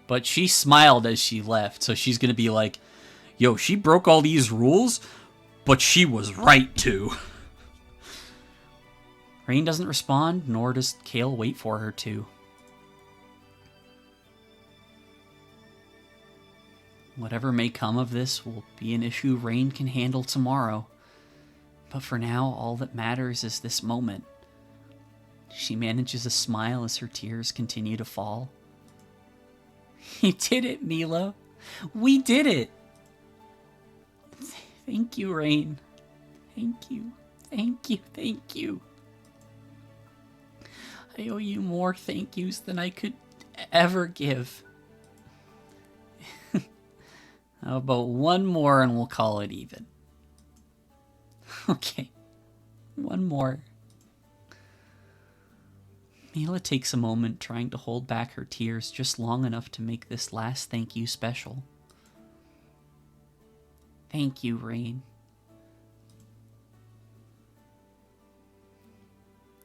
But she smiled as she left, so she's gonna be like, yo, she broke all these rules, but she was right to. Rain doesn't respond, nor does Gale wait for her to. Whatever may come of this will be an issue Rain can handle tomorrow. But for now, all that matters is this moment. She manages a smile as her tears continue to fall. You did it, Mila. We did it. Thank you, Rain. Thank you. Thank you. Thank you. I owe you more thank yous than I could ever give. How about one more and we'll call it even? Okay. One more. Mila takes a moment trying to hold back her tears just long enough to make this last thank you special. Thank you, Rain.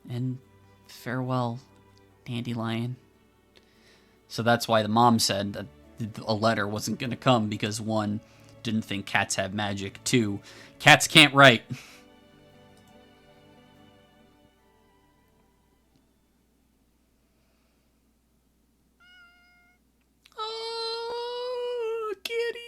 And farewell, Dandelion. So that's why the mom said that a letter wasn't going to come, because 1, didn't think cats have magic, 2, cats can't write. Oh, kitty.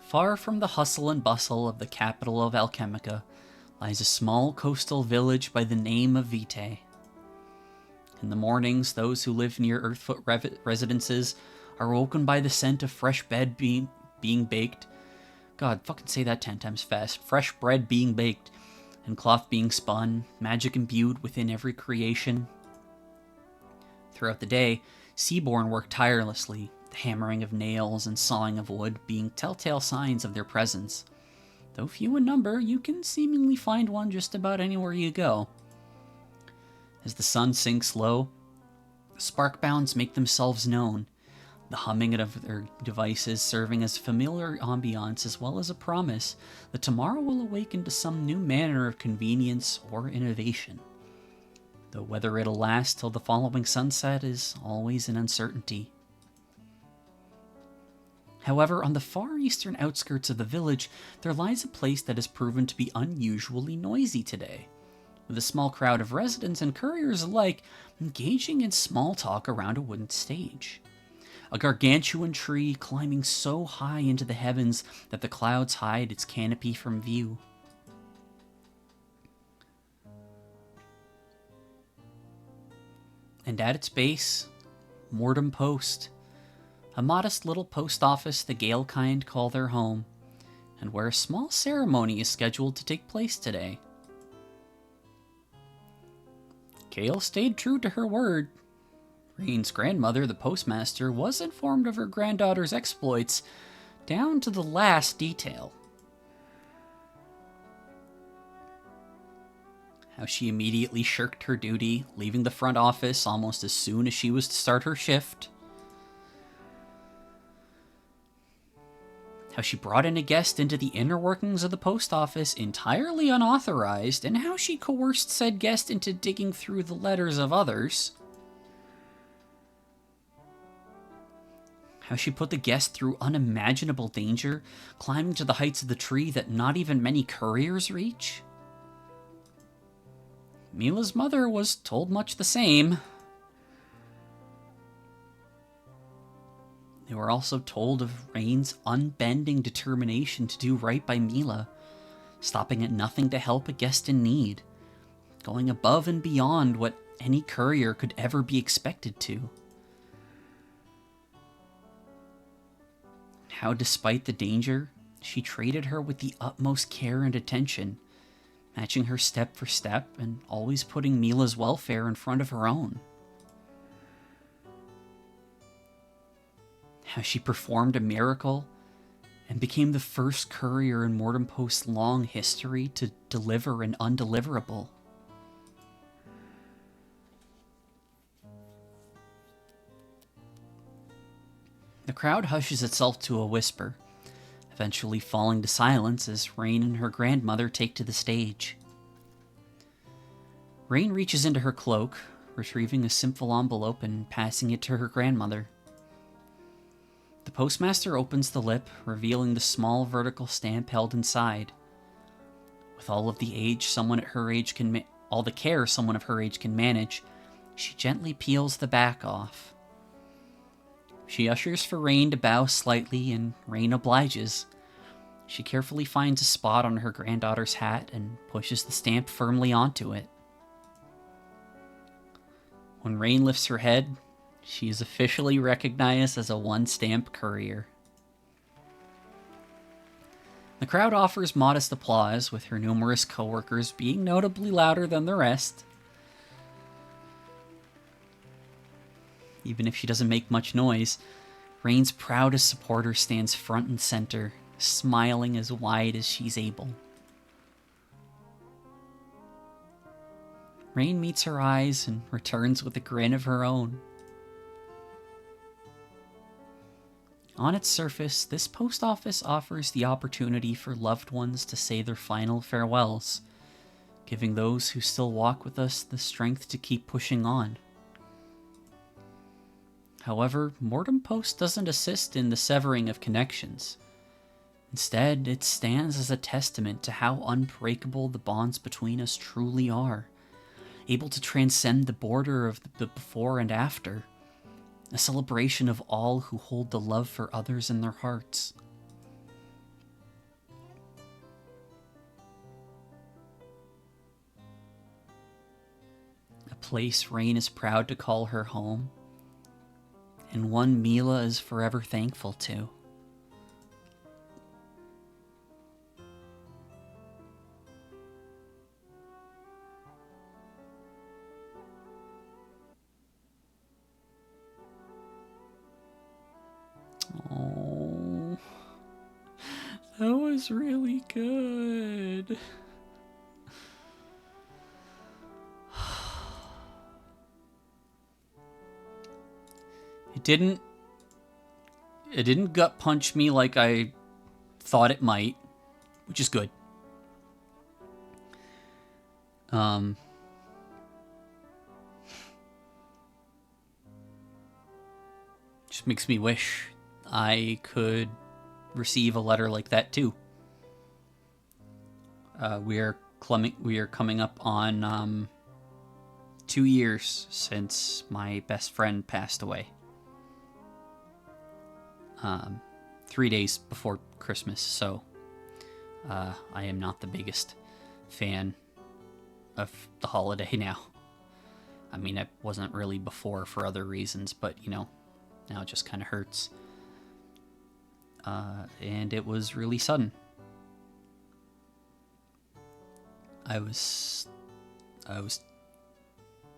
Far from the hustle and bustle of the capital of Alchemica lies a small coastal village by the name of Vitae. In the mornings, those who live near Earthfoot residences are woken by the scent of fresh bread being baked. God, fucking say that 10 times fast. Fresh bread being baked, and cloth being spun, magic imbued within every creation. Throughout the day, Seaborn work tirelessly, the hammering of nails and sawing of wood being telltale signs of their presence. Though few in number, you can seemingly find one just about anywhere you go. As the sun sinks low, sparkbounds make themselves known, the humming of their devices serving as familiar ambiance as well as a promise that tomorrow will awaken to some new manner of convenience or innovation. Though whether it'll last till the following sunset is always an uncertainty. However, on the far eastern outskirts of the village, there lies a place that has proven to be unusually noisy today, with a small crowd of residents and couriers alike engaging in small talk around a wooden stage. A gargantuan tree climbing so high into the heavens that the clouds hide its canopy from view. And at its base, Mortem Post, a modest little post office the Gale kind call their home, and where a small ceremony is scheduled to take place today. Gale stayed true to her word. Rain's grandmother, the postmaster, was informed of her granddaughter's exploits down to the last detail. How she immediately shirked her duty, leaving the front office almost as soon as she was to start her shift. How she brought in a guest into the inner workings of the post office entirely unauthorized, and how she coerced said guest into digging through the letters of others. How she put the guest through unimaginable danger, climbing to the heights of the tree that not even many couriers reach. Mila's mother was told much the same. They were also told of Rain's unbending determination to do right by Mila, stopping at nothing to help a guest in need, going above and beyond what any courier could ever be expected to. How, despite the danger, she treated her with the utmost care and attention, matching her step for step and always putting Mila's welfare in front of her own. How she performed a miracle and became the first courier in Mortem Post's long history to deliver an undeliverable. The crowd hushes itself to a whisper, eventually falling to silence as Rain and her grandmother take to the stage. Rain reaches into her cloak, retrieving a simple envelope and passing it to her grandmother. The postmaster opens the lip, revealing the small vertical stamp held inside. With all of the all the care someone of her age can manage, she gently peels the back off. She ushers for Rain to bow slightly, and Rain obliges. She carefully finds a spot on her granddaughter's hat and pushes the stamp firmly onto it. When Rain lifts her head, she is officially recognized as a one-stamp courier. The crowd offers modest applause, with her numerous co-workers being notably louder than the rest. Even if she doesn't make much noise, Rain's proudest supporter stands front and center, smiling as wide as she's able. Rain meets her eyes and returns with a grin of her own. On its surface, this post office offers the opportunity for loved ones to say their final farewells, giving those who still walk with us the strength to keep pushing on. However, Mortem Post doesn't assist in the severing of connections. Instead, it stands as a testament to how unbreakable the bonds between us truly are, able to transcend the border of the before and after. A celebration of all who hold the love for others in their hearts. place Rain is proud to call her home, and one Mila is forever thankful to. Oh, that was really good. It didn't gut punch me like I thought it might, which is good. Just makes me wish I could receive a letter like that too. We are coming up on 2 years since my best friend passed away. 3 days before Christmas, so I am not the biggest fan of the holiday now. I mean, I wasn't really before for other reasons, but you know, now it just kind of hurts. And it was really sudden. I was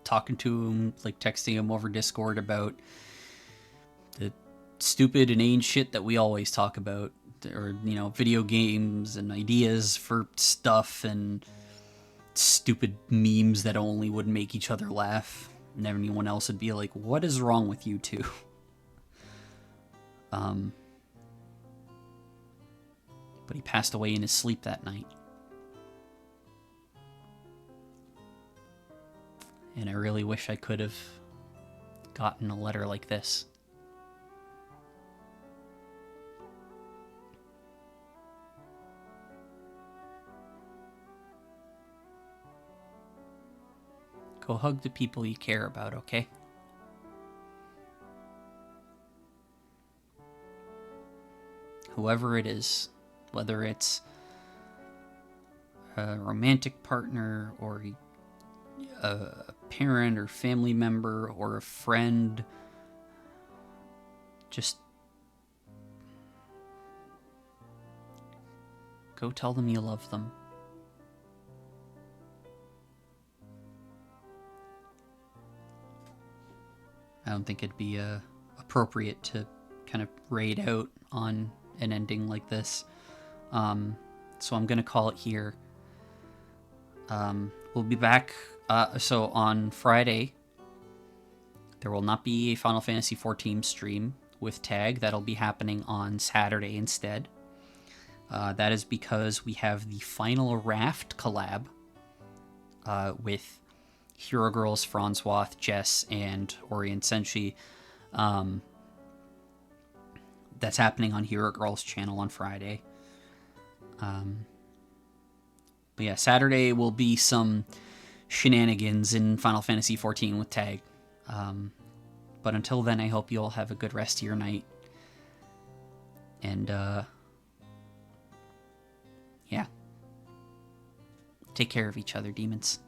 talking to him, like texting him over Discord about the stupid, inane shit that we always talk about, or, you know, video games and ideas for stuff and stupid memes that only would make each other laugh, and everyone else would be like, what is wrong with you two? But he passed away in his sleep that night. And I really wish I could have gotten a letter like this. Go hug the people you care about, okay? Whoever it is, whether it's a romantic partner or a parent or family member or a friend, just go tell them you love them. I don't think it'd be appropriate to kind of raid out on an ending like this. So I'm going to call it here. We'll be back. So on Friday, there will not be a Final Fantasy XIV stream with Tag. That'll be happening on Saturday instead. That is because we have the final Raft collab with Hero Girls, Francois, Jess, and Orient Senshi. That's happening on Hero Girls' channel on Friday. But yeah, Saturday will be some shenanigans in Final Fantasy XIV with Tag. But until then, I hope you all have a good rest of your night. And, yeah. Take care of each other, demons.